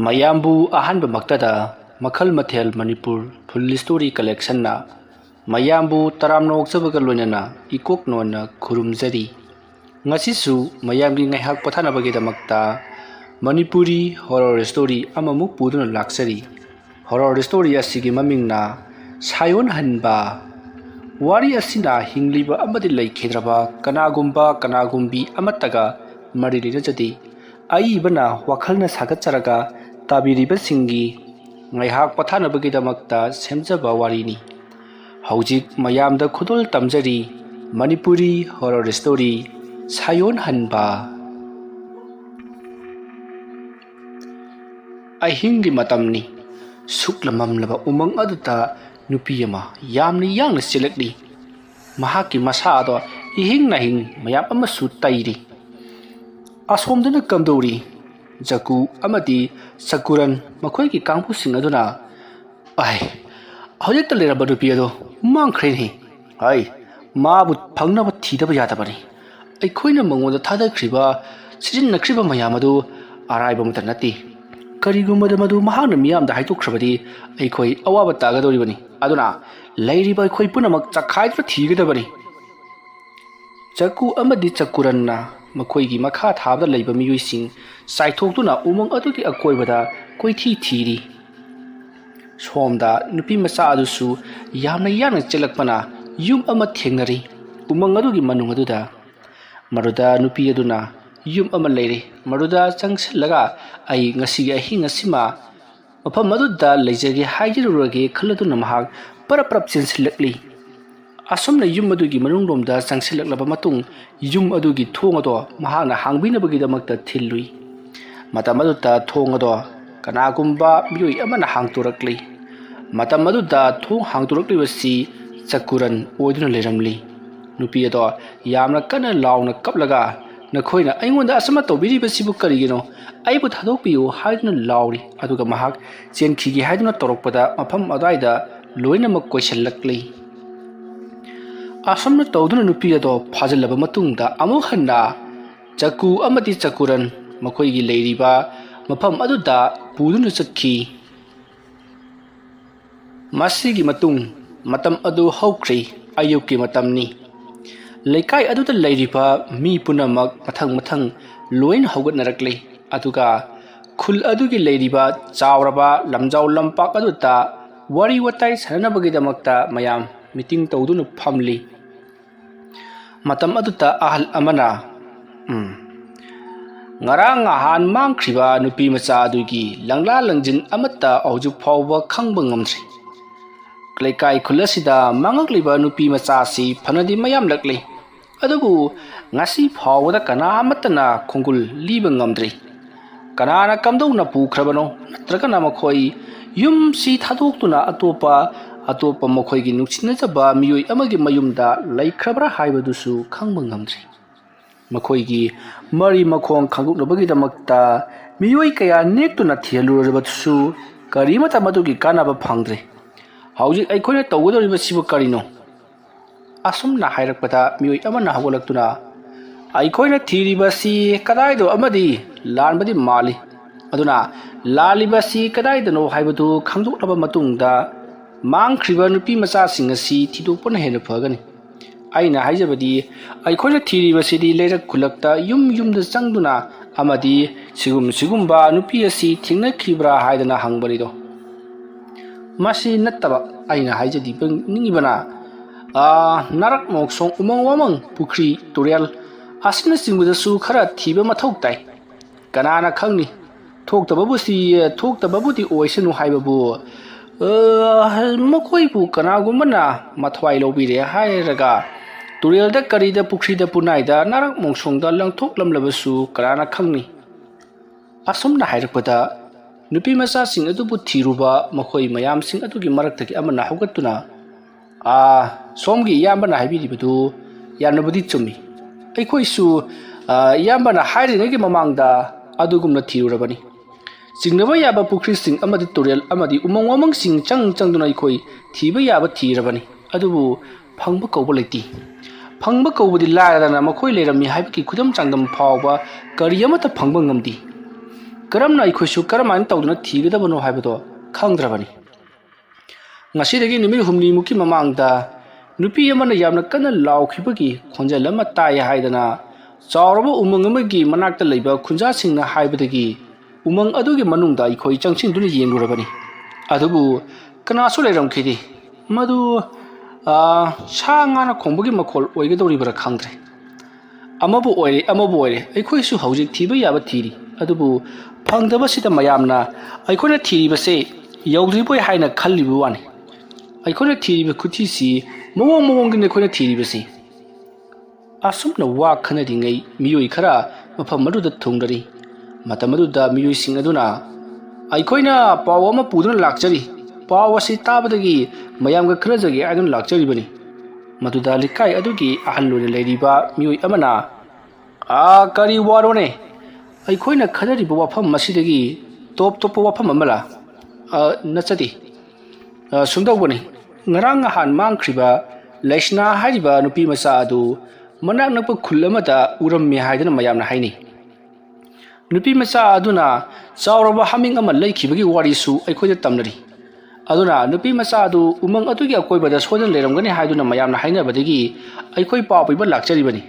ꯃꯌꯥꯝꯕꯨ ꯑꯍꯥꯟꯕ ꯃꯛꯇꯗ ꯃꯈꯜ ꯃꯊꯦꯜ ꯃꯅꯤꯄꯨꯔ ꯐꯨꯜ ꯁ꯭ꯇꯣꯔꯤ ꯀꯂꯦꯛꯁꯟꯅ ꯃꯌꯥꯝꯕꯨ ꯇꯔꯥꯝꯅ ꯂꯣꯏꯅꯅ ꯏꯀꯣꯛꯅꯣꯟꯅ ꯈꯨꯔꯨꯝꯖꯔꯤ꯫ ꯉꯁꯤꯁꯨ ꯃꯌꯥꯝꯒꯤ ꯉꯥꯏꯍꯥꯛ ꯄꯣꯊꯥꯅꯕꯒꯤꯗꯃꯛꯇ ꯃꯅꯤꯄꯨꯔꯤ ꯍꯣꯔꯔ ꯁ꯭ꯇꯣꯔꯤ ꯑꯃꯃꯨꯛ ꯄꯨꯗꯨꯅ ꯂꯥꯛꯆꯔꯤ꯫ ꯍꯣꯔꯔ ꯁ꯭ꯇꯣꯔꯤ ꯑꯁꯤꯒꯤ ꯃꯃꯤꯡꯅ ꯁꯥꯌꯣꯟꯍꯟꯕ꯫ ꯋꯥꯔꯤ ꯑꯁꯤꯅ ꯍꯤꯡꯂꯤꯕ ꯑꯃꯗꯤ ꯂꯩꯈꯤꯗ꯭ꯔꯕ ꯀꯅꯥꯒꯨꯝꯕꯤ ꯑꯃꯠꯇꯒ ꯃꯔꯤ ꯂꯩꯅꯖꯗꯦ꯫ ꯑꯏꯕꯅ ꯋꯥꯈꯜꯅ ꯁꯥꯒꯠꯆꯔꯒ ꯇꯥꯕꯤꯔꯤꯕꯁꯤꯡꯒꯤ ꯉꯥꯏꯍꯥꯛ ꯄꯣꯊꯥꯅꯕꯒꯤꯗꯃꯛꯇ ꯁꯦꯝꯖꯕ ꯋꯥꯔꯤꯅꯤ꯫ ꯍꯧꯖꯤꯛ ꯃꯌꯥꯝꯗ ꯈꯨꯗꯣꯜ ꯇꯝꯖꯔꯤ ꯃꯅꯤꯄꯨꯔꯤ ꯍꯣꯔꯔ ꯁ꯭ꯇꯣꯔꯤ ꯁꯥꯌꯣꯟꯍꯟꯕ꯫ ꯑꯍꯤꯡꯒꯤ ꯃꯇꯝꯅꯤ꯫ ꯁꯨꯛꯂ ꯃꯝꯂꯕ ꯎꯃꯪ ꯑꯗꯨꯗ ꯅꯨꯄꯤ ꯑꯃ ꯌꯥꯝꯅ ꯌꯥꯡꯅ ꯆꯦꯜꯂꯛꯂꯤ꯫ ꯃꯍꯥꯛꯀꯤ ꯃꯁꯥ ꯑꯗꯣ ꯏꯍꯤꯡ ꯅꯥꯍꯤꯡ ꯃꯌꯥꯝ ꯑꯃꯁꯨ ꯇꯩꯔꯤ꯫ ꯑꯁꯣꯝꯗꯅ ꯀꯝꯗꯧꯔꯤ? ꯖꯀꯨ ꯑꯃꯗꯤ ꯆꯀꯨꯔꯟ ꯃꯈꯣꯏꯒꯤ ꯀꯥꯡꯕꯨꯁꯤꯡ ꯑꯗꯨꯅ ꯍꯧꯖꯤꯛꯇ ꯂꯩꯔꯝꯕ ꯅꯨꯄꯤ ꯑꯗꯣ ꯃꯥꯡꯈ꯭ꯔꯦꯅꯦ꯫ ꯃꯥꯕꯨ ꯐꯪꯅꯕ ꯊꯤꯗꯕ ꯌꯥꯗꯕꯅꯤ꯫ ꯑꯩꯈꯣꯏꯅ ꯃꯉꯣꯟꯗ ꯊꯥꯗꯈ꯭ꯔꯤꯕ ꯁꯤꯖꯤꯟꯅꯈ꯭ꯔꯤꯕ ꯃꯌꯥꯝ ꯑꯗꯨ ꯑꯔꯥꯏꯕ ꯑꯃꯠꯇ ꯅꯠꯇꯦ꯫ ꯀꯔꯤꯒꯨꯝꯕꯗ ꯃꯗꯨ ꯃꯍꯥꯛꯅ ꯃꯤꯌꯥꯝꯗ ꯍꯥꯏꯗꯣꯛꯈ꯭ꯔꯕꯗꯤ ꯑꯩꯈꯣꯏ ꯑꯋꯥꯕ ꯇꯥꯒꯗꯧꯔꯤꯕꯅꯤ꯫ ꯑꯗꯨꯅ ꯂꯩꯔꯤꯕ ꯑꯩꯈꯣꯏ ꯄꯨꯝꯅꯃꯛ ꯆꯈꯥꯏꯗꯨꯅ ꯊꯤꯒꯗꯕꯅꯤ꯫ ꯖꯀꯨ ꯑꯃꯗꯤ ꯆꯀꯨꯔꯟꯅ ꯃꯈꯣꯏꯒꯤ ꯃꯈꯥ ꯊꯥꯕꯗ ꯂꯩꯕ ꯃꯤꯑꯣꯏꯁꯤꯡ ꯆꯥꯏꯊꯣꯛꯇꯨꯅ ꯎꯃꯪ ꯑꯗꯨꯒꯤ ꯑꯀꯣꯏꯕꯗ ꯀꯣꯏꯊꯤ ꯊꯤꯔꯤ꯫ ꯁꯣꯝꯗ ꯅꯨꯄꯤ ꯃꯆꯥ ꯑꯗꯨꯁꯨ ꯌꯥꯝꯅ ꯌꯥꯡꯅ ꯆꯦꯜꯂꯛꯄꯅ ꯌꯨꯝ ꯑꯃ ꯊꯦꯡꯅꯔꯤ ꯎꯃꯪ ꯑꯗꯨꯒꯤ ꯃꯅꯨꯡ ꯑꯗꯨꯗ꯫ ꯃꯗꯨꯗ ꯅꯨꯄꯤ ꯑꯗꯨꯅ ꯌꯨꯝ ꯑꯃ ꯂꯩꯔꯦ꯫ ꯃꯗꯨꯗ ꯆꯪꯁꯤꯜꯂꯒ ꯑꯩ ꯉꯁꯤꯒꯤ ꯑꯍꯤꯡ ꯑꯁꯤꯃ ꯃꯐꯝ ꯑꯗꯨꯗ ꯂꯩꯖꯒꯦ ꯍꯥꯏꯖꯔꯨꯔꯒꯦ ꯈꯜꯂꯗꯨꯅ ꯃꯍꯥꯛ ꯄꯔꯞ ꯆꯦꯟꯁꯤꯜꯂꯛꯂꯤ꯫ ꯑꯁꯨꯝꯅ ꯌꯨꯝ ꯑꯗꯨꯒꯤ ꯃꯅꯨꯡꯂꯣꯝꯗ ꯆꯪꯁꯤꯜꯂꯛꯂꯕ ꯃꯇꯨꯡ ꯌꯨꯝ ꯑꯗꯨꯒꯤ ꯊꯣꯡ ꯑꯗꯣ ꯃꯍꯥꯛꯅ ꯍꯥꯡꯕꯤꯅꯕꯒꯤꯗꯃꯛꯇ ꯊꯤꯜꯂꯨꯏ꯫ ꯃꯇꯝ ꯑꯗꯨꯗ ꯊꯣꯡ ꯑꯗꯣ ꯀꯅꯥꯒꯨꯝꯕ ꯃꯤꯑꯣꯏ ꯑꯃꯅ ꯍꯥꯡꯇꯣꯔꯛꯂꯤ꯫ ꯃꯇꯝ ꯑꯗꯨꯗ ꯊꯣꯡ ꯍꯥꯡꯇꯣꯔꯛꯂꯤꯕꯁꯤ ꯆꯀꯨꯔꯟ ꯑꯣꯏꯗꯨꯅ ꯂꯩꯔꯝꯂꯤ꯫ ꯅꯨꯄꯤ ꯑꯗꯣ ꯌꯥꯝꯅ ꯀꯟꯅ ꯂꯥꯎꯅ ꯀꯞꯂꯒ "ꯅꯈꯣꯏꯅ ꯑꯩꯉꯣꯟꯗ ꯑꯁꯨꯝꯅ ꯇꯧꯕꯤꯔꯤꯕꯁꯤꯕꯨ ꯀꯔꯤꯒꯤꯅꯣ? ꯑꯩꯕꯨ ꯊꯥꯗꯣꯛꯄꯤꯌꯨ" ꯍꯥꯏꯗꯨꯅ लाउरी। अदुगा महाक चेनखिगे हाइदुना तौरक्पदा मफम अदाइदा लोइनमक कोइसल्लक्ली। असमना तौदुना नुपी अदो फाजल्लबा मतुंगदा अमुक हन्ना जकु अमदि चकुरन मखोइगी लेरिबा मफम अदुदा पुदुना चक्खी। मसिगी मतुंग मतम अदु हौख्रे अयुक्की मतमनी। लेकाई अदुदा लेरिबा मी पुनमक मथंग मथंग लोइन हौगतनरक्ले। अदुगा खुल अदुगी लेरिबा चावरबा लमजाव लंपाक अदुदा वारी वताई सननबगिदमक्ता मयाम मीटिंग तौदुना फमली। मतम अदुदा अहल अमना ngarang ahan mangkhriba nupi macha adugi langla langjin amata aujuk phawba khangba ngamthri। Klaikai khulasida mangakliba nupi macha si phanadi mayam lakli adubu ngasi phawda kana amatana khongul liba ngamdri। Kanana kamdona pukhrabano natragana makhoi yum si thadoktuna atopa makhoigi nuksinajaba miyoi amagi mayumda laikhrabra haibadusu khangba ngamdri। मखोइगी मरी मखोंग खांगुकनबगिदमक्ता मियोइ कया नेक्तुना थियलुरबसु करीमता मदुगी कानाबा फंगद्रे। हौजिक अइखोइना तौगदौरिबसिबु करिनो? असुमना हाइरकपदा मियोइ अमना हगोलक्तुना अइखोइना थिरिबसि कदाइदो अमदि लानबदि माली। अदुना लालिबसि कदाइदनो हाइबदु खांदोकलबा मतुंगदा मांगख्रिबा नुपी मचासिंग असि थिदोकपना हेन फगनि। अइना हाइजबदि अइखोइना थिरिबसिदि लेरक खुलक्ता yum युमदा चंगदुना अमदि सिगुम्बा नुपी असि थिंगनख्रिब्रा हाइदना हंगबनिदो। मसि नत्तबा अइना हाइजदि निंगिबना नरक मोक्सोंग उमंग वामंग पुख्री तुरेल असिना सिंगबदसु खरा थिबा मथौ ताइ। कनाना खंगनि थोक्तबबुदि ओइसनु हाइबबु मखोइबु कनागुमना मथवाइ लौबिरे हाइरगा तुरेलदा करीदा पुख्रीदा पुनाइदा नरक मोंगसोंदा लंगथोकलमलबसु कनाना खंगनि। असुमना हाइरकपदा नुपी मचासिंग अदुबु थिरुबा मखोइ मयामसिंग अदुगी मरक्तगी अमना हौगतुना सोमगी इयाम्बना हाइबिरिबदु यामनबुदि चुम्मि। अइखोइसु इयाम्बना हाइरिङैगी ममांगदा अदुगुमना थिरुरबनि। चिंगनबा याबा पुख्रीसिंग अमदि तुरेल अमदि उमंग वामंगसिंग चंगदुना अइखोइ थिबा याबा थिरबनि। अदुबु फंगबा कौबा लैति। फंगबा कौबदि लायदना मखोइ लेरमि हाइबकी खुदम चांगदम फावबा करी अमता फंगबा ngamdi। ꯀꯔꯝꯅ ꯑꯩꯈꯣꯏꯁꯨ ꯀꯔꯝꯍꯥꯏꯅ ꯇꯧꯗꯨꯅ ꯊꯤꯒꯗꯕꯅꯣ ꯍꯥꯏꯕꯗꯣ ꯈꯪꯗ꯭ꯔꯕꯅꯤ꯫ ꯉꯁꯤꯗꯒꯤ ꯅꯨꯃꯤꯠ ꯍꯨꯝꯅꯤꯃꯨꯛꯀꯤ ꯃꯃꯥꯡꯗ ꯅꯨꯄꯤ ꯑꯃꯅ ꯌꯥꯝꯅ ꯀꯟꯅ ꯂꯥꯎꯈꯤꯕꯒꯤ ꯈꯣꯟꯖꯦꯜ ꯑꯃ ꯇꯥꯏ ꯍꯥꯏꯗꯅ ꯆꯥꯎꯔꯕ ꯎꯃꯪ ꯑꯃꯒꯤ ꯃꯅꯥꯛꯇ ꯂꯩꯕ ꯈꯨꯟꯖꯥꯁꯤꯡꯅ ꯍꯥꯏꯕꯗꯒꯤ ꯎꯃꯪ ꯑꯗꯨꯒꯤ ꯃꯅꯨꯡꯗ ꯑꯩꯈꯣꯏ ꯆꯪꯁꯤꯟꯗꯨꯅ ꯌꯦꯡꯂꯨꯔꯕꯅꯤ꯫ ꯑꯗꯨꯕꯨ ꯀꯅꯥꯁꯨ ꯂꯩꯔꯝꯈꯤꯗꯦ꯫ ꯃꯗꯨ ꯁꯥ ꯉꯥꯅ ꯈꯣꯡꯕꯒꯤ ꯃꯈꯣꯜ ꯑꯣꯏꯒꯗꯧꯔꯤꯕ꯭ꯔꯥ ꯈꯪꯗ꯭ꯔꯦ꯫ ꯑꯃꯕꯨ ꯑꯣꯏꯔꯦ ꯑꯩꯈꯣꯏꯁꯨ ꯍꯧꯖꯤꯛ ꯊꯤꯕ ꯌꯥꯕ ꯊꯤꯔꯤ, ꯑꯗꯨꯕु ꯐꯪꯗꯕꯁꯤꯗ ꯃꯌꯥꯝꯅ ꯑꯩꯈꯣꯏꯅ ꯊꯤꯔꯤꯕꯁꯦ ꯌꯧꯗ꯭ꯔꯤꯕꯣꯏ ꯍꯥꯏꯅ ꯈꯜꯂꯤꯕ ꯋꯥꯅꯤ꯫ ꯑꯩꯈꯣꯏꯅ ꯊꯤꯔꯤꯕ ꯈꯨꯊꯤꯁꯤ ꯃꯑꯣꯡꯒꯤꯅꯤ ꯑꯩꯈꯣꯏꯅ ꯊꯤꯔꯤꯕꯁꯤ꯫ ꯑꯁꯨꯝꯅ ꯋꯥ ꯈꯟꯅꯔꯤꯉꯩ ꯃꯤꯑꯣꯏ ꯈꯔ ꯃꯐꯝ ꯑꯗꯨꯗ ꯊꯨꯡꯂꯔꯤ꯫ ꯃꯇꯝ ꯑꯗꯨꯗ ꯃꯤꯑꯣꯏꯁꯤꯡ ꯑꯗꯨꯅ ꯑꯩꯈꯣꯏꯅ ꯄꯥꯎ ꯑꯃ ꯄꯨꯗꯨꯅ ꯂꯥꯛꯆꯔꯤ, ꯄꯥꯎ ꯑꯁꯤ ꯇꯥꯕꯗꯒꯤ ꯃꯌꯥꯝꯒ ꯈꯟꯅꯖꯒꯦ ꯍꯥꯏꯗꯨꯅ ꯂꯥꯛꯆꯔꯤꯕꯅꯤ꯫ ꯃꯗꯨꯗ ꯂꯩꯀꯥꯏ ꯑꯗꯨꯒꯤ ꯑꯍꯜ ꯑꯣꯏꯅ ꯂꯩꯔꯤꯕ ꯃꯤꯑꯣꯏ ꯑꯃꯅ ꯀꯔꯤ ꯋꯥꯔꯣꯅꯦ? ꯑꯩꯈꯣꯏꯅ ꯈꯟꯅꯔꯤꯕ ꯋꯥꯐꯝ ꯑꯁꯤꯗꯒꯤ ꯇꯣꯞ ꯇꯣꯞꯄ ꯋꯥꯐꯝ ꯑꯃꯂ? ꯅꯠꯆꯗꯦ, ꯁꯨꯝꯗꯧꯕꯅꯤ꯫ ꯉꯔꯥꯡ ꯅꯍꯥꯟ ꯃꯥꯡꯈ꯭ꯔꯤꯕ ꯂꯩꯁꯅꯥ ꯍꯥꯏꯔꯤꯕ ꯅꯨꯄꯤ ꯃꯆꯥ ꯑꯗꯨ ꯃꯅꯥꯛ ꯅꯛꯄ ꯈꯨꯜ ꯑꯃꯗ ꯎꯔꯝꯃꯦ ꯍꯥꯏꯗꯨꯅ ꯃꯌꯥꯝꯅ ꯍꯥꯏꯅꯩ꯫ ꯅꯨꯄꯤ ꯃꯆꯥ ꯑꯗꯨꯅ ꯆꯥꯎꯔꯕ ꯍꯥꯃꯦꯡ ꯑꯃ ꯂꯩꯈꯤꯕꯒꯤ ꯋꯥꯔꯤꯁꯨ ꯑꯩꯈꯣꯏꯗ ꯇꯝꯅꯔꯤ꯫ ꯑꯗꯨꯅ ꯅꯨꯄꯤ ꯃꯆꯥ ꯑꯗꯨ ꯎꯃꯪ ꯑꯗꯨꯒꯤ ꯑꯀꯣꯏꯕꯗ ꯁꯣꯏꯗꯅ ꯂꯩꯔꯝꯒꯅꯤ ꯍꯥꯏꯗꯨꯅ ꯃꯌꯥꯝꯅ ꯍꯥꯏꯅꯕꯗꯒꯤ ꯑꯩꯈꯣꯏ ꯄꯥꯎ ꯄꯤꯕ ꯂꯥꯛꯆꯔꯤꯕꯅꯤ꯫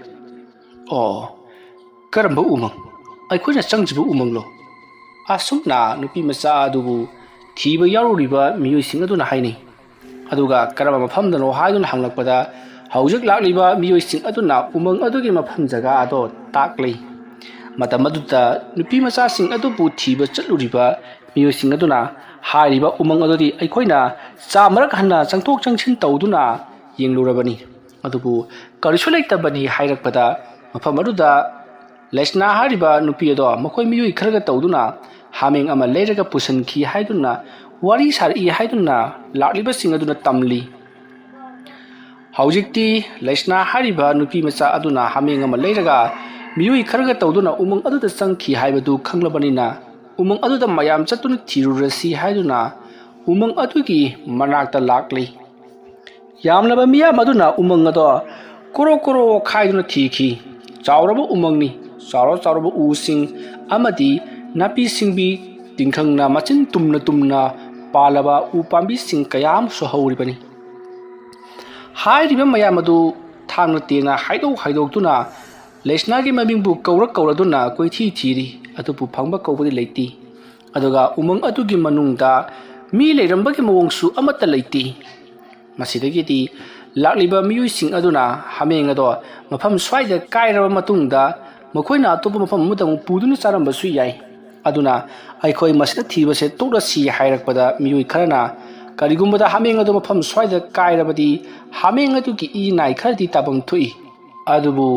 ꯀꯔꯝꯕ ꯎꯃꯪ? ꯑꯩꯈꯣꯏꯅ ꯆꯪꯖꯤꯕ ꯎꯃꯪꯂꯣ? ꯑꯁꯨꯝꯅ ꯅꯨꯄꯤ ꯃꯆꯥ ꯑꯗꯨꯕꯨ ꯊꯤꯕ ꯌꯥꯎꯔꯨꯔꯤꯕ ꯃꯤꯑꯣꯏꯁꯤꯡ ꯑꯗꯨꯅ ꯍꯥꯏꯅꯩ꯫ ꯑꯗꯨꯒ ꯀꯔꯝꯕ ꯃꯐꯝꯗꯅꯣ ꯍꯥꯏꯗꯨꯅ ꯍꯪꯂꯛꯄꯗ ꯍꯧꯖꯤꯛ ꯂꯥꯛꯂꯤꯕ ꯃꯤꯑꯣꯏꯁꯤꯡ ꯑꯗꯨꯅ ꯎꯃꯪ ꯑꯗꯨꯒꯤ ꯃꯐꯝ ꯖꯒꯥ ꯑꯗꯣ ꯇꯥꯛꯂꯤ꯫ ꯃꯇꯝ ꯑꯗꯨꯗ ꯅꯨꯄꯤ ꯃꯆꯥꯁꯤꯡ ꯑꯗꯨꯕꯨ ꯊꯤꯕ ꯆꯠꯂꯨꯔꯤꯕ ꯃꯤꯑꯣꯏꯁꯤꯡ ꯑꯗꯨꯅ ꯍꯥꯏꯔꯤꯕ ꯎꯃꯪ ꯑꯗꯨꯗꯤ ꯑꯩꯈꯣꯏꯅ ꯆꯥꯃꯔꯛ ꯍꯟꯅ ꯆꯪꯊꯣꯛ ꯆꯪꯁꯤꯟ ꯇꯧꯗꯨꯅ ꯌꯦꯡꯂꯨꯔꯕꯅꯤ, ꯑꯗꯨꯕꯨ ꯀꯔꯤꯁꯨ ꯂꯩꯇꯕꯅꯤ ꯍꯥꯏꯔꯛꯄꯗ ꯃꯐꯝ ꯑꯗꯨꯗ ꯂꯩꯁꯅꯥ ꯍꯥꯏꯔꯤꯕ ꯅꯨꯄꯤ ꯑꯗꯣ ꯃꯈꯣꯏ ꯃꯤꯑꯣꯏ ꯈꯔꯒ ꯇꯧꯗꯨꯅ ꯍꯥꯃꯦꯡ ꯑꯃ ꯂꯩꯔꯒ ꯄꯨꯁꯤꯟꯈꯤ ꯍꯥꯏꯗꯨꯅ ꯋꯥꯔꯤ ꯁꯥꯔꯛꯏ ꯍꯥꯏꯗꯨꯅ ꯂꯥꯛꯂꯤꯕꯁꯤꯡ ꯑꯗꯨꯅ ꯇꯝꯂꯤ꯫ ꯍꯧꯖꯤꯛꯇꯤ ꯂꯩꯁꯅꯥ ꯍꯥꯏꯔꯤꯕ ꯅꯨꯄꯤ ꯃꯆꯥ ꯑꯗꯨꯅ ꯍꯥꯃꯦꯡ ꯑꯃ ꯂꯩꯔꯒ ꯃꯤꯑꯣꯏ ꯈꯔꯒ ꯇꯧꯗꯨꯅ ꯎꯃꯪ ꯑꯗꯨꯗ ꯆꯪꯈꯤ ꯍꯥꯏꯕꯗꯨ ꯈꯪꯂꯕꯅꯤꯅ ꯎꯃꯪ ꯑꯗꯨꯗ ꯃꯌꯥꯝ ꯆꯠꯇꯨꯅ ꯊꯤꯔꯨꯔꯁꯤ ꯍꯥꯏꯗꯨꯅ ꯎꯃꯪ ꯑꯗꯨꯒꯤ ꯃꯅꯥꯛꯇ ꯂꯥꯛꯂꯤ꯫ ꯌꯥꯝꯂꯕ ꯃꯤꯌꯥꯝ ꯑꯗꯨꯅ ꯎꯃꯪ ꯑꯗꯣ ꯀꯣꯔꯣ ꯈꯥꯏꯗꯨꯅ ꯊꯤꯈꯤ꯫ ꯆꯥꯎꯔꯕ ꯎꯃꯪꯅꯤ꯫ ꯆꯥꯎꯔꯕ ꯎꯁꯤꯡ ꯑꯃꯗꯤ ꯅꯥꯄꯤ ꯁꯤꯡꯕꯤ ꯇꯤꯡꯈꯪꯅ ꯃꯆꯤꯟ ꯇꯨꯝꯅ ꯄꯥꯜꯂꯕ ꯎ ꯄꯥꯝꯕꯤꯁꯤꯡ ꯀꯌꯥ ꯑꯃꯁꯨ ꯍꯧꯔꯤꯕꯅꯤ꯫ ꯍꯥꯏꯔꯤꯕ ꯃꯌꯥꯝ ꯑꯗꯨ ꯊꯥꯡꯅ ꯇꯦꯡꯅ ꯍꯥꯏꯗꯣꯛꯇꯨꯅ ꯂꯩꯁꯅꯥꯒꯤ ꯃꯃꯤꯡꯕꯨ ꯀꯧꯔꯗꯨꯅ ꯀꯣꯏꯊꯤ ꯊꯤꯔꯤ, ꯑꯗꯨꯕꯨ ꯐꯪꯕ ꯀꯧꯕꯗꯤ ꯂꯩꯇꯦ꯫ ꯑꯗꯨꯒ ꯎꯃꯪ ꯑꯗꯨꯒꯤ ꯃꯅꯨꯡꯗ ꯃꯤ ꯂꯩꯔꯝꯕꯒꯤ ꯃꯑꯣꯡꯁꯨ ꯑꯃꯠꯇ ꯂꯩꯇꯦ꯫ ꯃꯁꯤꯗꯒꯤꯗꯤ ꯂꯥꯛꯂꯤꯕ ꯃꯤꯑꯣꯏꯁꯤꯡ ꯑꯗꯨꯅ ꯍꯥꯃꯦꯡ ꯑꯗꯣ ꯃꯐꯝ ꯁ꯭ꯋꯥꯏꯗ ꯀꯥꯏꯔꯕ ꯃꯇꯨꯡꯗ ꯃꯈꯣꯏꯅ ꯑꯇꯣꯞꯄ ꯃꯐꯝ ꯑꯃꯗ ꯑꯃꯨꯛ ꯄꯨꯗꯨꯅ ꯆꯥꯔꯝꯕꯁꯨ ꯌꯥꯏ꯫ ꯑꯗꯨꯅ ꯑꯩꯈꯣꯏ ꯃꯁꯤꯗ ꯊꯤꯕꯁꯦ ꯇꯣꯛꯂꯁꯤ ꯍꯥꯏꯔꯛꯄꯗ ꯃꯤꯑꯣꯏ ꯈꯔꯅ ꯀꯔꯤꯒꯨꯝꯕꯗ ꯍꯥꯃꯦꯡ ꯑꯗꯨ ꯃꯐꯝ ꯁ꯭ꯋꯥꯏꯗ ꯀꯥꯏꯔꯕꯗꯤ ꯍꯥꯃꯦꯡ ꯑꯗꯨꯒꯤ ꯏ ꯅꯥꯏ ꯈꯔꯗꯤ ꯇꯥꯐꯝ ꯊꯣꯛꯏ, ꯑꯗꯨꯕꯨ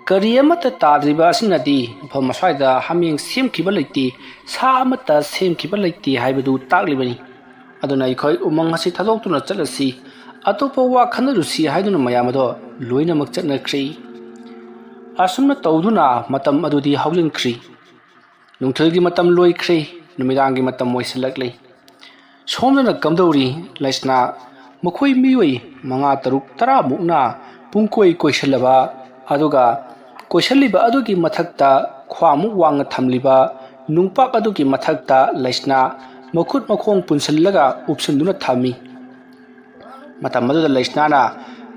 ꯀꯔꯤ ꯑꯃꯠꯇ ꯇꯥꯗ꯭ꯔꯤꯕ ꯑꯁꯤꯅꯗꯤ ꯃꯐꯝ ꯑꯁ꯭ꯋꯥꯏꯗ ꯍꯥꯃꯦꯡ ꯁꯦꯝꯈꯤꯕ ꯂꯩꯇꯦ, ꯁꯥ ꯑꯃꯠꯇ ꯁꯦꯝꯈꯤꯕ ꯂꯩꯇꯦ ꯍꯥꯏꯕꯗꯨ ताकलिबनी। अदुना अखोई उमंग हसी थादोक्तुना चलसी अतोप्पा वा खनरुसी हाइदुना मयाम अदो लोइनमक चटनख्री। असुमना तौदुना मतम अदुदी हौजनख्री। नुंथलगी मतम लोइख्री, नुमिदांगी मतम मोइसलक्ले। सोमदना कमदौरी लाइसना मखोई मियोई मंगा तरुक तरा मुकना पुंकोई कोइसलबा अदुगा कोइसलिबा अदुगी मथक्ता ख्वामुक वांग थमलिबा नुंपाक अदुगी मथक्ता लाइसना मखुत मखोंग पुनसलगा उपसंदुना थामी। मतम अदुदा लाइसनाना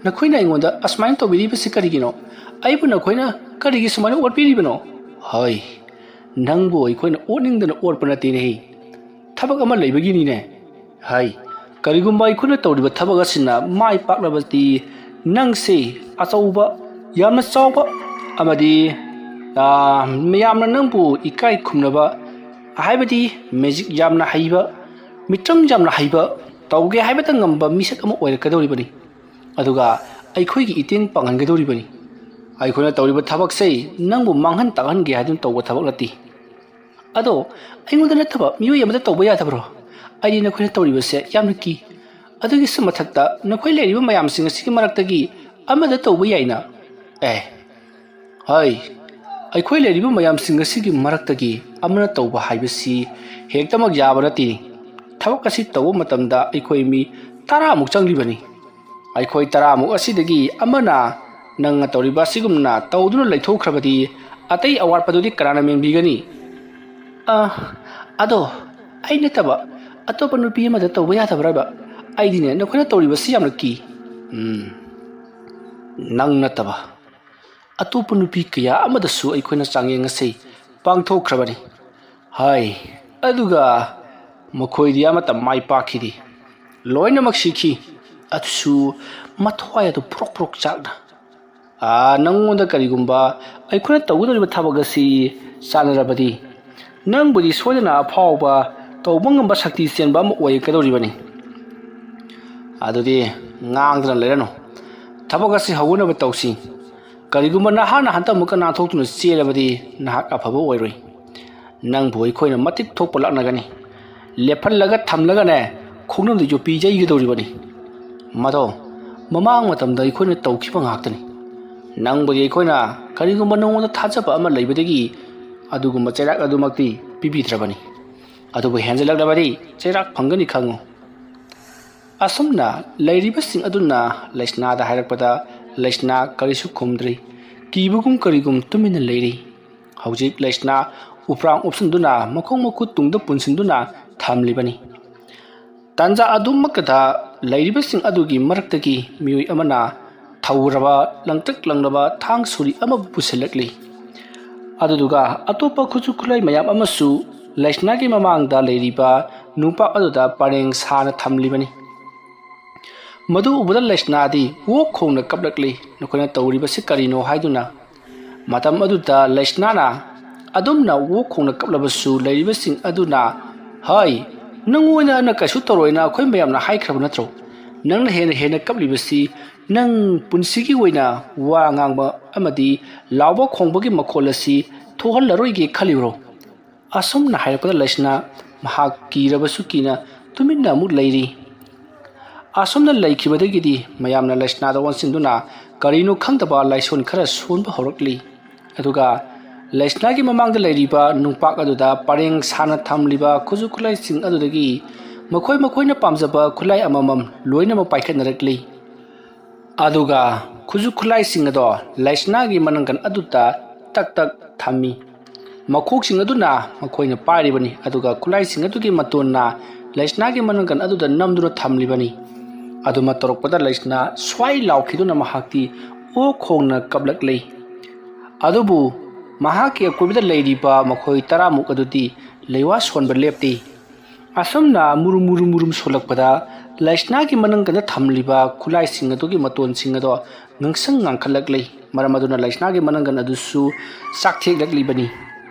नखोइना इंगोंदा असमाइन तौबिरिबसि करिगिनो आइबु नखोइना करिगि सुमाइन ओटपिरिबनो हाय नंगबो अखोइना ओटनिंगदना ओटपा नतेनेहि थबक अमा लैबगिनिने हाय करिगुम्बा अखोइना तौरिबा थबक असिना माइ पाक्लबति नंगसे अचौबा यामना चावबा अमदि मयामना नंगबु इकाइ खुमनबा हाइबदि मैजिक यामना हाइबा मित्रम यामना हाइबा तौगे हाइबता ngamba मिसक अमा ओइरकदौरिबनि अदुगा अखोइगी इतेंग पांगनगदौरिबनि अखोइना तौरिबा थबकसे नंगबु मांगहन तागहनगे हाइदुन तौबा थबक नति अदो अइंगोंदा नथबा मियोय अमदा तौबा यादबरो आइदि नखोइना तौरिबसे यामना की अदुगी समथक्ता नखोइ लेरिबा मयामसिंग सिगि मरक्तगी अमदा तौबा याइना हाय अखोइ लेरिबा मयामसिंग सिगि मरक्तगी अमना तौबा हाइबसि हेक्तमक याबा नति थबक असि तौबा मतमदा अखोइ मी 10 मुक चंगलिबनि अखोइ 10 मुक असिदगी अमना नंग तौरिबा सिगुमना तौदुना लैथोख्रबदि अतै अवारपदुदि कराना मेंबिगनि ꯑꯗꯣ ꯑꯩ ꯅꯠꯇꯕ ꯑꯇꯣꯞꯄ ꯅꯨꯄꯤ ꯑꯃꯗ ꯇꯧꯕ ꯌꯥꯗꯕ꯭ꯔꯥꯕ ꯑꯩꯗꯤꯅꯦ ꯅꯈꯣꯏꯅ ꯇꯧꯔꯤꯕꯁꯤ ꯌꯥꯝꯅ ꯀꯤ ꯅꯪ ꯅꯠꯇꯕ ꯑꯇꯣꯞꯄ ꯅꯨꯄꯤ ꯀꯌꯥ ꯑꯃꯗꯁꯨ ꯑꯩꯈꯣꯏꯅ ꯆꯥꯡꯌꯦꯡ ꯑꯁꯤ ꯄꯥꯡꯊꯣꯛꯈ꯭ꯔꯕꯅꯤ ꯍꯥꯏ ꯑꯗꯨꯒ ꯃꯈꯣꯏꯗꯤ ꯑꯃꯠꯇ ꯃꯥꯏ ꯄꯥꯛꯈꯤꯗꯦ ꯂꯣꯏꯅꯃꯛ ꯁꯤꯈꯤ ꯑꯗꯨꯁꯨ ꯃꯊ꯭ꯋꯥꯏ ꯑꯗꯨ ꯄ꯭ꯔꯣꯛ ꯄ꯭ꯔꯣꯛ ꯆꯥꯛꯅ ꯅꯪꯉꯣꯟꯗ ꯀꯔꯤꯒꯨꯝꯕ ꯑꯩꯈꯣꯏꯅ ꯇꯧꯒꯗꯧꯔꯤꯕ ꯊꯕꯛ ꯑꯁꯤ ꯆꯥꯟꯅꯔꯕꯗꯤ ꯅꯪꯕꯨꯗꯤ ꯁꯣꯏꯗꯅ ꯑꯐꯥꯎꯕ ꯇꯧꯕ ꯉꯝꯕ ꯁꯛꯇꯤ ꯆꯦꯟꯕ ꯑꯃ ꯑꯣꯏꯒꯗꯧꯔꯤꯕꯅꯤ ꯑꯗꯨꯗꯤ ꯉꯥꯡꯗꯅ ꯂꯩꯔꯅꯨ ꯊꯕꯛ ꯑꯁꯤ ꯍꯧꯅꯕ ꯇꯧꯁꯤ ꯀꯔꯤꯒꯨꯝꯕ ꯅꯍꯥꯛꯅ ꯍꯟꯇꯛ ꯑꯃꯨꯛꯀ ꯅꯥꯟꯊꯣꯛꯇꯨꯅ ꯆꯦꯜꯂꯕꯗꯤ ꯅꯍꯥꯛ ꯑꯐꯕ ꯑꯣꯏꯔꯣꯏ ꯅꯪꯕꯨ ꯑꯩꯈꯣꯏꯅ ꯃꯇꯤꯛ ꯊꯣꯛꯄ ꯂꯥꯛꯅꯒꯅꯤ ꯂꯦꯞꯍꯜꯂꯒ ꯊꯝꯂꯒꯅꯦ ꯈꯣꯡꯅꯝꯗ ꯌꯣꯠꯄꯤ ꯌꯩꯒꯗꯧꯔꯤꯕꯅꯤ ꯃꯗꯣ ꯃꯃꯥꯡ ꯃꯇꯝꯗ ꯑꯩꯈꯣꯏꯅ ꯇꯧꯈꯤꯕ ꯉꯥꯛꯇꯅꯤ ꯅꯪꯕꯨꯗꯤ ꯑꯩꯈꯣꯏꯅ ꯀꯔꯤꯒꯨꯝꯕ ꯅꯉꯣꯟꯗ ꯊꯥꯖꯕ ꯑꯃ ꯂꯩꯕꯗꯒꯤ ꯑꯗꯨꯒꯨꯝꯕ ꯆꯩꯔꯥꯛ ꯑꯗꯨꯃꯛꯇꯤ ꯄꯤꯕꯤꯗ꯭ꯔꯕꯅꯤ ꯑꯗꯨꯕꯨ ꯍꯦꯟꯖꯜꯂꯛꯂꯕꯗꯤ ꯆꯩꯔꯥꯛ ꯐꯪꯒꯅꯤ ꯈꯪꯉꯨ ꯑꯁꯨꯝꯅ ꯂꯩꯔꯤꯕꯁꯤꯡ ꯑꯗꯨꯅ ꯂꯩꯁꯅꯥꯗ ꯍꯥꯏꯔꯛꯄꯗ ꯂꯩꯁꯅꯥ ꯀꯔꯤꯁꯨ ꯈꯨꯝꯗ꯭ꯔꯤ ꯀꯤꯕꯒꯨꯝ ꯀꯔꯤꯒꯨꯝ ꯇꯨꯃꯤꯟꯅ ꯂꯩꯔꯤ ꯍꯧꯖꯤꯛ ꯂꯩꯁꯅꯥ ꯎꯄ꯭ꯔꯥꯡ ꯎꯞꯁꯤꯟꯗꯨꯅ ꯃꯈꯣꯡ ꯃꯈꯨꯠ ꯇꯨꯡꯗ ꯄꯨꯟꯁꯤꯟꯗꯨꯅ ꯊꯝꯂꯤꯕꯅꯤ ꯇꯥꯟꯖꯥ ꯑꯗꯨꯃꯛꯇꯗ ꯂꯩꯔꯤꯕꯁꯤꯡ ꯑꯗꯨꯒꯤ ꯃꯔꯛꯇꯒꯤ ꯃꯤꯑꯣꯏ ꯑꯃꯅ ꯊꯧꯔꯕ ꯂꯪꯇ꯭ꯔꯤꯛ ꯂꯪꯂꯕ ꯊꯥꯡ ꯁꯣꯔꯤ ꯑꯃꯕꯨ ꯄꯨꯁꯤꯜꯂꯛꯂꯤ ꯑꯗꯨꯗꯨꯒ ꯑꯇꯣꯞꯄ ꯈꯨꯠꯁꯨ ꯈꯨꯠꯂꯥꯏ ꯃꯌꯥꯝ ꯑꯃꯁꯨ ꯂꯩꯁꯅꯥꯒꯤ ꯃꯃꯥꯡꯗ ꯂꯩꯔꯤꯕ ꯅꯨꯄꯥ ꯑꯗꯨꯗ ꯄꯔꯦꯡ ꯁꯥꯅ ꯊꯝꯂꯤꯕꯅꯤ ꯃꯗꯨ ꯎꯕꯗ ꯂꯩꯁꯅꯥꯗꯤ ꯋꯣꯛ ꯈꯣꯡꯅ ꯀꯞꯂꯛꯂꯤ ꯅꯈꯣꯏꯅ ꯇꯧꯔꯤꯕꯁꯤ ꯀꯔꯤꯅꯣ ꯍꯥꯏꯗꯨꯅ ꯃꯇꯝ ꯑꯗꯨꯗ ꯂꯩꯁꯅꯥꯅ ꯑꯗꯨꯝꯅ ꯋꯣꯛ ꯈꯣꯡꯅ ꯀꯞꯂꯕꯁꯨ ꯂꯩꯔꯤꯕꯁꯤꯡ ꯑꯗꯨꯅ ꯍꯥꯏ ꯅꯪꯉꯣꯏꯅ ꯀꯩꯁꯨ ꯇꯧꯔꯣꯏꯅ ꯑꯩꯈꯣꯏ ꯃꯌꯥꯝꯅ ꯍꯥꯏꯈ꯭ꯔꯕ ꯅꯠꯇ꯭ꯔꯣ ꯅꯪꯅ ꯍꯦꯟꯅ ꯀꯞꯂꯤꯕꯁꯤ ꯅꯪ ꯄꯨꯟꯁꯤꯒꯤ ꯑꯣꯏꯅ ꯋꯥ ꯉꯥꯡꯕ ꯑꯃꯗꯤ ꯂꯥꯎꯕ ꯈꯣꯡꯕꯒꯤ ꯃꯈꯣꯜ ꯑꯁꯤ ꯊꯣꯛꯍꯜꯂꯔꯣꯏꯒꯦ ꯈꯜꯂꯤꯕ꯭ꯔꯣ ꯑꯁꯨꯝꯅ ꯍꯥꯏꯔꯛꯄꯗ ꯂꯩꯁꯅꯥ ꯃꯍꯥꯛ ꯀꯤꯔꯕꯁꯨ ꯀꯤꯅ ꯇꯨꯃꯤꯟꯅ ꯑꯃꯨꯛ ꯂꯩꯔꯤ ꯑꯁꯨꯝꯅ ꯂꯩꯈꯤꯕꯗꯒꯤꯗꯤ ꯃꯌꯥꯝꯅ ꯂꯩꯁꯅꯥꯗ ꯑꯣꯟꯁꯤꯟꯗꯨꯅ ꯀꯔꯤꯅꯣ ꯈꯪꯗꯕ ꯂꯥꯏꯁꯣꯟ ꯈꯔ ꯁꯣꯟꯕ ꯍꯧꯔꯛꯂꯤ ꯑꯗꯨꯒ ꯂꯩꯁꯅꯥꯒꯤ ꯃꯃꯥꯡꯗ ꯂꯩꯔꯤꯕ ꯅꯨꯡꯄꯥꯛ ꯑꯗꯨꯗ ꯄꯔꯦꯡ ꯁꯥꯅ ꯊꯝꯂꯤꯕ ꯈꯨꯠꯁꯨ ꯈꯨꯠꯂꯥꯏꯁꯤꯡ ꯑꯗꯨꯗꯒꯤ ꯃꯈꯣꯏꯅ ꯄꯥꯝꯖꯕ ꯈꯨꯠꯂꯥꯏ ꯑꯃꯃꯝ ꯂꯣꯏꯅꯃꯛ ꯄꯥꯏꯈꯠꯅꯔꯛꯂꯤ ꯑꯗꯨꯒ ꯈꯨꯠꯁꯨ ꯈꯨꯠꯂꯥꯏꯁꯤꯡ ꯑꯗꯣ ꯂꯩꯁꯅꯥꯒꯤ ꯃꯅꯪꯒꯟ ꯑꯗꯨꯗ ꯇꯛ ꯇꯛ ꯊꯝꯃꯤ ꯃꯈꯣꯛꯁꯤꯡ ꯑꯗꯨꯅ ꯃꯈꯣꯏꯅ ꯄꯥꯏꯔꯤꯕꯅꯤ ꯑꯗꯨꯒ ꯈꯨꯠꯂꯥꯏꯁꯤꯡ ꯑꯗꯨꯒꯤ ꯃꯇꯣꯟꯅ ꯂꯩꯁꯅꯥꯒꯤ ꯃꯅꯪꯒꯟ ꯑꯗꯨꯗ ꯅꯝꯗꯨꯅ ꯊꯝꯂꯤꯕꯅꯤ ꯑꯗꯨꯃ ꯇꯧꯔꯛꯄꯗ ꯂꯩꯁꯅꯥ ꯁ꯭ꯋꯥꯏ ꯂꯥꯎꯈꯤꯗꯨꯅ ꯃꯍꯥꯛꯇꯤ ꯑꯣꯛ ꯈꯣꯡꯅ ꯀꯞꯂꯛꯂꯤ ꯑꯗꯨꯕꯨ ꯃꯍꯥꯛꯀꯤ ꯑꯀꯣꯏꯕꯗ ꯂꯩꯔꯤꯕ ꯃꯈꯣꯏ 10ꯃꯨꯛ ꯑꯗꯨꯗꯤ ꯂꯩꯋꯥ ꯁꯣꯟꯕ ꯂꯦꯞꯇꯦ ꯑꯁꯨꯝꯅ ꯃꯨꯔꯨꯝ ꯁꯣꯜꯂꯛꯄꯗ ꯂꯩꯁꯅꯥꯒꯤ ꯃꯅꯪꯒꯟꯗ ꯊꯝꯂꯤꯕ ꯈꯨꯠꯂꯥꯏꯁꯤꯡ ꯑꯗꯨꯒꯤ ꯃꯇꯣꯟꯁꯤꯡ ꯑꯗꯣ ꯉꯪꯁꯪ ꯉꯥꯡꯈꯠꯂꯛꯂꯤ ꯃꯔꯝ ꯑꯗꯨꯅ ꯂꯩꯁꯅꯥꯒꯤ ꯃꯅꯪꯒꯟ ꯑꯗꯨꯁꯨ ꯆꯥꯛꯊꯦꯛꯂꯛꯂꯤꯕꯅꯤ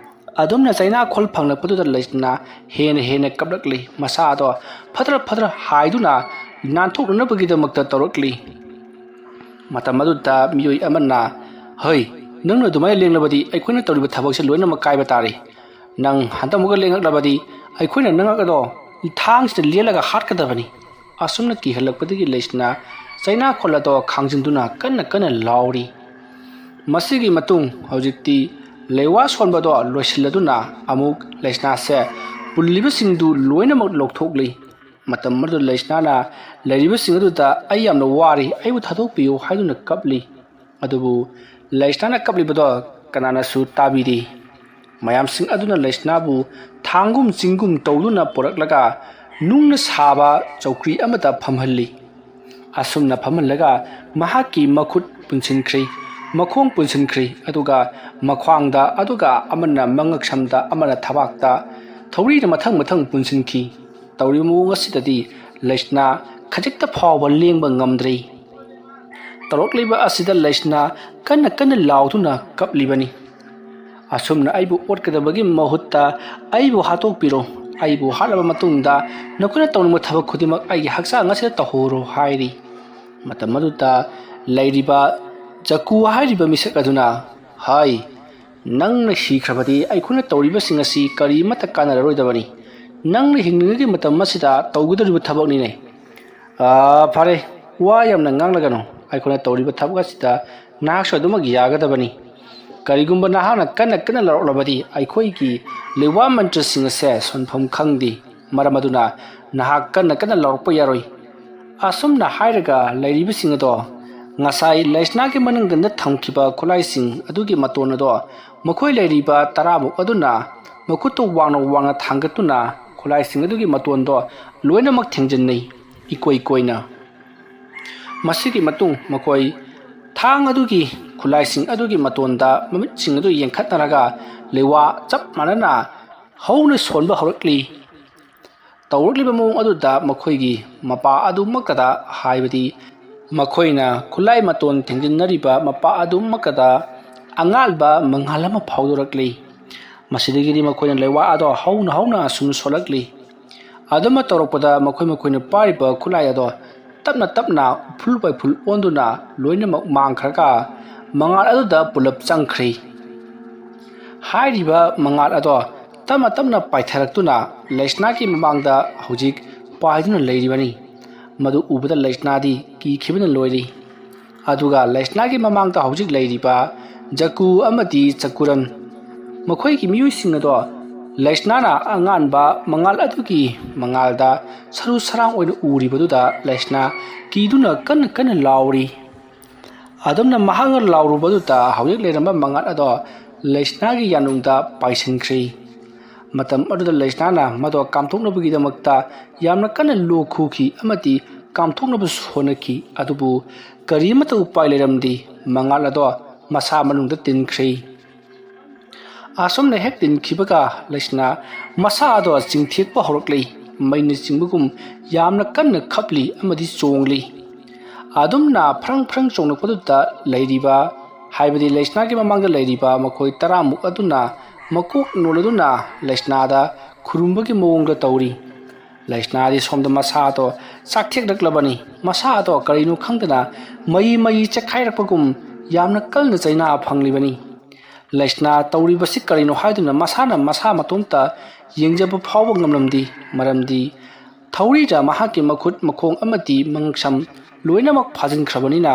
ꯑꯗꯨꯝꯅ ꯆꯩꯅꯥꯈꯣꯜ ꯐꯪꯂꯛꯄꯗꯨꯗ ꯂꯩꯁꯅꯥ ꯍꯦꯟꯅ ꯀꯞꯂꯛꯂꯤ ꯃꯁꯥꯗꯣ ꯐꯗ꯭ꯔ ꯍꯥꯏꯗꯨꯅ ꯅꯥꯟꯊꯣꯛꯅꯅꯕꯒꯤꯗꯃꯛꯇ ꯇꯧꯔꯛꯂꯤ ꯃꯇꯝ ꯑꯗꯨꯗ ꯃꯤꯑꯣꯏ ꯑꯃꯅ ꯍꯩ ꯅꯪꯅ ꯑꯗꯨꯃꯥꯏꯅ ꯂꯦꯡꯂꯕꯗꯤ ꯑꯩꯈꯣꯏꯅ ꯇꯧꯔꯤꯕ ꯊꯕꯛꯁꯦ ꯂꯣꯏꯅꯃꯛ ꯀꯥꯏꯕ ꯇꯥꯔꯦ ꯅꯪ ꯍꯟꯗꯛꯃꯨꯛꯀ ꯂꯦꯡꯉꯛꯂꯕꯗꯤ ꯑꯩꯈꯣꯏꯅ ꯅꯉꯛ ꯑꯗꯣ ꯊꯥꯡꯁꯤꯗ ꯂꯦꯜꯂꯒ ꯍꯥꯠꯀꯗꯕꯅꯤ ꯑꯁꯨꯝꯅ ꯀꯤꯍꯜꯂꯛꯄꯗꯒꯤ ꯂꯩꯁꯅꯥ ꯆꯩꯅꯥꯈꯣꯜ ꯑꯗꯣ ꯈꯥꯡꯖꯤꯟꯗꯨꯅ ꯀꯟꯅ ꯂꯥꯎꯔꯤ ꯃꯁꯤꯒꯤ ꯃꯇꯨꯡ ꯍꯧꯖꯤꯛꯇꯤ ꯂꯩꯋꯥ ꯁꯣꯟꯕꯗꯣ ꯂꯣꯏꯁꯤꯜꯂꯗꯨꯅ ꯑꯃꯨꯛ ꯂꯩꯁꯅꯥꯁꯦ ꯄꯨꯜꯂꯤꯕꯁꯤꯡꯗꯨ ꯂꯣꯏꯅꯃꯛ ꯂꯧꯊꯣꯛꯂꯤ ꯃꯇꯝ ꯑꯗꯨꯗ ꯂꯩꯁꯅꯥꯅ ꯂꯩꯔꯤꯕꯁꯤꯡ ꯑꯗꯨꯗ ꯑꯩ ꯌꯥꯝꯅ ꯋꯥꯔꯤ ꯑꯩꯕꯨ ꯊꯥꯗꯣꯛꯄꯤꯌꯨ ꯍꯥꯏꯗꯨꯅ ꯀꯞꯂꯤ ꯑꯗꯨꯕꯨ ꯂꯩꯁꯅꯥꯅ ꯀꯞꯂꯤꯕꯗꯣ ꯀꯅꯥꯅꯁꯨ ꯇꯥꯕꯤꯗꯦ ꯃꯌꯥꯝꯁꯤꯡ ꯑꯗꯨꯅ ꯂꯩꯁꯅꯥꯕꯨ ꯊꯥꯡꯒꯨꯝ ꯆꯤꯡꯒꯨꯝ ꯇꯧꯗꯨꯅ ꯄꯨꯔꯛꯂꯒ ꯅꯨꯡꯅ ꯁꯥꯕ ꯆꯧꯀ꯭ꯔꯤ ꯑꯃꯗ ꯐꯝꯍꯜꯂꯤ ꯑꯁꯨꯝꯅ ꯐꯝꯍꯜꯂꯒ ꯃꯍꯥꯛꯀꯤ ꯃꯈꯨꯠ ꯄꯨꯟꯁꯤꯟꯈ꯭ꯔꯤ ꯃꯈꯣꯡ ꯄꯨꯟꯁꯤꯟꯈ꯭ꯔꯤ ꯑꯗꯨꯒ ꯃꯈ꯭ꯋꯥꯡꯗ ꯑꯗꯨꯒ ꯑꯃꯅ ꯃꯉꯛ ꯁꯝꯗ ꯑꯃꯅ ꯊꯕꯥꯛꯇ ꯊꯧꯔꯤꯅ ꯃꯊꯪ ꯄꯨꯟꯁꯤꯟꯈꯤ ꯇꯧꯔꯤꯕ ꯃꯑꯣꯡ ꯑꯁꯤꯗꯗꯤ ꯂꯩꯁꯅꯥ ꯈꯖꯤꯛꯇ ꯐꯥꯎꯕ ꯂꯦꯡꯕ ꯉꯝꯗ꯭ꯔꯤ ꯇꯧꯔꯛꯂꯤꯕ ꯑꯁꯤꯗ ꯂꯩꯁꯅꯥ ꯀꯟꯅ ꯂꯥꯎꯗꯨꯅ ꯀꯞꯂꯤꯕꯅꯤ ꯑꯁꯨꯝꯅ ꯑꯩꯕꯨ ꯑꯣꯠꯀꯗꯕꯒꯤ ꯃꯍꯨꯠꯇ ꯑꯩꯕꯨ ꯍꯥꯠꯇꯣꯛꯄꯤꯔꯣ ꯑꯩꯕꯨ ꯍꯥꯠꯂꯕ ꯃꯇꯨꯡꯗ ꯅꯈꯣꯏꯅ ꯇꯧꯅꯤꯡꯕ ꯊꯕꯛ ꯈꯨꯗꯤꯡꯃꯛ ꯑꯩꯒꯤ ꯍꯛꯆꯥꯡ ꯑꯁꯤꯗ ꯇꯧꯍꯧꯔꯣ ꯍꯥꯏꯔꯤ ꯃꯇꯝ ꯑꯗꯨꯗ ꯂꯩꯔꯤꯕ ꯖꯀꯨ ꯍꯥꯏꯔꯤꯕ ꯃꯤꯁꯛ ꯑꯗꯨꯅ ꯍꯥꯏ ꯅꯪꯅ ꯁꯤꯈ꯭ꯔꯕꯗꯤ ꯑꯩꯈꯣꯏꯅ ꯇꯧꯔꯤꯕꯁꯤꯡ ꯑꯁꯤ ꯀꯔꯤꯃꯠꯇ ꯀꯥꯟꯅꯔꯔꯣꯏꯗꯕꯅꯤ ꯅꯪꯅ ꯍꯤꯡꯂꯤꯉꯩꯒꯤ ꯃꯇꯝ ꯑꯁꯤꯗ ꯇꯧꯒꯗꯧꯔꯤꯕ ꯊꯕꯛꯅꯤꯅꯦ ꯐꯔꯦ ꯋꯥ ꯌꯥꯝꯅ ꯉꯥꯡꯂꯒꯅꯨ ꯑꯩꯈꯣꯏꯅ ꯇꯧꯔꯤꯕ ꯊꯕꯛ ꯑꯁꯤꯗ ꯅꯍꯥꯛꯁꯨ ꯑꯗꯨꯃꯛ ꯌꯥꯒꯗꯕꯅꯤ ꯀꯔꯤꯒꯨꯝꯕ ꯅꯍꯥꯛꯅ ꯀꯟꯅ ꯂꯥꯎꯔꯛꯂꯕꯗꯤ ꯑꯩꯈꯣꯏꯒꯤ ꯂꯩꯋꯥ ꯃꯟꯇ꯭ꯔꯁꯤꯡ ꯑꯁꯦ ꯁꯣꯟꯐꯝ ꯈꯪꯗꯦ ꯃꯔꯝ ꯑꯗꯨꯅ ꯅꯍꯥꯛ ꯀꯟꯅ ꯂꯥꯎꯔꯛꯄ ꯌꯥꯔꯣꯏ ꯑꯁꯨꯝꯅ ꯍꯥꯏꯔꯒ ꯂꯩꯔꯤꯕꯁꯤꯡ ꯑꯗꯣ ꯉꯁꯥꯏ ꯂꯩꯁꯅꯥꯒꯤ ꯃꯅꯪꯒꯟꯗ ꯊꯝꯈꯤꯕ ꯈꯨꯠꯂꯥꯏꯁꯤꯡ ꯑꯗꯨꯒꯤ ꯃꯇꯣꯟ ꯑꯗꯣ ꯃꯈꯣꯏ ꯂꯩꯔꯤꯕ 10ꯃꯨꯛ ꯑꯗꯨꯅ ꯃꯈꯨꯠꯇꯨ ꯋꯥꯡꯅ ꯊꯥꯡꯒꯠꯇꯨꯅ ꯈꯨꯠꯂꯥꯏꯁꯤꯡ ꯑꯗꯨꯒꯤ ꯃꯇꯣꯟꯗꯣ ꯂꯣꯏꯅꯃꯛ ꯊꯦꯡꯖꯤꯟꯅꯩ ꯏꯀꯣꯏ ꯀꯣꯏꯅ꯫ ꯃꯁꯤꯒꯤ ꯃꯇꯨꯡ ꯃꯈꯣꯏ ꯊꯥꯡ ꯑꯗꯨꯒꯤ ꯈꯨꯠꯂꯥꯏꯁꯤꯡ ꯑꯗꯨꯒꯤ ꯃꯇꯣꯟꯗ ꯃꯃꯤꯠꯁꯤꯡ ꯑꯗꯨ ꯌꯦꯡꯈꯠꯅꯔꯒ ꯂꯩꯋꯥ ꯆꯞ ꯃꯥꯟꯅꯅ ꯍꯧꯅ ꯁꯣꯟꯕ ꯍꯧꯔꯛꯂꯤ꯫ ꯇꯧꯔꯛꯂꯤꯕ ꯃꯑꯣꯡ ꯑꯗꯨꯗ ꯃꯈꯣꯏꯒꯤ ꯃꯄꯥ ꯑꯗꯨꯃꯛꯇꯗ ꯍꯥꯏꯕꯗꯤ ꯃꯈꯣꯏꯅ ꯈꯨꯠꯂꯥꯏ ꯃꯇꯣꯟ ꯊꯦꯡꯖꯤꯟꯅꯔꯤꯕ ꯃꯄꯥ ꯑꯗꯨꯃꯛꯇꯗ ꯑꯉꯥꯟꯕ ꯃꯉꯥꯜ ꯑꯃ ꯐꯥꯎꯗꯣꯔꯛꯂꯤ꯫ ꯃꯁꯤꯗꯒꯤꯗꯤ ꯃꯈꯣꯏꯅ ꯂꯩꯋꯥ ꯑꯗꯣ ꯍꯧꯅ ꯁꯨꯝ ꯁꯣꯜꯂꯛꯂꯤ꯫ ꯑꯗꯨꯝꯅ ꯇꯧꯔꯛꯄꯗ ꯃꯈꯣꯏꯅ ꯄꯥꯏꯔꯤꯕ ꯈꯨꯠꯂꯥꯏ ꯑꯗꯣ ꯇꯞꯅ ꯎꯐꯨꯜ ꯋꯥꯏꯐꯨꯜ ꯑꯣꯟꯗꯨꯅ ꯂꯣꯏꯅꯃꯛ ꯃꯥꯡꯈ꯭ꯔꯒ ꯃꯉꯥꯜ ꯑꯗꯨꯗ ꯄꯨꯂꯞ ꯆꯪꯈ꯭ꯔꯦ꯫ ꯍꯥꯏꯔꯤꯕ ꯃꯉꯥꯜ ꯑꯗꯣ ꯇꯞꯅ ꯄꯥꯏꯊꯔꯛꯇꯨꯅ ꯂꯩꯁꯅꯥꯒꯤ ꯃꯃꯥꯡꯗ ꯍꯧꯖꯤꯛ ꯄꯥꯏꯗꯨꯅ ꯂꯩꯔꯤꯕꯅꯤ꯫ ꯃꯗꯨ ꯎꯕꯗ ꯂꯩꯁꯅꯥꯗꯤ ꯀꯤꯈꯤꯕꯅ ꯂꯣꯏꯔꯤ꯫ ꯑꯗꯨꯒ ꯂꯩꯁꯅꯥꯒꯤ ꯃꯃꯥꯡꯗ ꯍꯧꯖꯤꯛ ꯂꯩꯔꯤꯕ ꯖꯀꯨ ꯑꯃꯗꯤ ꯆꯀꯨꯔꯟ ꯃꯈꯣꯏꯒꯤ ꯃꯤꯑꯣꯏꯁꯤꯡ ꯑꯗꯣ ꯂꯩꯁꯅꯥꯅ ꯑꯉꯥꯟꯕ ꯃꯉꯥꯜ ꯑꯗꯨꯒꯤ ꯃꯉꯥꯜꯗ ꯁꯔꯨ ꯁꯔꯥꯡ ꯑꯣꯏꯅ ꯎꯔꯤꯕꯗꯨꯗ ꯂꯩꯁꯅꯥ ꯀꯤꯗꯨꯅ ꯀꯟꯅ ꯂꯥꯎꯔꯤ꯫ ꯑꯗꯨꯝꯅ ꯃꯍꯥꯛꯅ ꯂꯥꯎꯔꯨꯕꯗꯨꯗ ꯍꯧꯖꯤꯛ ꯂꯩꯔꯝꯕ ꯃꯉꯥꯜ ꯑꯗꯣ ꯂꯩꯁꯅꯥꯒꯤ ꯌꯥꯅꯨꯡꯗ ꯄꯥꯏꯁꯤꯟꯈ꯭ꯔꯦ꯫ ꯃꯇꯝ ꯑꯗꯨꯗ ꯂꯩꯁꯅꯥꯅ ꯃꯗꯣ ꯀꯥꯝꯊꯣꯛꯅꯕꯒꯤꯗꯃꯛꯇ ꯌꯥꯝꯅ ꯀꯟꯅ ꯂꯣꯛ ꯈꯨꯈꯤ ꯑꯃꯗꯤ ꯀꯥꯝꯊꯣꯛꯅꯕꯁꯨ ꯍꯣꯠꯅꯈꯤ꯫ ꯑꯗꯨꯕꯨ ꯀꯔꯤꯃꯠꯇ ꯎꯄꯥꯏ ꯂꯩꯔꯝꯗꯦ꯫ ꯃꯉꯥꯜ ꯑꯗꯣ ꯃꯁꯥ ꯃꯅꯨꯡꯗ ꯇꯤꯟꯈ꯭ꯔꯦ꯫ ꯑꯁꯨꯝꯅ ꯍꯦꯛ ꯇꯤꯟꯈꯤꯕꯒ ꯂꯩꯁꯅꯥ ꯃꯁꯥ ꯑꯗꯣ ꯆꯤꯡꯊꯦꯛꯄ ꯍꯧꯔꯛꯂꯤ꯫ ꯃꯩꯅ ꯆꯤꯡꯕꯒꯨꯝ ꯌꯥꯝꯅ ꯀꯟꯅ ꯈꯞꯂꯤ ꯑꯃꯗꯤ ꯆꯣꯡꯂꯤ꯫ ꯑꯗꯨꯝꯅ ꯐ꯭ꯔꯪ ꯆꯣꯡꯂꯛꯄꯗꯨꯗ ꯂꯩꯔꯤꯕ ꯍꯥꯏꯕꯗꯤ ꯂꯩꯁꯅꯥꯒꯤ ꯃꯃꯥꯡꯗ ꯂꯩꯔꯤꯕ ꯃꯈꯣꯏ 10ꯃꯨꯛ ꯑꯗꯨꯅ ꯃꯀꯣꯛ ꯅꯣꯜꯂꯗꯨꯅ ꯂꯩꯁꯅꯥꯗ ꯈꯨꯔꯨꯝꯕꯒꯤ ꯃꯑꯣꯡꯗ ꯇꯧꯔꯤ꯫ ꯂꯩꯁꯅꯥꯗꯤ ꯁꯣꯝꯗ ꯃꯁꯥ ꯑꯗꯣ ꯆꯥꯛꯊꯦꯛꯂꯛꯂꯕꯅꯤ꯫ ꯃꯁꯥ ꯑꯗꯣ ꯀꯔꯤꯅꯣ ꯈꯪꯗꯅ ꯃꯩ ꯆꯦꯛꯈꯥꯏꯔꯛꯄꯒꯨꯝ ꯌꯥꯝꯅ ꯀꯟꯅ ꯆꯩꯅꯥ ꯐꯪꯂꯤꯕꯅꯤ꯫ ꯂꯩꯁꯅꯥ ꯇꯧꯔꯤꯕꯁꯤ ꯀꯔꯤꯅꯣ ꯍꯥꯏꯗꯨꯅ ꯃꯁꯥꯅ ꯃꯁꯥ ꯃꯇꯣꯝꯇ ꯌꯦꯡꯖꯕ ꯐꯥꯎꯕ ꯉꯝꯂꯝꯗꯦ꯫ ꯃꯔꯝꯗꯤ ꯊꯧꯔꯤꯗ ꯃꯍꯥꯛꯀꯤ ꯃꯈꯨꯠ ꯃꯈꯣꯡ ꯑꯃꯗꯤ ꯃꯉꯛꯁꯝ ꯂꯣꯏꯅꯃꯛ ꯐꯥꯖꯤꯟꯈ꯭ꯔꯕꯅꯤꯅ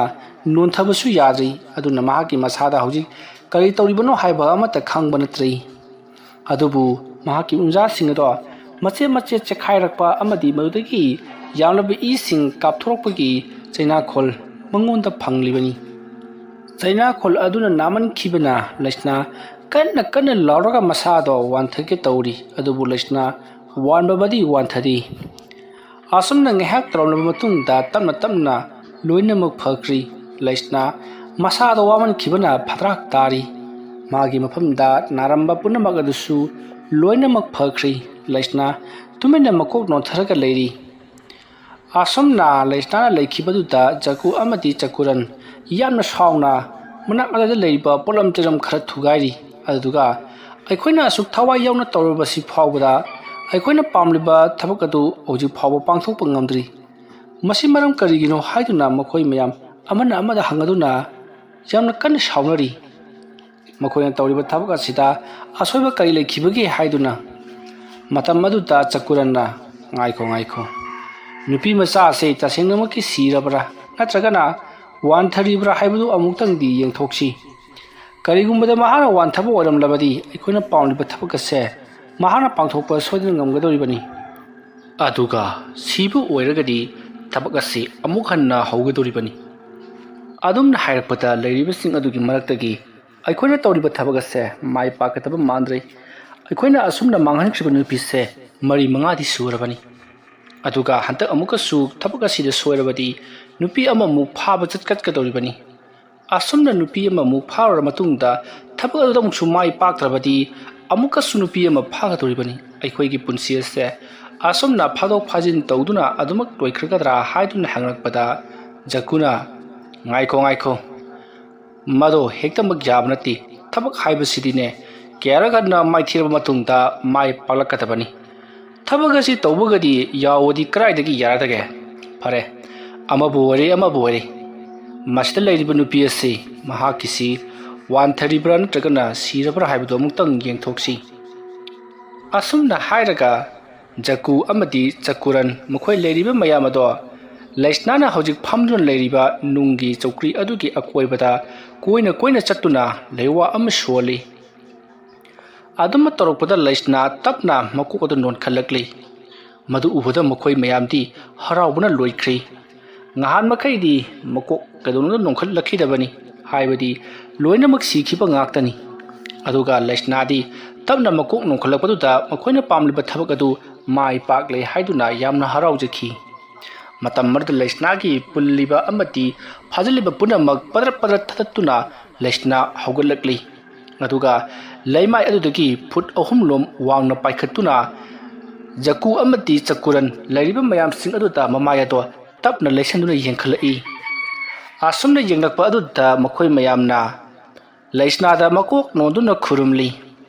ꯅꯣꯟꯊꯕꯁꯨ ꯌꯥꯗ꯭ꯔꯤ꯫ ꯑꯗꯨꯅ ꯃꯍꯥꯛꯀꯤ ꯃꯁꯥꯗ ꯍꯧꯖꯤꯛ ꯀꯔꯤ ꯇꯧꯔꯤꯕꯅꯣ ꯍꯥꯏꯕ ꯑꯃꯠꯇ ꯈꯪꯕ ꯅꯠꯇ꯭ꯔꯤ꯫ ꯑꯗꯨꯕꯨ ꯃꯍꯥꯛꯀꯤ ꯎꯟꯖꯥꯁꯤꯡ ꯑꯗꯣ ꯃꯆꯦꯠ ꯆꯦꯛꯈꯥꯏꯔꯛꯄ ꯑꯃꯗꯤ ꯃꯗꯨꯗꯒꯤ ꯌꯥꯝꯂꯕ ꯏꯁꯤꯡ ꯀꯥꯞꯊꯣꯔꯛꯄꯒꯤ ꯆꯩꯅꯥꯈꯣꯜ ꯃꯉꯣꯟꯗ ꯐꯪꯂꯤꯕꯅꯤ꯫ ꯆꯩꯅꯥꯈꯣꯜ ꯑꯗꯨꯅ ꯅꯥꯃꯟꯈꯤꯕꯅ ꯂꯩꯁꯅꯥ ꯀꯟꯅ ꯂꯥꯎꯔꯒ ꯃꯁꯥ ꯑꯗꯣ ꯋꯥꯟꯊꯒꯦ ꯇꯧꯔꯤ꯫ ꯑꯗꯨꯕꯨ ꯂꯩꯁꯅꯥ ꯋꯥꯟꯕꯕꯨꯗꯤ ꯋꯥꯟꯊꯗꯦ꯫ ꯑꯁꯨꯝꯅ ꯉꯥꯏꯍꯥꯛ ꯇꯧꯔꯝꯂꯕ ꯃꯇꯨꯡꯗ ꯇꯞꯅ ꯂꯣꯏꯅꯃꯛ ꯐꯈ꯭ꯔꯤ꯫ ꯂꯩꯁꯅꯥ ꯃꯁꯥꯗ ꯋꯥꯃꯟꯈꯤꯕꯅ ꯐꯗ꯭ꯔꯥꯛ ꯇꯥꯔꯤ꯫ ꯃꯥꯒꯤ ꯃꯐꯝꯗ ꯅꯥꯔꯝꯕ ꯄꯨꯝꯅꯃꯛ ꯑꯗꯨꯁꯨ ꯂꯣꯏꯅꯃꯛ ꯐꯈ꯭ꯔꯤ꯫ ꯂꯩꯁꯅꯥ ꯇꯨꯃꯤꯟꯅ ꯃꯀꯣꯛ ꯅꯣꯟꯊꯔꯒ ꯂꯩꯔꯤ꯫ ꯑꯁꯨꯝꯅ ꯂꯩꯁꯅꯥꯅ ꯂꯩꯈꯤꯕꯗꯨꯗ ꯖꯀꯨ ꯑꯃꯗꯤ ꯆꯀꯨꯔꯟ ꯌꯥꯝꯅ ꯁꯥꯎꯅ ꯃꯅꯥꯛ ꯑꯗꯨꯗ ꯂꯩꯔꯤꯕ ꯄꯣꯠꯂꯝ ꯆꯩꯔꯝ ꯈꯔ ꯊꯨꯒꯥꯏꯔꯤ꯫ ꯑꯗꯨꯒ ꯑꯩꯈꯣꯏꯅ ꯑꯁꯨꯛ ꯊꯋꯥꯏ ꯌꯥꯎꯅ ꯇꯧꯔꯕꯁꯤ ꯐꯥꯎꯕꯗ ꯑꯩꯈꯣꯏꯅ ꯄꯥꯝꯂꯤꯕ ꯊꯕꯛ ꯑꯗꯨ ꯍꯧꯖꯤꯛ ꯐꯥꯎꯕ ꯄꯥꯡꯊꯣꯛꯄ ꯉꯝꯗ꯭ꯔꯤ꯫ ꯃꯁꯤ ꯃꯔꯝ ꯀꯔꯤꯒꯤꯅꯣ ꯍꯥꯏꯗꯨꯅ ꯃꯈꯣꯏ ꯃꯌꯥꯝ ꯑꯃꯅ ꯑꯃꯗ ꯍꯪꯅꯗꯨꯅ ꯌꯥꯝꯅ ꯀꯟꯅ ꯁꯥꯎꯅꯔꯤ꯫ ꯃꯈꯣꯏꯅ ꯇꯧꯔꯤꯕ ꯊꯕꯛ ꯑꯁꯤꯗ ꯑꯁꯣꯏꯕ ꯀꯔꯤ ꯂꯩꯈꯤꯕꯒꯦ ꯍꯥꯏꯗꯨꯅ꯫ ꯃꯇꯝ ꯑꯗꯨꯗ ꯆꯀꯨꯔꯟꯅ ꯉꯥꯏꯈꯣ ꯅꯨꯄꯤ ꯃꯆꯥ ꯑꯁꯤ ꯇꯁꯦꯡꯅꯃꯛꯀꯤ ꯁꯤꯔꯕ꯭ꯔꯥ ꯅꯠꯇ꯭ꯔꯒꯅ ꯋꯥꯟꯊꯔꯤꯕ꯭ꯔꯥ ꯍꯥꯏꯕꯗꯨ ꯑꯃꯨꯛꯇꯪꯗꯤ ꯌꯦꯡꯊꯣꯛꯁꯤ꯫ ꯀꯔꯤꯒꯨꯝꯕꯗ ꯃꯍꯥꯛꯅ ꯋꯥꯟꯊꯕ ꯑꯣꯏꯔꯝꯂꯕꯗꯤ ꯑꯩꯈꯣꯏꯅ ꯄꯥꯝꯂꯤꯕ ꯊꯕꯛ ꯑꯁꯦ ꯃꯍꯥꯛꯅ ꯄꯥꯡꯊꯣꯛꯄ ꯁꯣꯏꯗꯅ ꯉꯝꯒꯗꯧꯔꯤꯕꯅꯤ꯫ ꯑꯗꯨꯒ ꯁꯤꯕ ꯑꯣꯏꯔꯒꯗꯤ ꯊꯕꯛ ꯑꯁꯤ ꯑꯃꯨꯛ ꯍꯟꯅ ꯍꯧꯒꯗꯧꯔꯤꯕꯅꯤ꯫ ꯑꯗꯨꯝꯅ ꯍꯥꯏꯔꯛꯄꯗ ꯂꯩꯔꯤꯕꯁꯤꯡ ꯑꯗꯨꯒꯤ ꯃꯔꯛꯇꯒꯤ ꯑꯩꯈꯣꯏꯅ ꯇꯧꯔꯤꯕ ꯊꯕꯛ ꯑꯁꯦ ꯃꯥꯏ ꯄꯥꯛꯀꯗꯕ ꯃꯥꯟꯗ꯭ꯔꯦ꯫ ꯑꯩꯈꯣꯏꯅ ꯑꯁꯨꯝꯅ ꯃꯥꯡꯍꯟꯈ꯭ꯔꯤꯕ ꯅꯨꯄꯤꯁꯦ 4-5ꯗꯤ ꯁꯨꯔꯕꯅꯤ꯫ ꯑꯗꯨꯒ ꯍꯟꯗꯛ ꯑꯃꯨꯛꯀꯁꯨ ꯊꯕꯛ ꯑꯁꯤꯗ ꯁꯣꯏꯔꯕꯗꯤ ꯅꯨꯄꯤ ꯑꯃꯃꯨꯛ ꯐꯥꯕ ꯆꯠꯀꯗꯧꯔꯤꯕꯅꯤ꯫ ꯑꯁꯨꯝꯅ ꯅꯨꯄꯤ ꯑꯃꯃꯨꯛ ꯐꯥꯔꯨꯔ ꯃꯇꯨꯡꯗ ꯊꯕꯛ ꯑꯗꯨꯗ ꯑꯃꯨꯛꯁꯨ ꯃꯥꯏ ꯄꯥꯛꯇ꯭ꯔꯕꯗꯤ ꯑꯃꯨꯛꯀꯁꯨ ꯅꯨꯄꯤ ꯑꯃ ꯐꯥꯒꯗꯧꯔꯤꯕꯅꯤ꯫ ꯑꯩꯈꯣꯏꯒꯤ ꯄꯨꯟꯁꯤ ꯑꯁꯦ ꯑꯁꯨꯝꯅ ꯐꯥꯗꯣꯛ ꯐꯥꯖꯤꯟ ꯇꯧꯗꯨꯅ ꯑꯗꯨꯃꯛ ꯂꯣꯏꯈ꯭ꯔꯒꯗ꯭ꯔꯥ ꯍꯥꯏꯗꯨꯅ ꯍꯪꯂꯛꯄꯗ ꯖꯀꯨꯅ ꯉꯥꯏꯈꯣ ꯃꯗꯣ ꯍꯦꯛꯇꯃꯛ ꯌꯥꯕ ꯅꯠꯇꯦ꯫ ꯊꯕꯛ ꯍꯥꯏꯕꯁꯤꯗꯤꯅꯦ ꯀꯌꯥꯔꯛ ꯍꯟꯅ ꯃꯥꯏꯊꯤꯔꯕ ꯃꯇꯨꯡꯗ ꯃꯥꯏ ꯄꯥꯛꯂꯛꯀꯗꯕꯅꯤ꯫ ꯊꯕꯛ ꯑꯁꯤ ꯇꯧꯕꯒꯗꯤ ꯌꯥꯎꯕꯗꯤ ꯀꯗꯥꯏꯗꯒꯤ ꯌꯥꯔꯗꯒꯦ? ꯐꯔꯦ ꯑꯃꯕꯨ ꯑꯣꯏꯔꯦ ꯃꯁꯤꯗ ꯂꯩꯔꯤꯕ ꯅꯨꯄꯤ ꯑꯁꯤ ꯃꯍꯥꯛꯀꯤꯁꯤ ꯋꯥꯟꯊꯔꯤꯕ꯭ꯔꯥ ꯅꯠꯇ꯭ꯔꯒꯅ ꯁꯤꯔꯕ꯭ꯔꯥ ꯍꯥꯏꯕꯗꯨ ꯑꯃꯨꯛꯇꯪ ꯌꯦꯡꯊꯣꯛꯁꯤ꯫ ꯑꯁꯨꯝꯅ ꯍꯥꯏꯔꯒ ꯖꯀꯨ ꯑꯃꯗꯤ ꯆꯀꯨꯔꯟ ꯃꯈꯣꯏ ꯂꯩꯔꯤꯕ ꯃꯌꯥꯝ ꯑꯗꯣ ꯂꯩꯁꯅꯥꯅ ꯍꯧꯖꯤꯛ ꯐꯝꯗꯨꯅ ꯂꯩꯔꯤꯕ ꯅꯨꯡꯒꯤ ꯆꯧꯀ꯭ꯔꯤ ꯑꯗꯨꯒꯤ ꯑꯀꯣꯏꯕꯗ ꯀꯣꯏꯅ ꯆꯠꯇꯨꯅ ꯂꯩꯋꯥ ꯑꯃ ꯁꯣꯜꯂꯤ꯫ ꯑꯗꯨꯝꯅ ꯇꯧꯔꯛꯄꯗ ꯂꯩꯁꯅꯥ ꯇꯞꯅ ꯃꯀꯣꯛ ꯑꯗꯨ ꯅꯣꯟꯈꯠꯂꯛꯂꯤ꯫ ꯃꯗꯨ ꯎꯕꯗ ꯃꯈꯣꯏ ꯃꯌꯥꯝꯗꯤ ꯍꯔꯥꯎꯕꯅ ꯂꯣꯏꯈ꯭ꯔꯤ꯫ ꯉꯍꯥꯟ ꯃꯈꯩꯗꯤ ꯃꯀꯣꯛ ꯀꯩꯗꯧꯅꯨꯡꯗ ꯅꯣꯟꯈꯠꯂꯛꯈꯤꯗꯕꯅꯤ ꯍꯥꯏꯕꯗꯤ ꯂꯣꯏꯅꯃꯛ ꯁꯤꯈꯤꯕ ꯉꯥꯛꯇꯅꯤ꯫ ꯑꯗꯨꯒ ꯂꯩꯁꯅꯥꯗꯤ ꯇꯞꯅ ꯃꯀꯣꯛ ꯅꯣꯡꯈꯠꯂꯛꯄꯗꯨꯗ ꯃꯈꯣꯏꯅ ꯄꯥꯝꯂꯤꯕ ꯊꯕꯛ ꯑꯗꯨ ꯃꯥꯏ ꯄꯥꯛꯂꯦ ꯍꯥꯏꯗꯨꯅ ꯌꯥꯝꯅ ꯍꯔꯥꯎꯖꯈꯤ꯫ ꯃꯇꯝ ꯑꯗꯨꯗ ꯂꯩꯁꯅꯥꯒꯤ ꯄꯨꯜꯂꯤꯕ ꯑꯃꯗꯤ ꯐꯥꯖꯤꯜꯂꯤꯕ ꯄꯨꯝꯅꯃꯛ ꯄꯗ꯭ꯔꯠ ꯄꯗ꯭ꯔꯠ ꯊꯗꯠꯇꯨꯅ ꯂꯩꯁꯅꯥ ꯍꯧꯒꯠꯂꯛꯂꯤ꯫ ꯑꯗꯨꯒ ꯂꯩꯃꯥꯏ ꯑꯗꯨꯗꯒꯤ ꯐꯨꯠ 3 ꯂꯣꯝ ꯋꯥꯡꯅ ꯄꯥꯏꯈꯠꯇꯨꯅ ꯖꯀꯨ ꯑꯃꯗꯤ ꯆꯀꯨꯔꯟ ꯂꯩꯔꯤꯕ ꯃꯌꯥꯝꯁꯤꯡ ꯑꯗꯨꯗ ꯃꯃꯥꯏ ꯑꯗꯣ ꯇꯞꯅ ꯂꯩꯁꯟꯗꯨꯅ ꯌꯦꯡꯈꯠꯂꯛꯏ꯫ ꯑꯁꯨꯝꯅ ꯌꯦꯡꯂꯛꯄ ꯑꯗꯨꯗ ꯃꯈꯣꯏ ꯃꯌꯥꯝꯅ ꯂꯩꯁꯅꯥꯗ ꯃꯀꯣꯛ ꯅꯣꯟꯗꯨꯅ ꯈꯨꯔꯨꯝꯂꯤ꯫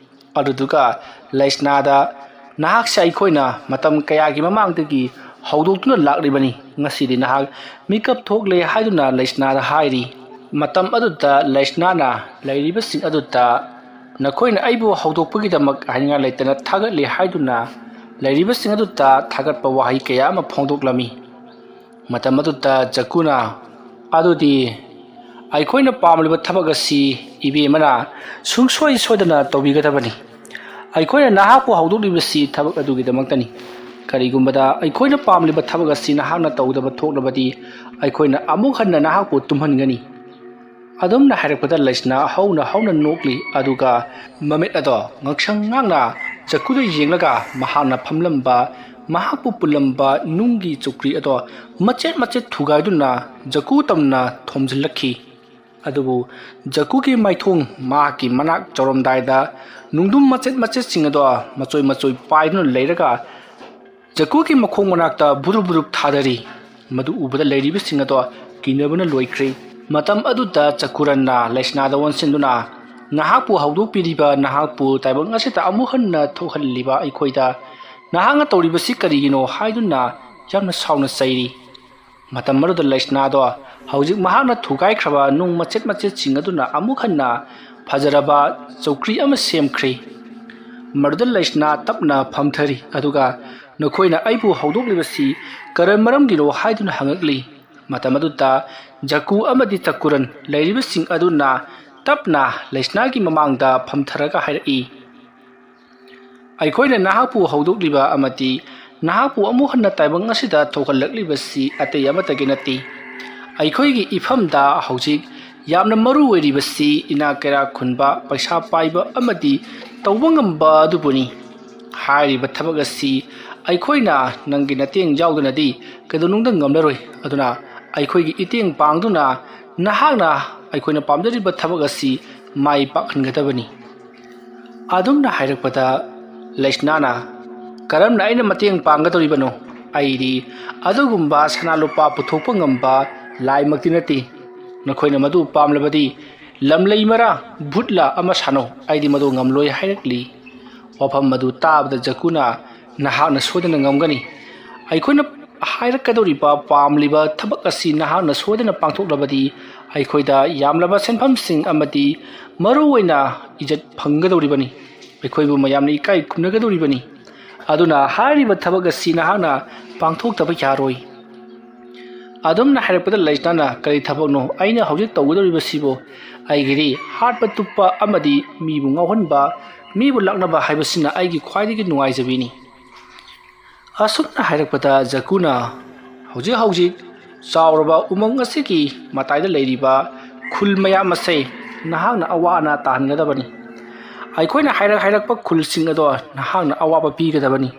ꯑꯗꯨꯗꯨꯒ ꯂꯩꯁꯅꯥꯗ "ꯅꯍꯥꯛꯁꯦ ꯑꯩꯈꯣꯏꯅ ꯃꯇꯝ ꯀꯌꯥꯒꯤ ꯃꯃꯥꯡꯗꯒꯤ ꯍꯧꯗꯣꯛꯇꯨꯅ ꯂꯥꯛꯂꯤꯕꯅꯤ, ꯉꯁꯤꯗꯤ ꯅꯍꯥꯛ ꯃꯤꯀꯞ ꯊꯣꯛꯂꯦ" ꯍꯥꯏꯗꯨꯅ ꯂꯩꯁꯅꯥꯗ ꯍꯥꯏꯔꯤ꯫ ꯃꯇꯝ ꯑꯗꯨꯗ ꯂꯩꯁꯅꯥꯅ ꯂꯩꯔꯤꯕꯁꯤꯡ ꯑꯗꯨꯗ "ꯅꯈꯣꯏꯅ ꯑꯩꯕꯨ ꯍꯧꯗꯣꯛꯄꯒꯤꯗꯃꯛ ꯍꯥꯏꯅꯤꯡꯉꯥꯏ ꯂꯩꯇꯅ ꯊꯥꯒꯠꯂꯤ" ꯍꯥꯏꯗꯨꯅ ꯂꯩꯔꯤꯕꯁꯤꯡ ꯑꯗꯨꯗ ꯊꯥꯒꯠꯄ ꯋꯥꯍꯩ ꯀꯌꯥ ꯑꯃ ꯐꯣꯡꯗꯣꯛꯂꯝꯃꯤ꯫ ꯃꯇꯝ ꯑꯗꯨꯗ ꯖꯀꯨꯅ "ꯑꯗꯨꯗꯤ ꯑꯩꯈꯣꯏꯅ ꯄꯥꯝꯂꯤꯕ ꯊꯕꯛ ꯑꯁꯤ ꯏꯕꯦꯝꯃꯅ ꯁꯨꯡꯁꯣꯏ ꯁꯣꯏꯗꯅ ꯇꯧꯕꯤꯒꯗꯕꯅꯤ꯫ ꯑꯩꯈꯣꯏꯅ ꯅꯍꯥꯛꯄꯨ ꯍꯧꯗꯣꯛꯂꯤꯕꯁꯤ ꯊꯕꯛ ꯑꯗꯨꯒꯤꯗꯃꯛꯇꯅꯤ꯫ ꯀꯔꯤꯒꯨꯝꯕꯗ ꯑꯩꯈꯣꯏꯅ ꯄꯥꯝꯂꯤꯕ ꯊꯕꯛ ꯑꯁꯤ ꯅꯍꯥꯛꯅ ꯇꯧꯗꯕ ꯊꯣꯛꯂꯕꯗꯤ ꯑꯩꯈꯣꯏꯅ ꯑꯃꯨꯛ ꯍꯟꯅ ꯅꯍꯥꯛꯄꯨ ꯇꯨꯝꯍꯟꯒꯅꯤ"꯫ ꯑꯗꯨꯝꯅ ꯍꯥꯏꯔꯛꯄꯗ ꯂꯩꯁꯅꯥ ꯍꯧꯅ ꯍꯧꯅ ꯅꯣꯛꯂꯤ꯫ ꯑꯗꯨꯒ ꯃꯃꯤꯠ ꯑꯗꯣ ꯉꯛꯁꯪ ꯉꯥꯡꯅ ꯖꯀꯨꯗ ꯌꯦꯡꯂꯒ ꯃꯍꯥꯛꯅ ꯐꯝꯂꯝꯕ ꯃꯍꯥꯛꯄꯨ ꯄꯨꯜꯂꯝꯕ ꯅꯨꯡꯒꯤ ꯆꯧꯀ꯭ꯔꯤ ꯑꯗꯣ ꯃꯆꯦꯠ ꯃꯆꯦꯠ ꯊꯨꯒꯥꯏꯗꯨꯅ ꯖꯀꯨ ꯇꯝꯅ ꯊꯣꯝꯖꯤꯜꯂꯛꯈꯤ꯫ ꯑꯗꯨꯕꯨ ꯖꯀꯨꯒꯤ ꯃꯥꯏꯊꯣꯡ ꯃꯍꯥꯛꯀꯤ ꯃꯅꯥꯛ ꯌꯧꯔꯝꯗꯥꯏꯗ ꯅꯨꯡꯗꯨꯝ ꯃꯆꯦꯠ ꯃꯆꯦꯠꯁꯤꯡ ꯑꯗꯣ ꯃꯆꯣꯏ ꯃꯆꯣꯏ ꯄꯥꯏꯗꯨꯅ ꯂꯩꯔꯒ ꯖꯀꯨꯒꯤ ꯃꯈꯣꯡ ꯃꯅꯥꯛꯇ ꯕꯨꯔꯨꯛ ꯕꯨꯔꯨꯛ ꯊꯥꯗꯔꯤ꯫ ꯃꯗꯨ ꯎꯕꯗ ꯂꯩꯔꯤꯕꯁꯤꯡ ꯑꯗꯣ ꯀꯤꯅꯕꯅ ꯂꯣꯏꯈ꯭ꯔꯦ꯫ ꯃꯇꯝ ꯑꯗꯨꯗ ꯆꯀꯨꯔꯟꯅ ꯂꯩꯁꯅꯥꯗ ꯑꯣꯟꯁꯤꯟꯗꯨꯅ "ꯅꯍꯥꯛꯄꯨ ꯍꯧꯗꯣꯛꯄꯤꯔꯤꯕ, ꯅꯍꯥꯛꯄꯨ ꯇꯥꯏꯕꯪ ꯑꯁꯤꯗ ꯑꯃꯨꯛ ꯍꯟꯅ ꯊꯣꯛꯍꯜꯂꯤꯕ ꯑꯩꯈꯣꯏꯗ ꯅꯍꯥꯛꯅ ꯇꯧꯔꯤꯕꯁꯤ ꯀꯔꯤꯒꯤꯅꯣ" ꯍꯥꯏꯗꯨꯅ ꯌꯥꯝꯅ ꯁꯥꯎꯅ ꯆꯩꯔꯤ꯫ ꯃꯇꯝ ꯑꯗꯨꯗ ꯂꯩꯁꯅꯥꯗꯣ ꯍꯧꯖꯤꯛ ꯃꯍꯥꯛꯅ ꯊꯨꯒꯥꯏꯈ꯭ꯔꯕ ꯅꯨꯡ ꯃꯆꯦꯠ ꯃꯆꯦꯠꯁꯤꯡ ꯑꯗꯨꯅ ꯑꯃꯨꯛ ꯍꯟꯅ ꯐꯖꯔꯕ ꯆꯧꯀ꯭ꯔꯤ ꯑꯃ ꯁꯦꯝꯈ꯭ꯔꯦ꯫ ꯃꯗꯨꯗ ꯂꯩꯁꯅꯥ ꯇꯞꯅ ꯐꯝꯊꯔꯤ꯫ ꯑꯗꯨꯒ "ꯅꯈꯣꯏꯅ ꯑꯩꯕꯨ ꯍꯧꯗꯣꯛꯂꯤꯕꯁꯤ ꯀꯔꯝ ꯃꯔꯝꯒꯤꯅꯣ" ꯍꯥꯏꯗꯨꯅ ꯍꯪꯉꯛꯂꯤ꯫ ꯃꯇꯝ ꯑꯗꯨꯗ ꯖꯀꯨ ꯑꯃꯗꯤ ꯆꯀꯨꯔꯟ ꯂꯩꯔꯤꯕꯁꯤꯡ ꯑꯗꯨꯅ ꯇꯞꯅ ꯂꯩꯁꯅꯥꯒꯤ ꯃꯃꯥꯡꯗ ꯐꯝꯊꯔꯒ ꯍꯥꯏꯔꯛꯏ꯫ "ꯑꯩꯈꯣꯏꯅ ꯅꯍꯥꯛꯄꯨ ꯍꯧꯗꯣꯛꯂꯤꯕ ꯑꯃꯗꯤ ꯅꯍꯥꯛꯄꯨ ꯑꯃꯨꯛ ꯍꯟꯅ ꯇꯥꯏꯕꯪ ꯑꯁꯤꯗ ꯊꯣꯛꯍꯜꯂꯛꯂꯤꯕꯁꯤ ꯑꯇꯩ ꯑꯃꯠꯇꯒꯤ ꯅꯠꯇꯦ꯫ ꯑꯩꯈꯣꯏꯒꯤ ꯏꯐꯝꯗ ꯍꯧꯖꯤꯛ ꯌꯥꯝꯅ ꯃꯔꯨ ꯑꯣꯏꯔꯤꯕꯁꯤ ꯏꯅꯥꯛ ꯀꯩꯔꯥꯛ ꯈꯨꯟꯕ, ꯄꯩꯁꯥ ꯄꯥꯏꯕ ꯑꯃꯗꯤ ꯇꯧꯕ ꯉꯝꯕ ꯑꯗꯨꯕꯨꯅꯤ꯫ ꯍꯥꯏꯔꯤꯕ ꯊꯕꯛ ꯑꯁꯤ ꯑꯩꯈꯣꯏꯅ ꯅꯪꯒꯤ ꯃꯇꯦꯡ ꯌꯥꯎꯗꯅꯗꯤ ꯀꯩꯗꯧꯅꯨꯡꯗ ꯉꯝꯂꯔꯣꯏ꯫ ꯑꯗꯨꯅ ꯑꯩꯈꯣꯏꯒꯤ ꯃꯇꯦꯡ ꯄꯥꯡꯗꯨꯅ ꯅꯍꯥꯛꯅ ꯑꯩꯈꯣꯏꯅ ꯄꯥꯝꯖꯔꯤꯕ ꯊꯕꯛ ꯑꯁꯤ ꯃꯥꯏ ꯄꯥꯛꯍꯟꯒꯗꯕꯅꯤ"꯫ ꯑꯗꯨꯝꯅ ꯍꯥꯏꯔꯛꯄꯗ ꯂꯩꯁꯅꯥꯅ "ꯀꯔꯝꯅ ꯑꯩꯅ ꯃꯇꯦꯡ ꯄꯥꯡꯒꯗꯧꯔꯤꯕꯅꯣ? ꯑꯩꯗꯤ ꯑꯗꯨꯒꯨꯝꯕ ꯁꯅꯥ ꯂꯨꯄꯥ ꯄꯨꯊꯣꯛꯄ ꯉꯝꯕ ꯂꯥꯏꯃꯛꯇꯤ ꯅꯠꯇꯦ꯫ ꯅꯈꯣꯏꯅ ꯃꯗꯨ ꯄꯥꯝꯂꯕꯗꯤ ꯂꯝꯂꯩꯃꯔꯥ ꯚꯨꯠꯂꯥ ꯑꯃ ꯁꯥꯟꯅꯧ, ꯑꯩꯗꯤ ꯃꯗꯨ ꯉꯝꯂꯣꯏ" ꯍꯥꯏꯔꯛꯂꯤ꯫ ꯋꯥꯐꯝ ꯑꯗꯨ ꯇꯥꯕꯗ ꯖꯀꯨꯅ "ꯅꯍꯥꯛꯅ ꯁꯣꯏꯗꯅ ꯉꯝꯒꯅꯤ꯫ ꯑꯩꯈꯣꯏꯅ ꯍꯥꯏꯔꯛꯀꯗꯧꯔꯤꯕ ꯄꯥꯝꯂꯤꯕ ꯊꯕꯛ ꯑꯁꯤ ꯅꯍꯥꯛꯅ ꯁꯣꯏꯗꯅ ꯄꯥꯡꯊꯣꯛꯂꯕꯗꯤ ꯑꯩꯈꯣꯏꯗ ꯌꯥꯝꯂꯕ ꯁꯦꯟꯐꯝꯁꯤꯡ ꯑꯃꯗꯤ ꯃꯔꯨꯑꯣꯏꯅ ꯏꯖꯠ ꯐꯪꯒꯗꯧꯔꯤꯕꯅꯤ꯫ ꯑꯩꯈꯣꯏꯕꯨ ꯃꯌꯥꯝꯅ ꯏꯀꯥꯏ ꯈꯨꯝꯅꯒꯗꯧꯔꯤꯕꯅꯤ꯫ ꯑꯗꯨꯅ ꯍꯥꯏꯔꯤꯕ ꯊꯕꯛ ꯑꯁꯤ ꯅꯍꯥꯛꯅ ꯄꯥꯡꯊꯣꯛꯇꯕ ꯌꯥꯔꯣꯏ"꯫ ꯑꯗꯨꯝꯅ ꯍꯥꯏꯔꯛꯄꯗ ꯂꯩꯁꯅꯥꯅ "ꯀꯔꯤ ꯊꯕꯛꯅꯣ ꯑꯩꯅ ꯍꯧꯖꯤꯛ ꯇꯧꯒꯗꯧꯔꯤꯕꯁꯤꯕꯨ? ꯑꯩꯒꯤꯗꯤ ꯍꯥꯠꯄ ꯇꯨꯞꯄ ꯑꯃꯗꯤ ꯃꯤꯕꯨ ꯉꯥꯎꯍꯟꯕ, ꯃꯤꯕꯨ ꯂꯥꯛꯅꯕ ꯍꯥꯏꯕꯁꯤꯅ ꯑꯩꯒꯤ ꯈ꯭ꯋꯥꯏꯗꯒꯤ ꯅꯨꯡꯉꯥꯏꯖꯕꯤꯅꯤ"꯫ ꯑꯁꯨꯝꯅ ꯍꯥꯏꯔꯛꯄꯗ ꯖꯀꯨꯅ "ꯍꯧꯖꯤꯛ ꯍꯧꯖꯤꯛ ꯆꯥꯎꯔꯕ ꯎꯃꯪ ꯑꯁꯤꯒꯤ ꯃꯇꯥꯏꯗ ꯂꯩꯔꯤꯕ ꯈꯨꯜ ꯃꯌꯥꯝ ꯑꯁꯦ ꯅꯍꯥꯛꯅ ꯑꯋꯥ ꯑꯅꯥ ꯇꯥꯍꯟꯒꯗꯕꯅꯤ꯫ ꯑꯩꯈꯣꯏꯅ ꯍꯥꯏꯔꯛꯄ ꯈꯨꯜꯁꯤꯡ ꯑꯗꯣ ꯅꯍꯥꯛꯅ ꯑꯋꯥꯕ ꯄꯤꯒꯗꯕꯅꯤ꯫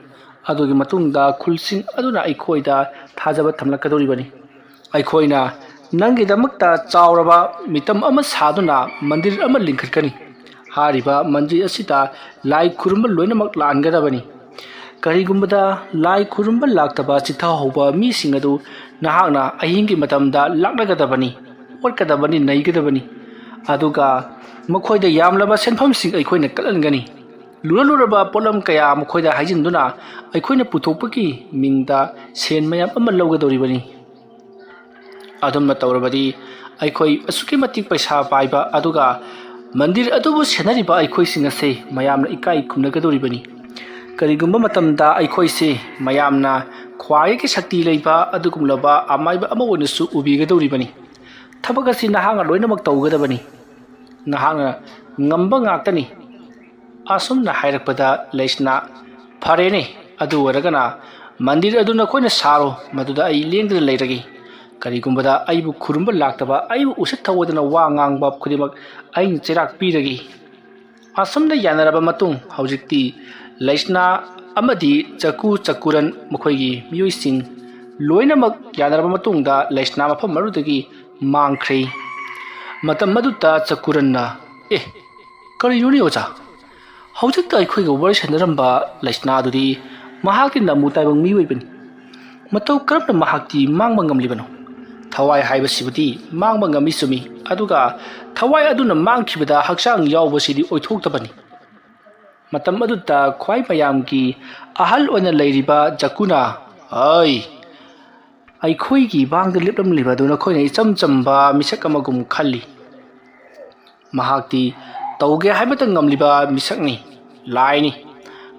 ꯑꯗꯨꯒꯤ ꯃꯇꯨꯡꯗ ꯈꯨꯜꯁꯤꯡ ꯑꯗꯨꯅ ꯑꯩꯈꯣꯏꯗ ꯊꯥꯖꯕ ꯊꯝꯂꯛꯀꯗꯧꯔꯤꯕꯅꯤ꯫ ꯑꯩꯈꯣꯏꯅ ꯅꯪꯒꯤꯗꯃꯛꯇ ꯆꯥꯎꯔꯕ ꯃꯤꯇꯝ ꯑꯃ ꯁꯥꯗꯨꯅ ꯃꯟꯗꯤꯔ ꯑꯃ ꯂꯤꯡꯈꯠꯀꯅꯤ꯫ ꯍꯥꯏꯔꯤꯕ ꯃꯟꯗꯤꯔ ꯑꯁꯤꯗ ꯂꯥꯏ ꯈꯨꯔꯨꯝꯕ ꯂꯣꯏꯅꯃꯛ ꯂꯥꯛꯍꯟꯒꯗꯕꯅꯤ꯫ ꯀꯔꯤꯒꯨꯝꯕꯗ ꯂꯥꯏ ꯈꯨꯔꯨꯝꯕ ꯂꯥꯛꯇꯕ ꯆꯤꯠꯊꯍꯧꯕ ꯃꯤꯁꯤꯡ ꯑꯗꯨ ꯅꯍꯥꯛꯅ ꯑꯍꯤꯡꯒꯤ ꯃꯇꯝꯗ ꯂꯥꯛꯅꯒꯗꯕꯅꯤ, ꯑꯣꯠꯀꯗꯕꯅꯤ, ꯅꯩꯒꯗꯕꯅꯤ꯫ ꯑꯗꯨꯒ ꯃꯈꯣꯏꯗ ꯌꯥꯝꯂꯕ ꯁꯦꯟꯐꯝꯁꯤꯡ ꯑꯩꯈꯣꯏꯅ ꯀꯠꯍꯟꯒꯅꯤ꯫ ꯂꯨꯔꯕ ꯄꯣꯠꯂꯝ kaya ꯃꯈꯣꯏꯗ ꯍꯥꯏꯖꯤꯟꯗꯨꯅ ꯑꯩꯈꯣꯏꯅ ꯄꯨꯊꯣꯛꯄꯒꯤ ꯃꯤꯡꯗ ꯁꯦꯟ ꯃꯌꯥꯝ ꯑꯃ ꯂꯧꯒꯗꯧꯔꯤꯕꯅꯤ꯫ ꯑꯗꯨꯝꯅ ꯇꯧꯔꯕꯗꯤ ꯑꯩꯈꯣꯏ ꯑꯁꯨꯛꯀꯤ ꯃꯇꯤꯛ ꯄꯩꯁꯥ ꯄꯥꯏꯕ ꯑꯗꯨꯒ ꯃꯟꯗꯤꯔ ꯑꯗꯨꯕꯨ ꯁꯦꯟꯅꯔꯤꯕ ꯑꯩꯈꯣꯏꯁꯤꯡ ꯑꯁꯦ ꯃꯌꯥꯝꯅ ꯏꯀꯥꯏ ꯈꯨꯝꯅꯒꯗꯧꯔꯤꯕꯅꯤ꯫ ꯀꯔꯤꯒꯨꯝꯕ ꯃꯇꯝꯗ ꯑꯩꯈꯣꯏꯁꯦ ꯃꯌꯥꯝꯅ ꯈ꯭ꯋꯥꯏꯗꯒꯤ ꯁꯛꯇꯤ ꯂꯩꯕ ꯑꯗꯨꯒꯨꯝꯂꯕ ꯑꯃꯥꯏꯕ ꯑꯃ ꯑꯣꯏꯅꯁꯨ ꯎꯕꯤꯒꯗꯧꯔꯤꯕꯅꯤ꯫ ꯊꯕꯛ ꯑꯁꯤ ꯅꯍꯥꯛꯅ ꯂꯣꯏꯅꯃꯛ ꯇꯧꯒꯗꯕꯅꯤ꯫ ꯅꯍꯥꯛꯅ ꯉꯝꯕ ꯉꯥꯛꯇꯅꯤ꯫ ꯑꯁꯨꯝꯅ ꯍꯥꯏꯔꯛꯄꯗ ꯂꯩꯁꯅꯥ "ꯐꯔꯦꯅꯦ, ꯑꯗꯨ ꯑꯣꯏꯔꯒꯅ ꯃꯟꯗꯤꯔ ꯑꯗꯨ ꯅꯈꯣꯏꯅ ꯁꯥꯔꯣ, ꯃꯗꯨꯗ ꯑꯩ ꯂꯦꯡꯗꯅ ꯂꯩꯔꯒꯦ꯫ ꯀꯔꯤꯒꯨꯝꯕꯗ ꯑꯩꯕꯨ ꯈꯨꯔꯨꯝꯕ ꯂꯥꯛꯇꯕ, ꯑꯩꯕꯨ ꯎꯁꯤꯠ ꯊꯑꯣꯏꯗꯅ ꯋꯥ ꯉꯥꯡꯕ ꯈꯨꯗꯤꯡꯃꯛ ꯑꯩꯅ ꯆꯩꯔꯥꯛ ꯄꯤꯔꯒꯦ"꯫ ꯑꯁꯨꯝꯅ ꯌꯥꯅꯔꯕ ꯃꯇꯨꯡ ꯍꯧꯖꯤꯛꯇꯤ ꯂꯩꯁꯅꯥ ꯑꯃꯗꯤ ꯆꯀꯨ ꯆꯀꯨꯔꯟ ꯃꯈꯣꯏꯒꯤ ꯃꯤꯑꯣꯏꯁꯤꯡ ꯂꯣꯏꯅꯃꯛ ꯌꯥꯅꯔꯕ ꯃꯇꯨꯡꯗ ꯂꯩꯁꯅꯥ ꯃꯐꯝ ꯑꯗꯨꯗꯒꯤ ꯃꯥꯡꯈ꯭ꯔꯦ꯫ ꯃꯇꯝ ꯑꯗꯨꯗ ꯆꯀꯨꯔꯟꯅ ꯀꯔꯤꯅꯣꯅꯦ ꯑꯣꯖꯥ? ꯍꯧꯖꯤꯛꯇ ꯑꯩꯈꯣꯏꯒ ꯋꯥꯔꯤ ꯁꯥꯟꯅꯔꯝꯕ ꯂꯩꯁꯅꯥ ꯑꯗꯨꯗꯤ ꯃꯍꯥꯛꯀꯤ ꯅꯃꯨ ꯇꯥꯏꯕꯪ ꯃꯤꯑꯣꯏꯕꯅꯤ꯫ ꯃꯇꯧ ꯀꯔꯝꯅ ꯃꯍꯥꯛꯇꯤ ꯃꯥꯡꯕ ꯉꯝꯂꯤꯕꯅꯣ? ꯊꯋꯥꯏ ꯍꯥꯏꯕꯁꯤꯕꯨꯗꯤ ꯃꯥꯡꯕ ꯉꯝꯃꯤ ꯆꯨꯝꯃꯤ, ꯑꯗꯨꯒ ꯊꯋꯥꯏ ꯑꯗꯨꯅ ꯃꯥꯡꯈꯤꯕꯗ ꯍꯛꯆꯥꯡ ꯌꯥꯎꯕꯁꯤꯗꯤ ꯑꯣꯏꯊꯣꯛꯇꯕꯅꯤ꯫ ꯃꯇꯝ ꯑꯗꯨꯗ ꯈ꯭ꯋꯥꯏ ꯃꯌꯥꯝꯒꯤ ꯑꯍꯜ ꯑꯣꯏꯅ ꯂꯩꯔꯤꯕ ꯖꯀꯨꯅ ꯑꯩꯈꯣꯏꯒꯤ ꯃꯥꯡꯗ ꯂꯦꯞꯂꯝꯂꯤꯕ ꯑꯗꯨ ꯅꯈꯣꯏꯅ ꯏꯆꯝ ꯆꯝꯕ ꯃꯤꯁꯛ ꯑꯃꯒꯨꯝ ꯈꯜꯂꯤ꯫ ꯃꯍꯥꯛꯇꯤ ꯇꯧꯒꯦ ꯍꯥꯏꯕꯇ ꯉꯝꯂꯤꯕ ꯃꯤꯁꯛꯅꯤ, ꯂꯥꯏꯅꯤ꯫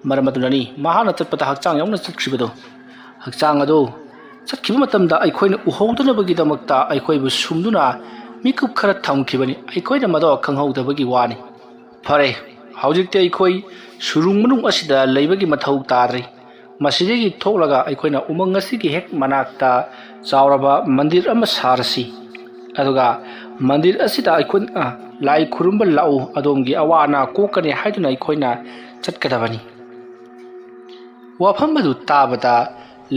ꯃꯔꯝ ꯑꯗꯨꯅꯅꯤ ꯃꯍꯥꯛꯅ ꯆꯠꯄꯗ ꯍꯛꯆꯥꯡ ꯌꯥꯎꯅ ꯆꯠꯈ꯭ꯔꯤꯕꯗꯣ꯫ ꯍꯛꯆꯥꯡ ꯑꯗꯨ ꯆꯠꯈꯤꯕ ꯃꯇꯝꯗ ꯑꯩꯈꯣꯏꯅ ꯎꯍꯧꯗꯅꯕꯒꯤꯗꯃꯛꯇ ꯑꯩꯈꯣꯏꯕꯨ ꯁꯨꯝꯗꯨꯅ ꯃꯤꯀꯨꯞ ꯈꯔ ꯊꯝꯈꯤꯕꯅꯤ, ꯑꯩꯈꯣꯏꯅ ꯃꯗꯣ ꯈꯪꯍꯧꯗꯕꯒꯤ ꯋꯥꯅꯤ꯫ ꯐꯔꯦ, ꯍꯧꯖꯤꯛꯇꯤ ꯑꯩꯈꯣꯏ ꯁꯨꯔꯨꯡ ꯃꯅꯨꯡ ꯑꯁꯤꯗ ꯂꯩꯕꯒꯤ ꯃꯊꯧ ꯇꯥꯗ꯭ꯔꯤ꯫ ꯃꯁꯤꯗꯒꯤ ꯊꯣꯛꯂꯒ ꯑꯩꯈꯣꯏꯅ ꯎꯃꯪ ꯑꯁꯤꯒꯤ ꯍꯦꯛ ꯃꯅꯥꯛꯇ ꯆꯥꯎꯔꯕ ꯃꯟꯗꯤꯔ ꯑꯃ ꯁꯥꯔꯁꯤ, ꯑꯗꯨꯒ ꯃꯟꯗꯤꯔ ꯑꯁꯤꯗ ꯑꯩꯈꯣꯏꯅ ꯂꯥꯏ ꯈꯨꯔꯨꯝꯕ ꯂꯥꯛꯎ, ꯑꯗꯣꯝꯒꯤ ꯑꯋꯥ ꯑꯅꯥ ꯀꯣꯛꯀꯅꯤ ꯍꯥꯏꯗꯨꯅ ꯑꯩꯈꯣꯏꯅ ꯆꯠꯀꯗꯕꯅꯤ꯫ ꯋꯥꯐꯝ ꯑꯗꯨ ꯇꯥꯕꯗ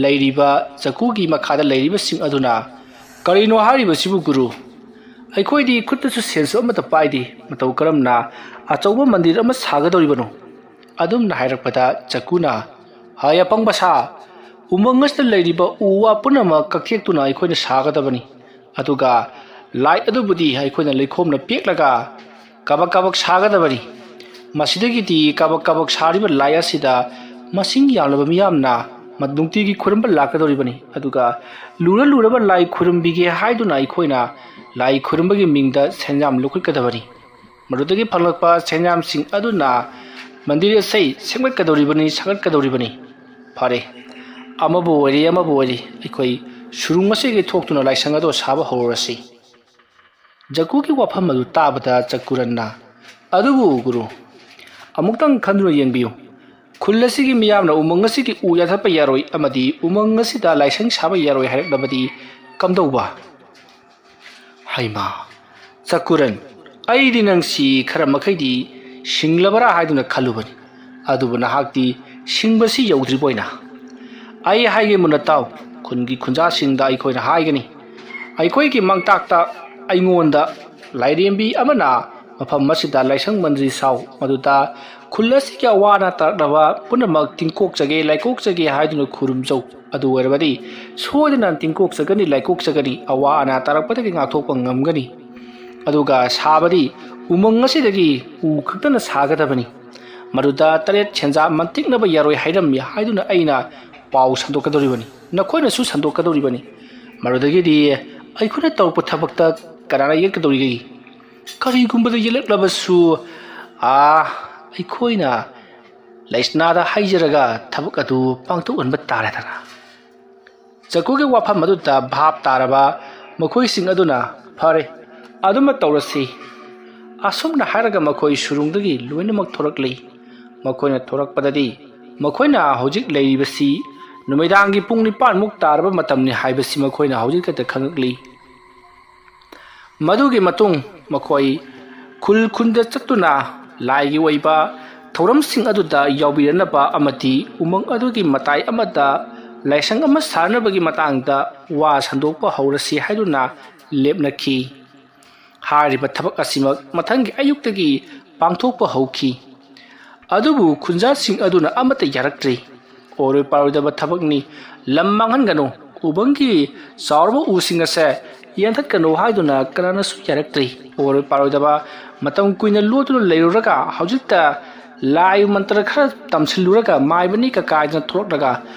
ꯂꯩꯔꯤꯕ ꯆꯀꯨꯒꯤ ꯃꯈꯥꯗ ꯂꯩꯔꯤꯕꯁꯤꯡ ꯑꯗꯨꯅ ꯀꯔꯤꯅꯣ ꯍꯥꯏꯔꯤꯕꯁꯤꯕꯨ ꯒꯨꯔꯨ? ꯑꯩꯈꯣꯏꯗꯤ ꯈꯨꯠꯇꯁꯨ ꯁꯦꯟꯁꯨ ꯑꯃꯠꯇ ꯄꯥꯏꯗꯦ, ꯃꯇꯧ ꯀꯔꯝꯅ ꯑꯆꯧꯕ ꯃꯟꯗꯤꯔ ꯑꯃ ꯁꯥꯒꯗꯧꯔꯤꯕꯅꯣ? ꯑꯗꯨꯝꯅ ꯍꯥꯏꯔꯛꯄꯗ ꯆꯀꯨꯅ ꯍꯩ ꯑꯄꯪꯕ ꯁꯥ, ꯎꯃꯪ ꯑꯁꯤꯗ ꯂꯩꯔꯤꯕ ꯎ ꯋꯥ ꯄꯨꯝꯅꯃꯛ ꯀꯛꯊꯦꯛꯇꯨꯅ ꯑꯩꯈꯣꯏꯅ ꯁꯥꯒꯗꯕꯅꯤ, ꯑꯗꯨꯒ ꯂꯥꯏ ꯑꯗꯨꯕꯨꯗꯤ ꯑꯩꯈꯣꯏꯅ ꯂꯩꯈꯣꯝꯅ ꯄꯦꯛꯂꯒ ꯀꯕꯛ ꯀꯕꯛ ꯁꯥꯒꯗꯕꯅꯤ꯫ ꯃꯁꯤꯗꯒꯤꯗꯤ ꯀꯕꯛ ꯀꯕꯛ ꯁꯥꯔꯤꯕ ꯂꯥꯏ ꯑꯁꯤꯗ ꯃꯁꯤꯡ ꯌꯥꯝꯂꯕ ꯃꯤꯌꯥꯝꯅ ꯅꯨꯡꯇꯤꯒꯤ ꯈꯨꯔꯨꯝꯕ ꯂꯥꯛꯀꯗꯧꯔꯤꯕꯅꯤ, ꯑꯗꯨꯒ ꯂꯨꯔꯕ ꯂꯥꯏ ꯈꯨꯔꯨꯝꯕꯤꯒꯦ ꯍꯥꯏꯗꯨꯅ ꯑꯩꯈꯣꯏꯅ ꯂꯥꯏ ꯈꯨꯔꯨꯝꯕꯒꯤ ꯃꯤꯡꯗ ꯁꯦꯟꯌꯥꯝ ꯂꯧꯈꯠꯀꯗꯕꯅꯤ꯫ ꯃꯗꯨꯗꯒꯤ ꯐꯪꯂꯛꯄ ꯁꯦꯟꯌꯥꯝꯁꯤꯡ ꯑꯗꯨꯅ ꯃꯟꯗꯤꯔ ꯑꯁꯤ ꯁꯥꯒꯠꯀꯗꯧꯔꯤꯕꯅꯤ꯫ ꯐꯔꯦ, ꯑꯃꯕꯨ ꯑꯣꯏꯔꯤ ꯑꯩꯈꯣꯏ ꯁꯨꯔꯨꯡ ꯑꯁꯤꯒꯤ ꯊꯣꯛꯇꯨꯅ ꯂꯥꯏꯁꯪ ꯑꯗꯨ ꯁꯥꯕ ꯍꯧꯔꯁꯤ꯫ ꯖꯀꯨꯒꯤ ꯋꯥꯐꯝ ꯑꯗꯨ ꯇꯥꯕꯗ ꯆꯀꯨꯔꯟꯅ ꯑꯗꯨꯕꯨ ꯒꯨꯔꯨ, ꯑꯃꯨꯛꯇꯪ ꯈꯟꯗꯨꯅ ꯌꯦꯡꯕꯤꯌꯨ꯫ ꯈꯨꯜ ꯑꯁꯤꯒꯤ ꯃꯤꯌꯥꯝꯅ ꯎꯃꯪ ꯑꯁꯤꯒꯤ ꯎ ꯌꯥꯟꯊꯠꯄ ꯌꯥꯔꯣꯏ ꯑꯃꯗꯤ ꯎꯃꯪ ꯑꯁꯤꯗ ꯂꯥꯏꯁꯪ ꯁꯥꯕ ꯌꯥꯔꯣꯏ ꯍꯥꯏꯔꯛꯂꯕꯗꯤ ꯀꯝꯗꯧꯕ? ꯍꯩꯃꯥ ꯆꯀꯨꯔꯟ, ꯑꯩꯗꯤ ꯅꯪꯁꯤꯈꯔ ꯃꯈꯩꯗꯤ ꯁꯤꯡꯂꯕꯔꯥ ꯍꯥꯏꯗꯨꯅ ꯈꯜꯂꯨꯕꯅꯤ, ꯑꯗꯨꯕꯨ ꯅꯍꯥꯛꯇꯤ ꯁꯤꯡꯕꯁꯤ ꯌꯧꯗ꯭ꯔꯤꯕꯣꯏꯅ꯫ ꯑꯩ ꯍꯥꯏꯒꯦ ꯃꯨꯟꯅ ꯇꯥꯎ꯫ ꯈꯨꯟꯒꯤ ꯈꯨꯟꯖꯥꯁꯤꯡꯗ ꯑꯩꯈꯣꯏꯅ ꯍꯥꯏꯒꯅꯤ, ꯑꯩꯈꯣꯏꯒꯤ ꯃꯥꯡꯇꯥꯛꯇ ꯑꯩꯉꯣꯟꯗ ꯂꯥꯏꯔꯦꯝꯕꯤ ꯑꯃꯅ ꯃꯐꯝ ꯑꯁꯤꯗ ꯂꯥꯏꯁꯪ ꯃꯟꯗꯤꯔ ꯁꯥꯎ, ꯃꯗꯨꯗ ꯈꯨꯜ ꯑꯁꯤꯒꯤ ꯑꯋꯥ ꯑꯅꯥ ꯇꯥꯔꯛꯂꯕ ꯄꯨꯝꯅꯃꯛ ꯇꯤꯡꯀꯣꯛꯆꯒꯦ ꯂꯥꯏꯀꯣꯛꯆꯒꯦ ꯍꯥꯏꯗꯨꯅ ꯈꯨꯔꯨꯝꯖꯧ꯫ ꯑꯗꯨ ꯑꯣꯏꯔꯕꯗꯤ ꯁꯣꯏꯗꯅ ꯇꯤꯡꯀꯣꯛꯆꯒꯅꯤ ꯂꯥꯏꯀꯣꯛꯆꯒꯅꯤ, ꯑꯋꯥ ꯑꯅꯥ ꯇꯥꯔꯛꯄꯗꯒꯤ ꯉꯥꯛꯊꯣꯛꯄ ꯉꯝꯒꯅꯤ꯫ ꯑꯗꯨꯒ ꯁꯥꯕꯗꯤ ꯎꯃꯪ ꯑꯁꯤꯗꯒꯤ ꯎ ꯈꯛꯇꯅ ꯁꯥꯒꯗꯕꯅꯤ, ꯃꯗꯨꯗ ꯇꯔꯦꯠ ꯁꯦꯟꯖꯥ ꯃꯟꯇꯤꯛꯅꯕ ꯌꯥꯔꯣꯏ ꯍꯥꯏꯔꯝꯃꯤ ꯍꯥꯏꯗꯨꯅ ꯑꯩꯅ ꯄꯥꯎ ꯁꯟꯗꯣꯛꯀꯗꯧꯔꯤꯕꯅꯤ, ꯅꯈꯣꯏꯅꯁꯨ ꯁꯟꯗꯣꯛꯀꯗꯧꯔꯤꯕꯅꯤ꯫ ꯃꯗꯨꯗꯒꯤꯗꯤ ꯑꯩꯈꯣꯏꯅ ꯇꯧꯔꯛꯄ ꯊꯕꯛꯇ ꯀꯅꯥꯅ ꯌꯦꯠꯀꯗꯧꯔꯤꯒꯦ? ꯀꯔꯤꯒꯨꯝꯕꯗ ꯌꯦꯠꯂꯛꯂꯕꯁꯨ ꯑꯩꯈꯣꯏꯅ ꯂꯩꯁꯅꯥꯗ ꯍꯥꯏꯖꯔꯒ ꯊꯕꯛ ꯑꯗꯨ ꯄꯥꯡꯊꯣꯛꯍꯟꯕ ꯇꯥꯔꯦꯗꯅ꯫ ꯆꯀꯨꯒꯤ ꯋꯥꯐꯝ ꯑꯗꯨꯗ ꯚꯥꯞ ꯇꯥꯔꯕ ꯃꯈꯣꯏꯁꯤꯡ ꯑꯗꯨꯅ ꯐꯔꯦ, ꯑꯗꯨꯃꯛ ꯇꯧꯔꯁꯤ꯫ ꯑꯁꯨꯝꯅ ꯍꯥꯏꯔꯒ ꯃꯈꯣꯏ ꯁꯨꯔꯨꯡꯗꯒꯤ ꯂꯣꯏꯅꯃꯛ ꯊꯣꯔꯛꯂꯤ꯫ ꯃꯈꯣꯏꯅ ꯊꯣꯔꯛꯄꯗꯗꯤ ꯃꯈꯣꯏꯅ ꯍꯧꯖꯤꯛ ꯂꯩꯔꯤꯕꯁꯤ ꯅꯨꯃꯤꯗꯥꯡꯒꯤ ꯄꯨꯡ 9 ꯇꯥꯔꯕ ꯃꯇꯝꯅꯤ ꯍꯥꯏꯕꯁꯤ ꯃꯈꯣꯏꯅ ꯍꯧꯖꯤꯛ ꯈꯛꯇ ꯈꯪꯂꯛꯂꯤ꯫ ꯃꯗꯨꯒꯤ ꯃꯇꯨꯡ ꯃꯈꯣꯏ ꯈꯨꯟꯗ ꯆꯠꯇꯨꯅ ꯂꯥꯏꯒꯤ ꯑꯣꯏꯕ ꯊꯧꯔꯝꯁꯤꯡ ꯑꯗꯨꯗ ꯌꯥꯎꯕꯤꯔꯅꯕ ꯑꯃꯗꯤ ꯎꯃꯪ ꯑꯗꯨꯒꯤ ꯃꯇꯥꯏ ꯑꯃꯗ ꯂꯥꯏꯁꯪ ꯑꯃ ꯁꯥꯅꯕꯒꯤ ꯃꯇꯥꯡꯗ ꯋꯥ ꯁꯟꯗꯣꯛꯄ ꯍꯧꯔꯁꯤ ꯍꯥꯏꯗꯨꯅ ꯂꯦꯞꯅꯈꯤ꯫ ꯍꯥꯏꯔꯤꯕ ꯊꯕꯛ ꯑꯁꯤꯃꯛ ꯃꯊꯪꯒꯤ ꯑꯌꯨꯛꯇꯒꯤ ꯄꯥꯡꯊꯣꯛꯄ ꯍꯧꯈꯤ꯫ ꯑꯗꯨꯕꯨ ꯈꯨꯟꯖꯥꯁꯤꯡ ꯑꯗꯨꯅ ꯑꯃꯠꯇ ꯌꯥꯔꯛꯇ꯭ꯔꯤ꯫ ꯑꯣꯏꯔꯣꯏ ꯄꯥꯔꯣꯏꯗꯕ ꯊꯕꯛꯅꯤ, ꯂꯝ ꯃꯥꯡꯍꯟꯒꯅꯨ, ꯎꯃꯪꯒꯤ ꯆꯥꯎꯔꯕ ꯎꯁꯤꯡ ꯑꯁꯦ ꯌꯥꯟꯊꯠꯀꯅꯨ ꯍꯥꯏꯗꯨꯅ ꯀꯅꯥꯅꯁꯨ ꯌꯥꯔꯛꯇ꯭ꯔꯤ꯫ ꯑꯣꯏꯔꯣꯏ ꯄꯥꯔꯣꯏꯗꯕꯃꯇꯝ ꯀꯨꯏꯅ ꯂꯣꯠꯇꯨꯅ ꯂꯩꯔꯨꯔꯒ ꯍꯧꯖꯤꯛꯇ ꯂꯥꯏ ꯃꯟꯇ꯭ꯔ ꯈꯔ ꯇꯝꯁꯤꯜꯂꯨꯔꯒ ꯃꯥꯏꯕꯅꯤ ꯀꯥꯏꯗꯅ ꯊꯣꯛꯂꯛꯂꯒ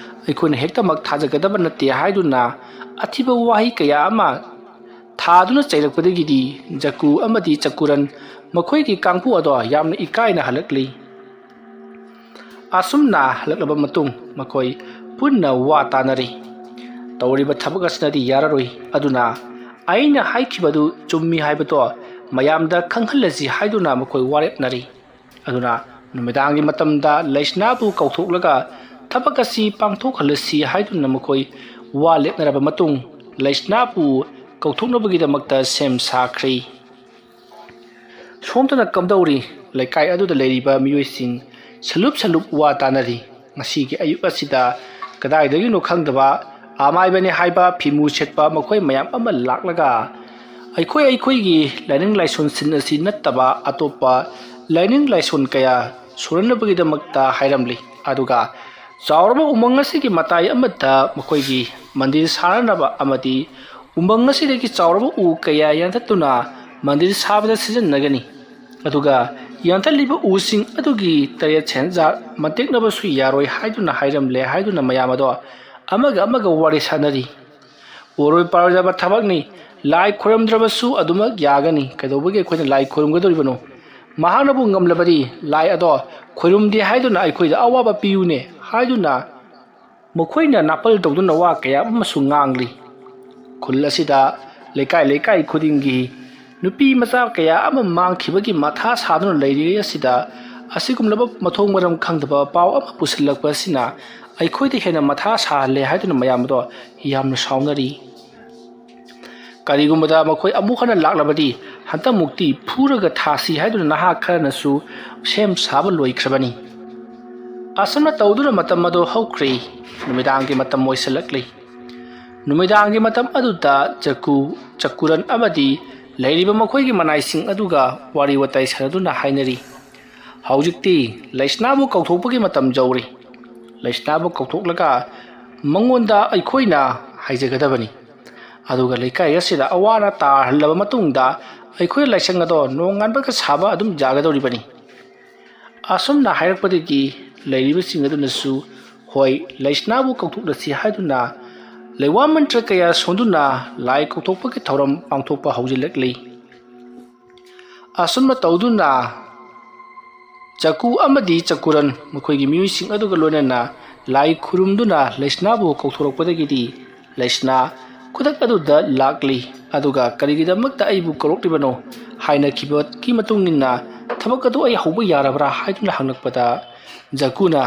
ꯑꯩꯈꯣꯏꯅ ꯍꯦꯛꯇꯃꯛ ꯊꯥꯖꯒꯗꯕ ꯅꯠꯇꯦ ꯍꯥꯏꯗꯨꯅ ꯑꯊꯤꯕ ꯋꯥꯍꯩ ꯀꯌꯥ ꯑꯃ ꯊꯥꯗꯨꯅ ꯆꯩꯔꯛꯄꯗꯒꯤꯗꯤ ꯖꯀꯨ ꯑꯃꯗꯤ ꯆꯀꯨꯔꯟ ꯃꯈꯣꯏꯒꯤ ꯀꯥꯡꯕꯨ ꯑꯗꯣ ꯌꯥꯝꯅ ꯏꯀꯥꯏꯅ ꯍꯜꯂꯛꯂꯤ꯫ ꯑꯁꯨꯝꯅ ꯍꯜꯂꯛꯂꯕ ꯃꯇꯨꯡ ꯃꯈꯣꯏ ꯄꯨꯟꯅ ꯋꯥ ꯇꯥꯅꯔꯤ꯫ ꯇꯧꯔꯤꯕ ꯊꯕꯛ ꯑꯁꯤꯅꯗꯤ ꯌꯥꯔꯔꯣꯏ, ꯑꯗꯨꯅ ꯑꯩꯅ ꯍꯥꯏꯈꯤꯕꯗꯨ ꯆꯨꯝꯃꯤ ꯍꯥꯏꯕꯗꯣ ꯃꯌꯥꯝꯗ ꯈꯪꯍꯜꯂꯁꯤ ꯍꯥꯏꯗꯨꯅ ꯃꯈꯣꯏ ꯋꯥꯔꯦꯞꯅꯔꯤ꯫ ꯑꯗꯨꯅ ꯅꯨꯃꯤꯗꯥꯡꯒꯤ ꯃꯇꯝꯗ ꯂꯩꯁꯅꯥꯕꯨ ꯀꯧꯊꯣꯛꯂꯒ ꯊꯕꯛ ꯑꯁꯤ ꯄꯥꯡꯊꯣꯛꯍꯜꯂꯁꯤ ꯍꯥꯏꯗꯨꯅ ꯃꯈꯣꯏ ꯋꯥ ꯂꯦꯞꯅꯔꯕ ꯃꯇꯨꯡ ꯂꯩꯁꯅꯥꯕꯨ ꯀꯧꯊꯣꯛꯅꯕꯒꯤꯗꯃꯛꯇ ꯁꯦꯝ ꯁꯥꯈ꯭ꯔꯤ꯫ ꯁꯣꯝꯗꯅ ꯀꯝꯗꯧꯔꯤ? ꯂꯩꯀꯥꯏ ꯑꯗꯨꯗ ꯂꯩꯔꯤꯕ ꯃꯤꯑꯣꯏꯁꯤꯡ ꯁꯂꯨꯞ ꯋꯥ ꯇꯥꯅꯔꯤ꯫ ꯉꯁꯤꯒꯤ ꯑꯌꯨꯛ ꯑꯁꯤꯗ ꯀꯗꯥꯏꯗꯒꯤꯅꯣ ꯈꯪꯗꯕ ꯑꯃꯥꯏꯕꯅꯤ ꯍꯥꯏꯕ ꯐꯤꯃꯨ ꯁꯦꯠꯄ ꯃꯈꯣꯏ ꯃꯌꯥꯝ ꯑꯃ ꯂꯥꯛꯂꯒ ꯑꯩꯈꯣꯏꯒꯤ ꯂꯥꯏꯅꯤꯡ ꯂꯥꯏꯁꯣꯟꯁꯤꯡ ꯑꯁꯤ ꯅꯠꯇꯕ ꯑꯇꯣꯞꯄ ꯂꯥꯏꯅꯤꯡ ꯂꯥꯏꯁꯣꯟ ꯀꯌꯥ ꯁꯣꯟꯅꯅꯕꯒꯤꯗꯃꯛꯇ ꯍꯥꯏꯔꯝꯂꯤ꯫ ꯑꯗꯨꯒ ꯆꯥꯎꯔꯕ ꯎꯃꯪ ꯑꯁꯤꯒꯤ ꯃꯇꯥꯏ ꯑꯃꯗ ꯃꯈꯣꯏꯒꯤ ꯃꯟꯗꯤꯔ ꯁꯥꯅꯅꯕ ꯑꯃꯗꯤ ꯎꯃꯪ ꯑꯁꯤꯗꯒꯤ ꯆꯥꯎꯔꯕ ꯎ ꯀꯌꯥ ꯌꯥꯟꯊꯠꯇꯨꯅ ꯃꯟꯗꯤꯔ ꯁꯥꯕꯗ ꯁꯤꯖꯤꯟꯅꯒꯅꯤ꯫ ꯑꯗꯨꯒ ꯌꯥꯟꯊꯠꯂꯤꯕ ꯎꯁꯤꯡ ꯑꯗꯨꯒꯤ ꯇꯔꯦꯠ ꯁꯦꯟꯖꯥꯛ ꯃꯇꯦꯛꯅꯕꯁꯨ ꯌꯥꯔꯣꯏ ꯍꯥꯏꯗꯨꯅ ꯍꯥꯏꯔꯝꯂꯦ ꯍꯥꯏꯗꯨꯅ ꯃꯌꯥꯝ ꯑꯗꯣ ꯑꯃꯒ ꯋꯥꯔꯤ ꯁꯥꯅꯔꯤ꯫ ꯑꯣꯏꯔꯣꯏ ꯄꯥꯔꯣꯏꯗꯕ ꯊꯕꯛꯅꯤ, ꯂꯥꯏ ꯈꯣꯏꯔꯝꯗ꯭ꯔꯕꯁꯨ ꯑꯗꯨꯃꯛ ꯌꯥꯒꯅꯤ, ꯀꯩꯗꯧꯕꯒꯤ ꯑꯩꯈꯣꯏꯅ ꯂꯥꯏ ꯈꯣꯏꯔꯝꯒꯗꯧꯔꯤꯕꯅꯣ? ꯃꯍꯥꯛꯅꯕꯨ ꯉꯝꯂꯕꯗꯤ ꯂꯥꯏ ꯑꯗꯣ ꯈꯣꯏꯔꯝꯗꯦ ꯍꯥꯏꯗꯨꯅ ꯑꯩꯈꯣꯏꯗ ꯑꯋꯥꯕ ꯄꯤꯌꯨꯅꯦ ꯍꯥꯏꯗꯨꯅ ꯃꯈꯣꯏꯅ ꯅꯥꯄꯜ ꯇꯧꯗꯨꯅ ꯋꯥ ꯀꯌꯥ ꯑꯃꯁꯨ ꯉꯥꯡꯂꯤ꯫ ꯈꯨꯜ ꯑꯁꯤꯗ ꯂꯩꯀꯥꯏ ꯈꯨꯗꯤꯡꯒꯤ ꯅꯨꯄꯤ ꯃꯆꯥ ꯀꯌꯥ ꯑꯃ ꯃꯥꯡꯈꯤꯕꯒꯤ ꯃꯊꯥ ꯁꯥꯗꯨꯅ ꯂꯩꯔꯤꯉꯩ ꯑꯁꯤꯗ ꯑꯁꯤꯒꯨꯝꯂꯕ ꯃꯊꯣꯡ ꯃꯔꯝ ꯈꯪꯗꯕ ꯄꯥꯎ ꯑꯃ ꯄꯨꯁꯤꯜꯂꯛꯄ ꯑꯁꯤꯅ ꯑꯩꯈꯣꯏꯗ ꯍꯦꯟꯅ ꯃꯊꯥ ꯁꯥꯍꯜꯂꯦ ꯍꯥꯏꯗꯨꯅ ꯃꯌꯥꯝ ꯑꯗꯣ ꯌꯥꯝꯅ ꯁꯥꯎꯅꯔꯤ꯫ ꯀꯔꯤꯒꯨꯝꯕꯗ ꯃꯈꯣꯏ ꯑꯃꯨꯛ ꯍꯟꯅ ꯂꯥꯛꯂꯕꯗꯤ ꯍꯟꯇꯛꯃꯨꯛꯇꯤ ꯐꯨꯔꯒ ꯊꯥꯁꯤ ꯍꯥꯏꯗꯨꯅ ꯅꯍꯥ ꯈꯔꯅꯁꯨ ꯁꯦꯝ ꯁꯥꯕ ꯂꯣꯏꯈ꯭ꯔꯕꯅꯤ꯫ ꯑꯁꯨꯝꯅ ꯇꯧꯗꯨꯅ ꯃꯇꯝ ꯑꯗꯨ ꯍꯧꯈ꯭ꯔꯦ꯫ ꯅꯨꯃꯤꯗꯥꯡꯒꯤ ꯃꯇꯝ ꯑꯣꯏꯁꯤꯜꯂꯛꯂꯤ꯫ ꯅꯨꯃꯤꯗꯥꯡꯒꯤ ꯃꯇꯝ ꯑꯗꯨꯗ ꯆꯀꯨꯔꯟ ꯑꯃꯗꯤ ꯂꯩꯔꯤꯕ ꯃꯈꯣꯏꯒꯤ ꯃꯅꯥꯏꯁꯤꯡ ꯑꯗꯨꯒ ꯋꯥꯔꯤ ꯋꯥꯇꯥꯏ ꯁꯥꯅꯗꯨꯅ ꯍꯥꯏꯅꯔꯤ꯫ ꯍꯧꯖꯤꯛꯇꯤ ꯂꯩꯁꯅꯥꯕꯨ ꯀꯧꯊꯣꯛꯄꯒꯤ ꯃꯇꯝ ꯌꯧꯔꯦ꯫ ꯂꯩꯁꯅꯥꯕꯨ ꯀꯧꯊꯣꯛꯂꯒ ꯃꯉꯣꯟꯗ ꯑꯩꯈꯣꯏꯅ ꯍꯥꯏꯖꯒꯗꯕꯅꯤ꯫ ꯑꯗꯨꯒ ꯂꯩꯀꯥꯏ ꯑꯁꯤꯗ ꯑꯋꯥ ꯑꯅꯥ ꯇꯥꯍꯜꯂꯕ ꯃꯇꯨꯡꯗ ꯑꯩꯈꯣꯏ ꯂꯥꯏꯁꯪ ꯑꯗꯣ ꯅꯣꯡꯉꯥꯟꯕꯒ ꯁꯥꯕ ꯑꯗꯨꯝ ꯌꯥꯒꯗꯧꯔꯤꯕꯅꯤ꯫ ꯑꯁꯨꯝꯅ ꯍꯥꯏꯔꯛꯄꯗꯒꯤ ꯂꯩꯔꯤꯕꯁꯤꯡ ꯑꯗꯨꯅꯁꯨ ꯍꯣꯏ ꯂꯩꯁꯅꯥꯕꯨ ꯀꯧꯊꯣꯛꯂꯁꯤ ꯍꯥꯏꯗꯨꯅ ꯂꯩꯋꯥ ꯃꯟꯇ꯭ꯔ ꯀꯌꯥ ꯁꯣꯟꯗꯨꯅ ꯂꯥꯏ ꯀꯧꯊꯣꯛꯄꯒꯤ ꯊꯧꯔꯝ ꯄꯥꯡꯊꯣꯛꯄ ꯍꯧꯖꯤꯜꯂꯛꯂꯤ꯫ ꯑꯁꯨꯝꯅ ꯇꯧꯗꯨꯅ ꯆꯀꯨ ꯑꯃꯗꯤ ꯆꯀꯨꯔꯟ ꯃꯈꯣꯏꯒꯤ ꯃꯤꯑꯣꯏꯁꯤꯡ ꯑꯗꯨꯒ ꯂꯣꯏꯅꯅ ꯂꯥꯏ ꯈꯨꯔꯨꯝꯗꯨꯅ ꯂꯩꯁꯅꯥꯕꯨ ꯀꯧꯊꯣꯔꯛꯄꯗꯒꯤꯗꯤ ꯂꯩꯁꯅꯥ ꯈꯨꯗꯛ ꯑꯗꯨꯗ ꯂꯥꯛꯂꯤ꯫ ꯑꯗꯨꯒ ꯀꯔꯤꯒꯤꯗꯃꯛꯇ ꯑꯩꯕꯨ ꯀꯧꯔꯛꯂꯤꯕꯅꯣ ꯍꯥꯏꯅꯈꯤꯕꯒꯤ ꯃꯇꯨꯡꯏꯟꯅ ꯊꯕꯛ ꯑꯗꯨ ꯑꯩ ꯍꯧꯕ ꯌꯥꯔꯕ꯭ꯔꯥ ꯍꯥꯏꯗꯨꯅ ꯍꯪꯂꯛꯄꯗ ꯖꯀꯨꯅ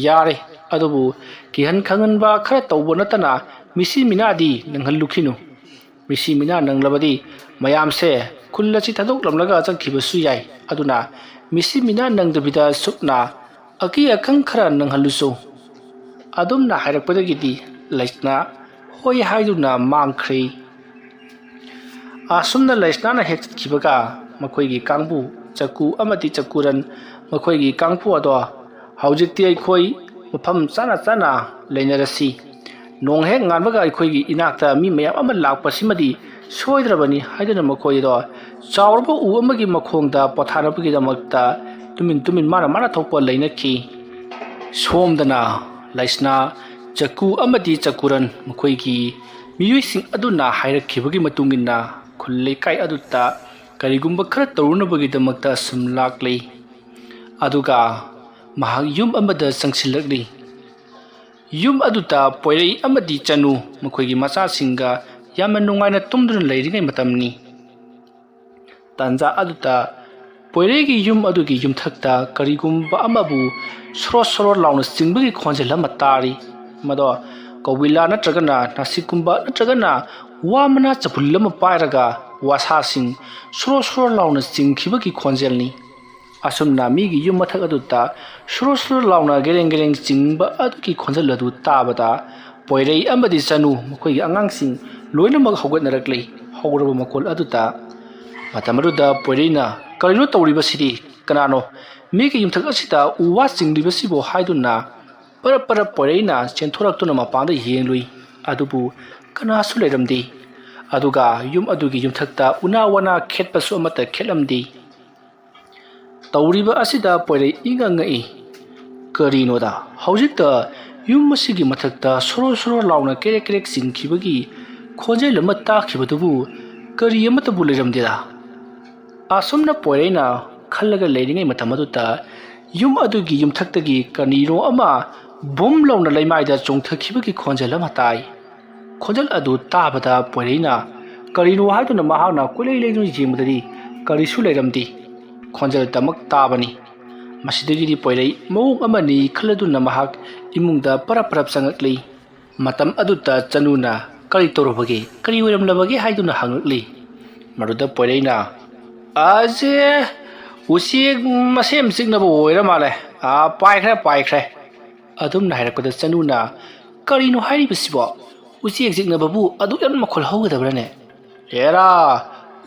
ꯌꯥꯔꯦ, ꯑꯗꯨꯕꯨ ꯀꯤꯍꯟ ꯈꯪꯍꯟꯕ ꯈꯔ ꯇꯧꯕ ꯅꯠꯇꯅ ꯃꯤꯁꯤ ꯃꯤꯅꯥꯗꯤ ꯅꯪꯍꯜꯂꯨꯈꯤꯅꯨ꯫ ꯃꯤꯁꯤ ꯃꯤꯅꯥ ꯅꯪꯂꯕꯗꯤ ꯃꯌꯥꯝꯁꯦ ꯈꯨꯜ ꯑꯁꯤ ꯊꯥꯗꯣꯛꯂꯝꯂꯒ ꯆꯠꯈꯤꯕꯁꯨ ꯌꯥꯏ꯫ ꯑꯗꯨꯅ ꯃꯤꯁꯤ ꯃꯤꯅꯥ ꯅꯪꯗꯕꯤꯗ ꯁꯨꯞꯅ ꯑꯀꯤ ꯑꯈꯪ ꯈꯔ ꯅꯪꯍꯜꯂꯨꯁꯨ꯫ ꯑꯗꯨꯝꯅ ꯍꯥꯏꯔꯛꯄꯗꯒꯤꯗꯤ ꯂꯩꯁꯅꯥ ꯍꯣꯏ ꯍꯥꯏꯗꯨꯅ ꯃꯥꯡꯈ꯭ꯔꯦ꯫ ꯑꯁꯨꯝꯅ ꯂꯩꯁꯅꯥꯅ ꯍꯦꯛ ꯆꯠꯈꯤꯕꯒ ꯃꯈꯣꯏꯒꯤ ꯀꯥꯡꯕꯨ ꯆꯀꯨ ꯑꯃꯗꯤ ꯆꯀꯨꯔꯟ ꯃꯈꯣꯏꯒꯤ ꯀꯥꯡꯕꯨ ꯑꯗꯣ ꯍꯧꯖꯤꯛꯇꯤ ꯑꯩꯈꯣꯏ ꯃꯐꯝ ꯆꯥꯅ ꯂꯩꯅꯔꯁꯤ, ꯅꯣꯡ ꯍꯦꯛ ꯉꯥꯟꯕꯒ ꯑꯩꯈꯣꯏꯒꯤ ꯏꯅꯥꯛꯇ ꯃꯤ ꯃꯌꯥꯝ ꯑꯃ ꯂꯥꯛꯄꯁꯤꯃꯗꯤ ꯁꯣꯏꯗ꯭ꯔꯕꯅꯤ ꯍꯥꯏꯗꯨꯅ ꯃꯈꯣꯏꯗꯣ ꯆꯥꯎꯔꯕ ꯎ ꯑꯃꯒꯤ ꯃꯈꯣꯡꯗ ꯄꯣꯊꯥꯅꯕꯒꯤꯗꯃꯛꯇ ꯇꯨꯃꯤꯟ ꯃꯥꯅ ꯊꯣꯛꯄ ꯂꯩꯅꯈꯤ꯫ ꯁꯣꯝꯗꯅ ꯂꯩꯁꯅꯥ, ꯆꯀꯨ ꯑꯃꯗꯤ ꯆꯀꯨꯔꯟ ꯃꯈꯣꯏꯒꯤ ꯃꯤꯑꯣꯏꯁꯤꯡ ꯑꯗꯨꯅ ꯍꯥꯏꯔꯛꯈꯤꯕꯒꯤ ꯃꯇꯨꯡꯏꯟꯅ ꯈꯨꯜ ꯂꯩꯀꯥꯏ ꯑꯗꯨꯗ ꯀꯔꯤꯒꯨꯝꯕ ꯈꯔ ꯇꯧꯔꯨꯅꯕꯒꯤꯗꯃꯛꯇ ꯁꯨꯝ ꯂꯥꯛꯂꯤ꯫ ꯑꯗꯨꯒ ꯃꯍꯥꯛ ꯌꯨꯝ ꯑꯃꯗ ꯆꯪꯁꯤꯜꯂꯛꯂꯤ꯫ ꯌꯨꯝ ꯑꯗꯨꯗ ꯄꯣꯏꯔꯩ ꯑꯃꯗꯤ ꯆꯅꯨ ꯃꯈꯣꯏꯒꯤ ꯃꯆꯥꯁꯤꯡꯒ ꯌꯥꯝꯅ ꯅꯨꯡꯉꯥꯏꯅ ꯇꯨꯝꯗꯨꯅ ꯂꯩꯔꯤꯉꯩ ꯃꯇꯝꯅꯤ꯫ ꯇꯥꯟꯖꯥ ꯑꯗꯨꯗ ꯄꯣꯏꯔꯩꯒꯤ ꯌꯨꯝ ꯑꯗꯨꯒꯤ ꯌꯨꯝꯊꯛꯇ ꯀꯔꯤꯒꯨꯝꯕ ꯑꯃꯕꯨ ꯁꯣꯔꯣ ꯂꯥꯎꯅ ꯆꯤꯡꯕꯒꯤ ꯈꯣꯟꯖꯦꯜ ꯑꯃ ꯇꯥꯔꯤ꯫ ꯃꯗꯣ ꯀꯧꯕꯤꯂꯥ ꯅꯠꯇ꯭ꯔꯒꯅ ꯅꯥꯁꯤꯛꯀꯨꯝꯕ ꯅꯠꯇ꯭ꯔꯒꯅ ꯋꯥ ꯃꯅꯥ ꯆꯕꯨꯜ ꯑꯃ ꯄꯥꯏꯔꯒ ꯋꯥꯁꯥꯁꯤꯡ ꯁꯣꯔꯣ ꯂꯥꯎꯅ ꯆꯤꯡꯈꯤꯕꯒꯤ ꯈꯣꯟꯖꯦꯜꯅꯤ꯫ ꯑꯁꯨꯝꯅ ꯃꯤꯒꯤ ꯌꯨꯝ ꯃꯊꯛ ꯑꯗꯨꯗ ꯁꯣꯔꯣ ꯂꯥꯎꯅ ꯒꯦꯔꯦꯡ ꯆꯤꯡꯕ ꯑꯗꯨꯒꯤ ꯈꯣꯟꯖꯦꯜ ꯑꯗꯨ ꯇꯥꯕꯗ ꯄꯣꯏꯔꯩ ꯑꯃꯗꯤ ꯆꯅꯨ ꯃꯈꯣꯏꯒꯤ ꯑꯉꯥꯡꯁꯤꯡ ꯂꯣꯏꯅꯃꯛ ꯍꯧꯒꯠꯅꯔꯛꯂꯤ꯫ ꯍꯧꯔꯕ ꯃꯈꯣꯜ ꯑꯗꯨꯗ ꯃꯇꯝ ꯑꯗꯨꯗ ꯄꯣꯏꯔꯩꯅ ꯀꯔꯤꯅꯣ ꯇꯧꯔꯤꯕꯁꯤꯗꯤ, ꯀꯅꯥꯅꯣ ꯃꯤꯒꯤ ꯌꯨꯝꯊꯛ ꯑꯁꯤꯗ ꯎ ꯋꯥ ꯆꯤꯡꯂꯤꯕꯁꯤꯕꯨ ꯍꯥꯏꯗꯨꯅ ꯄꯔꯞ ꯄꯣꯏꯔꯩꯅ ꯆꯦꯟꯊꯣꯔꯛꯇꯨꯅ ꯃꯄꯥꯟꯗ ꯌꯦꯡꯂꯨꯏ꯫ ꯑꯗꯨꯕꯨ ꯀꯅꯥꯁꯨ ꯂꯩꯔꯝꯗꯦ꯫ ꯑꯗꯨꯒ ꯌꯨꯝ ꯑꯗꯨꯒꯤ ꯌꯨꯝꯊꯛꯇ ꯎꯅꯥ ꯋꯥꯅꯥ ꯈꯦꯠꯄꯁꯨ ꯑꯃꯠꯇ ꯈꯦꯠꯂꯝꯗꯦ꯫ ꯇꯧꯔꯤꯕ ꯑꯁꯤꯗ ꯄꯣꯏꯔꯩ ꯉꯛꯏ꯫ ꯀꯔꯤꯅꯣꯗ, ꯍꯧꯖꯤꯛꯇ ꯌꯨꯝ ꯑꯁꯤꯒꯤ ꯃꯊꯛꯇ ꯁꯣꯔꯣ ꯂꯥꯎꯅ ꯀꯦꯔꯦꯛ ꯆꯤꯡꯈꯤꯕꯒꯤ ꯈꯣꯟꯖꯦꯜ ꯑꯃ ꯇꯥꯈꯤꯕꯗꯨꯕꯨ ꯀꯔꯤ ꯑꯃꯠꯇꯕꯨ ꯂꯩꯔꯝꯗꯦꯗ꯫ ꯑꯁꯨꯝꯅ ꯄꯣꯏꯔꯩꯅ ꯈꯜꯂꯒ ꯂꯩꯔꯤꯉꯩ ꯃꯇꯝ ꯑꯗꯨꯗ ꯌꯨꯝ ꯑꯗꯨꯒꯤ ꯌꯨꯝꯊꯛꯇꯒꯤ ꯀꯔꯤꯅꯣ ꯑꯃ ꯕꯨꯝ ꯂꯥꯎꯅ ꯂꯩꯃꯥꯏꯗ ꯆꯣꯡꯊꯈꯤꯕꯒꯤ ꯈꯣꯟꯖꯦꯜ ꯑꯃ ꯇꯥꯏ꯫ ꯈꯣꯟꯖꯦꯜ ꯑꯗꯨ ꯇꯥꯕꯗ ꯄꯣꯏꯔꯩꯅ ꯀꯔꯤꯅꯣ ꯍꯥꯏꯗꯨꯅ ꯃꯍꯥꯛꯅ ꯀꯣꯏꯂꯩ ꯂꯩꯗꯨꯅ ꯌꯦꯡꯕꯗꯗꯤ ꯀꯔꯤꯁꯨ ꯂꯩꯔꯝꯗꯦ꯫ ꯈꯣꯟꯖꯦꯜꯇꯃꯛ ꯇꯥꯕꯅꯤ꯫ ꯃꯁꯤꯗꯒꯤꯗꯤ ꯄꯣꯏꯔꯩ ꯃꯑꯣꯡ ꯑꯃꯅꯤ ꯈꯜꯂꯗꯨꯅ ꯃꯍꯥꯛ ꯏꯃꯨꯡꯗ ꯄꯔꯞ ꯆꯪꯉꯛꯂꯤ꯫ ꯃꯇꯝ ꯑꯗꯨꯗ ꯆꯅꯨꯅ ꯀꯔꯤ ꯇꯧꯔꯕꯒꯦ, ꯀꯔꯤ ꯑꯣꯏꯔꯝꯂꯕꯒꯦ ꯍꯥꯏꯗꯨꯅ ꯍꯪꯂꯛꯂꯤ꯫ ꯃꯗꯨꯗ ꯄꯣꯏꯔꯩꯅ ꯑꯁꯦ ꯎꯆꯦꯛ ꯃꯁꯦꯝ ꯆꯤꯛꯅꯕ ꯑꯣꯏꯔ ꯃꯥꯜꯂꯦ ꯄꯥꯏꯈ꯭ꯔꯦ ꯑꯗꯨꯝꯅ ꯍꯥꯏꯔꯛꯄꯗ ꯆꯅꯨꯅ ꯀꯔꯤꯅꯣ ꯍꯥꯏꯔꯤꯕꯁꯤꯕꯣ ꯎꯆꯦꯛ ꯆꯤꯛꯅꯕꯕꯨ ꯑꯗꯨꯛ ꯌꯥꯝ ꯃꯈꯣꯜ ꯍꯧꯒꯗꯕ꯭ꯔꯅꯦ ꯑꯦꯔꯥ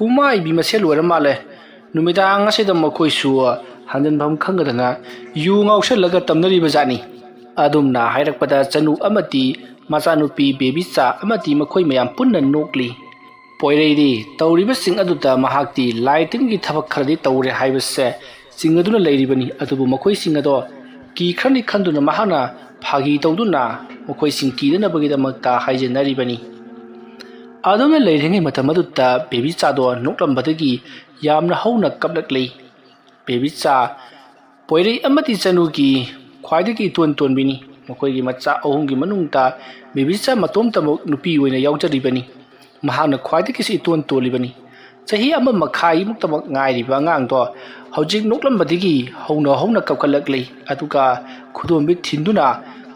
ꯎꯃꯥꯏꯕꯤ ꯃꯁꯦꯜ ꯑꯣꯏꯔ ꯃꯥꯜꯂꯦ ꯅꯨꯃꯤꯗꯥꯡ ꯑꯁꯤꯗ ꯃꯈꯣꯏꯁꯨ ꯍꯟꯖꯤꯟꯐꯝ ꯈꯪꯒꯗꯅ ꯌꯨ ꯉꯥꯎꯁꯜꯂꯒ ꯇꯝꯅꯔꯤꯕ ꯖꯥꯠꯅꯤ ꯑꯗꯨꯝꯅ ꯍꯥꯏꯔꯛꯄꯗ ꯆꯅꯨ ꯑꯃꯗꯤ ꯃꯆꯥꯅꯨꯄꯤ ꯕꯦꯕꯤꯆꯥ ꯑꯃꯗꯤ ꯃꯈꯣꯏ ꯃꯌꯥꯝ ꯄꯨꯟꯅ ꯅꯣꯛꯂꯤ ꯄꯣꯏꯔꯩꯗꯤ ꯇꯧꯔꯤꯕꯁꯤꯡ ꯑꯗꯨꯗ ꯃꯍꯥꯛꯇꯤ ꯂꯥꯏ ꯇꯤꯟꯒꯤ ꯊꯕꯛ ꯈꯔꯗꯤ ꯇꯧꯔꯦ ꯍꯥꯏꯕꯁꯦ ꯆꯤꯡꯅꯗꯨꯅ ꯂꯩꯔꯤꯕꯅꯤ ꯑꯗꯨꯕꯨ ꯃꯈꯣꯏꯁꯤꯡ ꯑꯗꯣ ꯀꯤꯈ꯭ꯔꯅꯤ ꯈꯟꯗꯨꯅ ꯃꯍꯥꯛꯅ ꯐꯥꯒꯤ ꯇꯧꯗꯨꯅ ꯃꯈꯣꯏꯁꯤꯡ ꯀꯤꯗꯅꯕꯒꯤꯗꯃꯛꯇ ꯍꯥꯏꯖꯟꯅꯔꯤꯕꯅꯤ ꯑꯗꯨꯝꯅ ꯂꯩꯔꯤꯉꯩ ꯃꯇꯝ ꯑꯗꯨꯗ ꯕꯦꯕꯤꯆꯥꯗꯣ ꯅꯣꯛꯂꯝꯕꯗꯒꯤ ꯌꯥꯝꯅ ꯍꯧꯅ ꯀꯞꯂꯛꯂꯤ ꯕꯦꯕꯤꯆꯥ ꯄꯣꯏꯔꯩ ꯑꯃꯗꯤ ꯆꯅꯨꯒꯤ ꯈ꯭ꯋꯥꯏꯗꯒꯤ ꯏꯇꯣꯟ ꯇꯣꯟꯕꯤꯅꯤ ꯃꯈꯣꯏꯒꯤ ꯃꯆꯥ ꯑꯍꯨꯝꯒꯤ ꯃꯅꯨꯡꯗ ꯕꯦꯕꯤꯆꯥ ꯃꯇꯣꯝꯇꯃꯛ ꯅꯨꯄꯤ ꯑꯣꯏꯅ ꯌꯥꯎꯖꯔꯤꯕꯅꯤ ꯃꯍꯥꯛꯅ ꯈ꯭ꯋꯥꯏꯗꯒꯤꯁꯨ ꯏꯇꯣꯟ ꯇꯣꯜꯂꯤꯕꯅꯤ ꯆꯍꯤ 1 ꯃꯈꯥꯏꯃꯨꯛꯇꯃꯛ ꯉꯥꯏꯔꯤꯕ ꯑꯉꯥꯡꯗꯣ ꯍꯧꯖꯤꯛ ꯅꯣꯛꯂꯝꯕꯗꯒꯤ ꯍꯧꯅ ꯀꯞꯈꯠꯂꯛꯂꯤ ꯑꯗꯨꯒ ꯈꯨꯗꯣꯝꯕꯤ ꯊꯤꯟꯗꯨꯅ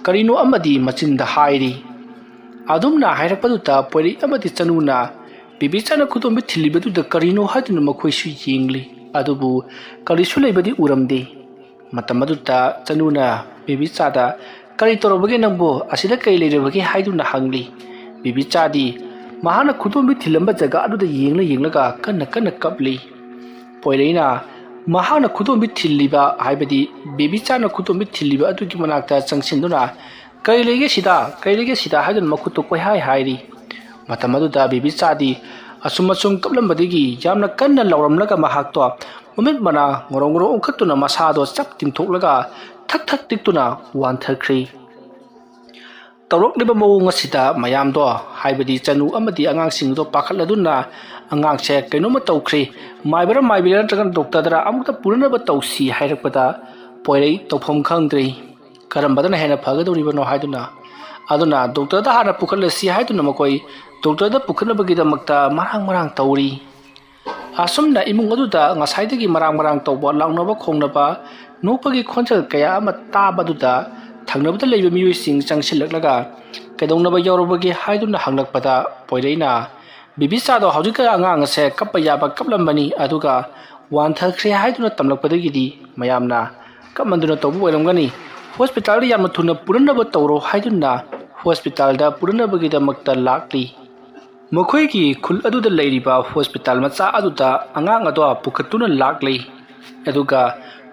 ꯀꯔꯤꯅꯣ ꯑꯃꯗꯤ ꯃꯆꯤꯟꯗ ꯍꯥꯏꯔꯤ ꯑꯗꯨꯝꯅ ꯍꯥꯏꯔꯛꯄꯗꯨꯗ ꯄꯣꯏꯔꯩ ꯑꯃꯗꯤ ꯆꯅꯨꯅ ꯕꯦꯕꯤꯆꯥꯅ ꯈꯨꯗꯣꯝꯕꯤ ꯊꯤꯜꯂꯤꯕꯗꯨꯗ ꯀꯔꯤꯅꯣ ꯍꯥꯏꯗꯨꯅ ꯃꯈꯣꯏꯁꯨ ꯌꯦꯡꯂꯤ ꯑꯗꯨꯕꯨ ꯀꯔꯤꯁꯨ ꯂꯩꯕꯗꯤ ꯎꯔꯝꯗꯦ ꯃꯇꯝ ꯑꯗꯨꯗ ꯆꯅꯨꯅ ꯕꯦꯕꯤꯆꯥꯗ ꯀꯔꯤ ꯇꯧꯔꯕꯒꯦ ꯅꯪꯕꯨ ꯑꯁꯤꯗ ꯀꯔꯤ ꯂꯩꯔꯕꯒꯦ ꯍꯥꯏꯗꯨꯅ ꯍꯪꯂꯤ ꯕꯦꯕꯤꯆꯥꯗꯤ ꯃꯍꯥꯛꯅ ꯈꯨꯗꯣꯝꯕꯤ ꯊꯤꯜꯂꯝꯕ ꯖꯒꯥ ꯑꯗꯨꯗ ꯌꯦꯡꯂꯒ ꯀꯟꯅ ꯀꯞꯂꯤ ꯄꯣꯏꯔꯩꯅ ꯃꯍꯥꯛꯅ ꯈꯨꯗꯣꯝꯕꯤ ꯊꯤꯜꯂꯤꯕ ꯍꯥꯏꯕꯗꯤ ꯕꯦꯕꯤꯆꯥꯅ ꯈꯨꯗꯣꯝꯕꯤ ꯊꯤꯜꯂꯤꯕ ꯑꯗꯨꯒꯤ ꯃꯅꯥꯛꯇ ꯆꯪꯁꯤꯟꯗꯨꯅ ꯀꯔꯤ ꯂꯩꯒꯦ ꯁꯤꯗ ꯍꯥꯏꯗꯨꯅ ꯃꯈꯨꯠꯇꯣ ꯀꯣꯏꯍꯥꯏ ꯍꯥꯏꯔꯤ ꯃꯇꯝ ꯑꯗꯨꯗ ꯕꯦꯕꯤꯆꯥꯗꯤ ꯑꯁꯨꯝ ꯀꯞꯂꯝꯕꯗꯒꯤ ꯌꯥꯝꯅ ꯀꯟꯅ ꯂꯥꯎꯔꯝꯂꯒ ꯃꯍꯥꯛꯇꯣ ꯃꯃꯤꯠ ꯃꯅꯥ ꯉꯣꯔꯣꯡ ꯑꯣꯟꯈꯠꯇꯨꯅ ꯃꯁꯥꯗꯣ ꯆꯞ ꯇꯤꯡꯊꯣꯛꯂꯒ ꯊꯛ ꯇꯤꯛꯇꯨꯅ ꯋꯥꯟꯊꯈ꯭ꯔꯤ ꯇꯧꯔꯛꯂꯤꯕ ꯃꯑꯣꯡ ꯑꯁꯤꯗ ꯃꯌꯥꯝꯗꯣ ꯍꯥꯏꯕꯗꯤ ꯆꯅꯨ ꯑꯃꯗꯤ ꯑꯉꯥꯡꯁꯤꯡꯗꯣ ꯄꯥꯈꯠꯂꯗꯨꯅ ꯑꯉꯥꯡꯁꯦ ꯀꯩꯅꯣꯝꯃ ꯇꯧꯈ꯭ꯔꯤ ꯃꯥꯏꯕꯔ ꯅꯠꯇ꯭ꯔꯒ ꯗꯣꯛꯇꯔꯗꯔ ꯑꯃꯨꯛꯇ ꯄꯨꯅꯅꯕ ꯇꯧꯁꯤ ꯍꯥꯏꯔꯛꯄꯗ ꯄꯣꯏꯔꯩ ꯇꯧꯐꯝ ꯈꯪꯗ꯭ꯔꯤ ꯀꯔꯝꯕꯗꯅ ꯍꯦꯟꯅ ꯐꯒꯗꯧꯔꯤꯕꯅꯣ ꯍꯥꯏꯗꯨꯅ ꯑꯗꯨꯅ ꯗꯣꯛꯇꯔꯗ ꯍꯥꯟꯅ ꯄꯨꯈꯠꯂꯁꯤ ꯍꯥꯏꯗꯨꯅ ꯃꯈꯣꯏ ꯗꯣꯛꯇꯔꯗ ꯄꯨꯈꯠꯅꯕꯒꯤꯗꯃꯛꯇ ꯃꯔꯥꯡ ꯇꯧꯔꯤ ꯑꯁꯨꯝꯅ ꯏꯃꯨꯡ ꯑꯗꯨꯗ ꯉꯁꯥꯏꯗꯒꯤ ꯃꯔꯥꯡ ꯇꯧꯕ ꯂꯥꯎꯅꯕ ꯈꯣꯡꯅꯕ ꯅꯣꯛꯄꯒꯤ ꯈꯣꯟꯖꯦꯜ ꯀꯌꯥ ꯑꯃ ꯇꯥꯕꯗꯨꯗ ꯊꯪꯅꯕꯗ ꯂꯩꯕ ꯃꯤꯑꯣꯏꯁꯤꯡ ꯆꯪꯁꯤꯜꯂꯛꯂꯒ ꯀꯩꯗꯧꯅꯕ ꯌꯧꯔꯕꯒꯦ ꯍꯥꯏꯗꯨꯅ ꯍꯪꯂꯛꯄꯗ ꯄꯣꯏꯔꯩꯅ ꯕꯦꯕꯤꯆꯥꯗꯣ ꯍꯧꯖꯤꯛꯀ ꯑꯉꯥꯡ ꯑꯁꯦ ꯀꯞꯄ ꯌꯥꯕ ꯀꯞꯂꯝꯕꯅꯤ ꯑꯗꯨꯒ ꯋꯥꯟꯊꯈ꯭ꯔꯦ ꯍꯥꯏꯗꯨꯅ ꯇꯝꯂꯛꯄꯗꯒꯤꯗꯤ ꯃꯌꯥꯝꯅ ꯀꯞꯃꯟꯗꯨꯅ ꯇꯧꯕ ꯑꯣꯏꯔꯝꯒꯅꯤ ꯍꯣꯁꯄꯤꯇꯥꯜꯗ ꯌꯥꯝꯅ ꯊꯨꯅ ꯄꯨꯅꯅꯕ ꯇꯧꯔꯣ ꯍꯥꯏꯗꯨꯅ ꯍꯣꯁꯄꯤꯇꯥꯜꯗ ꯄꯨꯅꯅꯕꯒꯤꯗꯃꯛꯇ ꯂꯥꯛꯂꯤ ꯃꯈꯣꯏꯒꯤ ꯈꯨꯜ ꯑꯗꯨꯗ ꯂꯩꯔꯤꯕ ꯍꯣꯁꯄꯤꯇꯥꯜ ꯃꯆꯥ ꯑꯗꯨꯗ ꯑꯉꯥꯡ ꯑꯗꯣ ꯄꯨꯈꯠꯇꯨꯅ ꯂꯥꯛꯂꯤ ꯑꯗꯨꯒ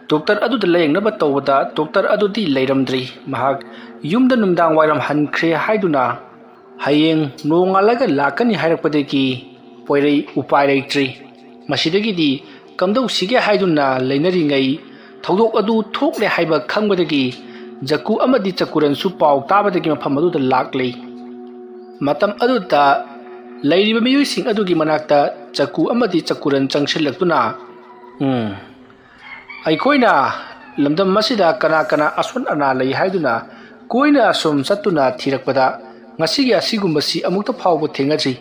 ꯗꯣꯛꯇꯔ ꯑꯗꯨꯗ ꯂꯥꯌꯦꯡꯅꯕ ꯇꯧꯕꯗ ꯗꯣꯛꯇꯔ ꯑꯗꯨꯗꯤ ꯂꯩꯔꯝꯗ꯭ꯔꯤ ꯃꯍꯥꯛ ꯌꯨꯝꯗ ꯅꯨꯡꯗꯥꯡ ꯋꯥꯏꯔꯝ ꯍꯟꯈ꯭ꯔꯦ ꯍꯥꯏꯗꯨꯅ ꯍꯌꯦꯡ ꯅꯣꯡꯉꯥꯜꯂꯒ ꯂꯥꯛꯀꯅꯤ ꯍꯥꯏꯔꯛꯄꯗꯒꯤ ꯄꯣꯏꯔꯩ ꯎꯄꯥꯏ ꯂꯩꯇ꯭ꯔꯤ ꯃꯁꯤꯗꯒꯤꯗꯤ ꯀꯝꯗꯧꯁꯤꯒꯦ ꯍꯥꯏꯗꯨꯅ ꯂꯩꯅꯔꯤꯉꯩ ꯊꯧꯗꯣꯛ ꯑꯗꯨ ꯊꯣꯛꯂꯦ ꯍꯥꯏꯕ ꯈꯪꯕꯗꯒꯤ ꯖꯀꯨ ꯑꯃꯗꯤ ꯆꯀꯨꯔꯟꯁꯨ ꯄꯥꯎ ꯇꯥꯕꯗꯒꯤ ꯃꯐꯝ ꯑꯗꯨꯗ ꯂꯥꯛꯂꯤ ꯃꯇꯝ ꯑꯗꯨꯗ ꯂꯩꯔꯤꯕ ꯃꯤꯑꯣꯏꯁꯤꯡ ꯑꯗꯨꯒꯤ ꯃꯅꯥꯛꯇ ꯖꯀꯨ ꯑꯃꯗꯤ ꯆꯀꯨꯔꯟ ꯆꯪꯁꯤꯜꯂꯛꯇꯨꯅ ꯑꯩꯈꯣꯏꯅ ꯂꯝꯗꯝ ꯑꯁꯤꯗ ꯀꯅꯥ ꯑꯁꯣꯟ ꯑꯅꯥ ꯂꯩ ꯍꯥꯏꯗꯨꯅ ꯀꯣꯏꯅ ꯑꯁꯨꯝ ꯆꯠꯇꯨꯅ ꯊꯤꯔꯛꯄꯗ ꯉꯁꯤꯒꯤ ꯑꯁꯤꯒꯨꯝꯕꯁꯤ ꯑꯃꯨꯛꯇ ꯐꯥꯎꯕ ꯊꯦꯡꯅꯗ꯭ꯔꯤ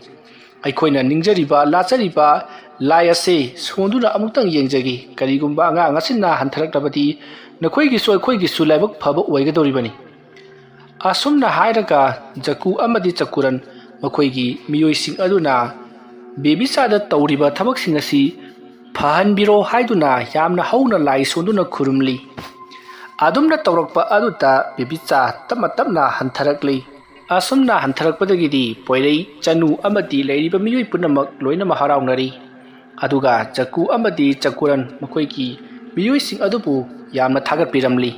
ꯑꯩꯈꯣꯏꯅ ꯅꯤꯡꯖꯔꯤꯕ ꯂꯥꯠꯆꯔꯤꯕ ꯂꯥꯏ ꯑꯁꯤ ꯁꯣꯟꯗꯨꯅ ꯑꯃꯨꯛꯇꯪ ꯌꯦꯡꯖꯒꯤ ꯀꯔꯤꯒꯨꯝꯕ ꯑꯉꯥꯡ ꯑꯁꯤꯅ ꯍꯟꯊꯔꯛꯂꯕꯗꯤ ꯅꯈꯣꯏꯒꯤꯁꯨ ꯑꯩꯈꯣꯏꯒꯤꯁꯨ ꯂꯥꯏꯕꯛ ꯐꯕ ꯑꯣꯏꯒꯗꯧꯔꯤꯕꯅꯤ ꯑꯁꯨꯝꯅ ꯍꯥꯏꯔꯒ ꯖꯀꯨ ꯑꯃꯗꯤ ꯆꯀꯨꯔꯟ ꯃꯈꯣꯏꯒꯤ ꯃꯤꯑꯣꯏꯁꯤꯡ ꯑꯗꯨꯅ ꯕꯦꯕꯤꯆꯥꯗ ꯇꯧꯔꯤꯕ ꯊꯕꯛꯁꯤꯡ ꯑꯁꯤ ꯐꯍꯟꯕꯤꯔꯣ ꯍꯥꯏꯗꯨꯅ ꯌꯥꯝꯅ ꯍꯧꯅ ꯂꯥꯏ ꯁꯣꯟꯗꯨꯅ ꯈꯨꯔꯨꯝꯂꯤ ꯑꯗꯨꯝꯅ ꯇꯧꯔꯛꯄ ꯑꯗꯨꯗ ꯕꯦꯕꯤꯆꯥ ꯇꯞꯅ ꯍꯟꯊꯔꯛꯂꯤ ꯑꯁꯨꯝꯅ ꯍꯟꯊꯔꯛꯄꯗꯒꯤꯗꯤ ꯄꯣꯏꯔꯩ ꯆꯅꯨ ꯑꯃꯗꯤ ꯂꯩꯔꯤꯕ ꯃꯤꯑꯣꯏ ꯄꯨꯝꯅꯃꯛ ꯂꯣꯏꯅꯃꯛ ꯍꯔꯥꯎꯅꯔꯤ ꯑꯗꯨꯒ ꯖꯀꯨ ꯑꯃꯗꯤ ꯆꯀꯨꯔꯟ ꯃꯈꯣꯏꯒꯤ ꯃꯤꯑꯣꯏꯁꯤꯡ ꯑꯗꯨꯕꯨ ꯌꯥꯝꯅ ꯊꯥꯒꯠꯄꯤꯔꯝꯂꯤ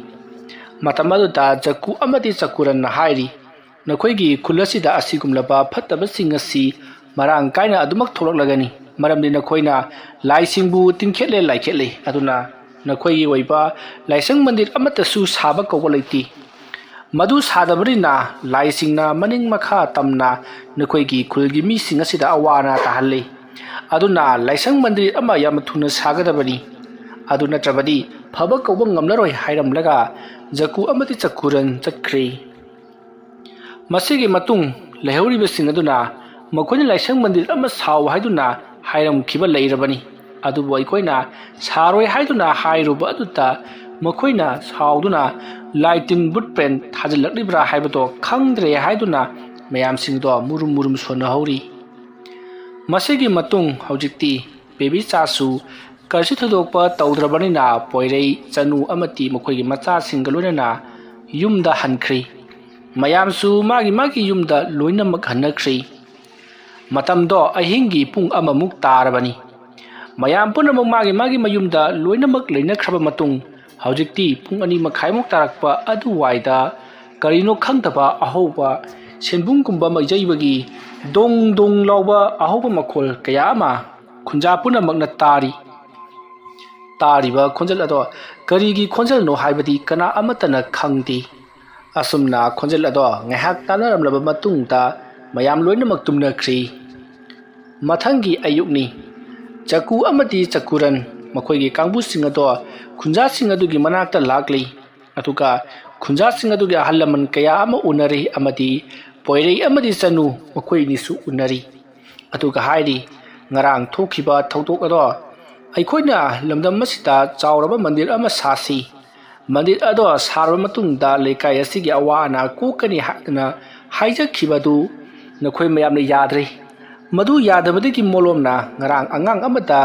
ꯃꯇꯝ ꯑꯗꯨꯗ ꯖꯀꯨ ꯑꯃꯗꯤ ꯆꯀꯨꯔꯟꯅ ꯍꯥꯏꯔꯤ ꯅꯈꯣꯏꯒꯤ ꯈꯨꯜ ꯑꯁꯤꯗ ꯑꯁꯤꯒꯨꯝꯂꯕ ꯐꯠꯇꯕꯁꯤꯡ ꯑꯁꯤ ꯃꯔꯥꯡ ꯀꯥꯏꯅ ꯑꯗꯨꯃꯛ ꯊꯣꯛꯂꯛꯂꯒꯅꯤ ꯃꯔꯝꯗꯤ ꯅꯈꯣꯏꯅ ꯂꯥꯏꯁꯤꯡꯕꯨ ꯇꯤꯡꯈꯦꯠꯂꯦ ꯂꯥꯏꯈꯦꯠꯂꯦ ꯑꯗꯨꯅ ꯅꯈꯣꯏꯒꯤ ꯑꯣꯏꯕ ꯂꯥꯏꯁꯪ ꯃꯟꯗꯤꯔ ꯑꯃꯠꯇꯁꯨ ꯁꯥꯕ ꯀꯧꯕ ꯂꯩꯇꯦ ꯃꯗꯨ ꯁꯥꯗꯕꯅꯤꯅ ꯂꯥꯏꯁꯤꯡꯅ ꯃꯅꯤꯡ ꯃꯈꯥ ꯇꯝꯅ ꯅꯈꯣꯏꯒꯤ ꯈꯨꯜꯒꯤ ꯃꯤꯁꯤꯡ ꯑꯁꯤꯗ ꯑꯋꯥ ꯑꯅꯥ ꯇꯥꯍꯜꯂꯤ ꯑꯗꯨꯅ ꯂꯥꯏꯁꯪ ꯃꯟꯗꯤꯔ ꯑꯃ ꯌꯥꯝꯅ ꯊꯨꯅ ꯁꯥꯒꯗꯕꯅꯤ ꯑꯗꯨ ꯅꯠꯇ꯭ꯔꯕꯗꯤ ꯐꯕ ꯀꯧꯕ ꯉꯝꯂꯔꯣꯏ ꯍꯥꯏꯔꯝꯂꯒ ꯖꯀꯨ ꯑꯃꯗꯤ ꯆꯀꯨꯔꯟ ꯆꯠꯈ꯭ꯔꯤ ꯃꯁꯤꯒꯤ ꯃꯇꯨꯡ ꯂꯩꯍꯧꯔꯤꯕꯁꯤꯡ ꯑꯗꯨꯅ ꯃꯈꯣꯏꯅ ꯂꯥꯏꯁꯪ ꯃꯟꯗꯤꯔ ꯑꯃ ꯁꯥꯎ ꯍꯥꯏꯗꯨꯅ ꯍꯥꯏꯔꯝꯈꯤꯕ ꯂꯩꯔꯕꯅꯤ ꯑꯗꯨꯕꯨ ꯑꯩꯈꯣꯏꯅ ꯁꯥꯔꯣꯏ ꯍꯥꯏꯗꯨꯅ ꯍꯥꯏꯔꯨꯕ ꯑꯗꯨꯗ ꯃꯈꯣꯏꯅ ꯁꯥꯎꯗꯨꯅ ꯂꯥꯏ ꯇꯤꯟ ꯕꯨꯠ ꯄ꯭ꯔꯦꯟ ꯊꯥꯖꯤꯜꯂꯛꯂꯤꯕ꯭ꯔꯥ ꯍꯥꯏꯕꯗꯣ ꯈꯪꯗ꯭ꯔꯦ ꯍꯥꯏꯗꯨꯅ ꯃꯌꯥꯝꯁꯤꯡꯗꯣ ꯃꯨꯔꯨꯝ ꯁꯣꯟꯅꯍꯧꯔꯤ ꯃꯁꯤꯒꯤ ꯃꯇꯨꯡ ꯍꯧꯖꯤꯛꯇꯤ ꯕꯦꯕꯤꯆꯥꯁꯨ ꯀꯔꯤꯁꯨ ꯊꯣꯏꯗꯣꯛꯄ ꯇꯧꯗ꯭ꯔꯕꯅꯤꯅ ꯄꯣꯏꯔꯩ ꯆꯅꯨ ꯑꯃꯗꯤ ꯃꯈꯣꯏꯒꯤ ꯃꯆꯥꯁꯤꯡꯒ ꯂꯣꯏꯅꯅ ꯌꯨꯝꯗ ꯍꯟꯈ꯭ꯔꯤ꯫ ꯃꯌꯥꯝꯁꯨ ꯃꯥꯒꯤ ꯌꯨꯝꯗ ꯂꯣꯏꯅꯃꯛ ꯍꯟꯅꯈ꯭ꯔꯤ꯫ ꯃꯇꯝꯗꯣ ꯑꯍꯤꯡꯒꯤ ꯄꯨꯡ 1 ꯇꯥꯔꯕꯅꯤ꯫ ꯃꯌꯥꯝ ꯄꯨꯝꯅꯃꯛ ꯃꯥꯒꯤ ꯃꯌꯨꯝꯗ ꯂꯣꯏꯅꯃꯛ ꯂꯩꯅꯈ꯭ꯔꯕ ꯃꯇꯨꯡ ꯍꯧꯖꯤꯛꯇꯤ ꯄꯨꯡ 2:30 ꯇꯥꯔꯛꯄ ꯑꯗꯨꯋꯥꯏꯗ ꯀꯔꯤꯅꯣ ꯈꯪꯗꯕ ꯑꯍꯧꯕ ꯁꯦꯟꯕꯨꯡꯒꯨꯝꯕ ꯃꯩꯖꯩꯕꯒꯤ ꯗꯣꯡ ꯗꯣꯡ ꯂꯥꯎꯕ ꯑꯍꯧꯕ ꯃꯈꯣꯜ ꯀꯌꯥ ꯑꯃ ꯈꯨꯟꯖꯥ ꯄꯨꯝꯅꯃꯛꯅ ꯇꯥꯔꯤ꯫ ꯇꯥꯔꯤꯕ ꯈꯣꯟꯖꯦꯜ ꯑꯗꯣ ꯀꯔꯤꯒꯤ ꯈꯣꯟꯖꯦꯜꯅꯣ ꯍꯥꯏꯕꯗꯤ ꯀꯅꯥ ꯑꯃꯠꯇꯅ ꯈꯪꯗꯦ꯫ ꯑꯁꯨꯝꯅ ꯈꯣꯟꯖꯦꯜ ꯑꯗꯣ ꯉꯥꯏꯍꯥꯛ ꯇꯥꯟꯅꯔꯝꯂꯕ ꯃꯇꯨꯡꯗ ꯃꯌꯥꯝ ꯂꯣꯏꯅꯃꯛ ꯇꯨꯝꯅꯈ꯭ꯔꯤ꯫ ꯃꯊꯪꯒꯤ ꯑꯌꯨꯛꯅꯤ꯫ ꯆꯀꯨ ꯑꯃꯗꯤ ꯆꯀꯨꯔꯟ ꯃꯈꯣꯏꯒꯤ ꯀꯥꯡꯕꯨꯁꯤꯡ ꯑꯗꯣ ꯈꯨꯟꯖꯥꯁꯤꯡ ꯑꯗꯨꯒꯤ ꯃꯅꯥꯛꯇ ꯂꯥꯛꯂꯤ꯫ ꯑꯗꯨꯒ ꯈꯨꯟꯖꯥꯁꯤꯡ ꯑꯗꯨꯒꯤ ꯑꯍꯜ ꯂꯃꯟ ꯀꯌꯥ ꯑꯃ ꯎꯅꯔꯤ ꯑꯃꯗꯤ ꯄꯣꯏꯔꯩ ꯑꯃꯗꯤ ꯆꯅꯨ ꯃꯈꯣꯏ ꯑꯅꯤꯁꯨ ꯎꯅꯔꯤ꯫ ꯑꯗꯨꯒ ꯍꯥꯏꯔꯤ, ꯉꯔꯥꯡ ꯊꯣꯛꯈꯤꯕ ꯊꯧꯗꯣꯛ ꯑꯗꯣ ꯑꯩꯈꯣꯏꯅ ꯂꯝꯗꯝ ꯑꯁꯤꯗ ꯆꯥꯎꯔꯕ ꯃꯟꯗꯤꯔ ꯑꯃ ꯁꯥꯁꯤ꯫ ꯃꯟꯗꯤꯔ ꯑꯗꯣ ꯁꯥꯔꯕ ꯃꯇꯨꯡꯗ ꯂꯩꯀꯥꯏ ꯑꯁꯤꯒꯤ ꯑꯋꯥ ꯑꯅꯥ ꯀꯣꯛꯀꯅꯤ ꯍꯥꯏꯗꯨꯅ ꯍꯥꯏꯖꯈꯤꯕꯗꯨ ꯅꯈꯣꯏ ꯃꯌꯥꯝꯅ ꯌꯥꯗ꯭ꯔꯦ꯫ ꯃꯗꯨ ꯌꯥꯗꯕꯗꯒꯤ ꯃꯣꯂꯣꯝꯅ ꯉꯔꯥꯡ ꯑꯉꯥꯡ ꯑꯃꯗ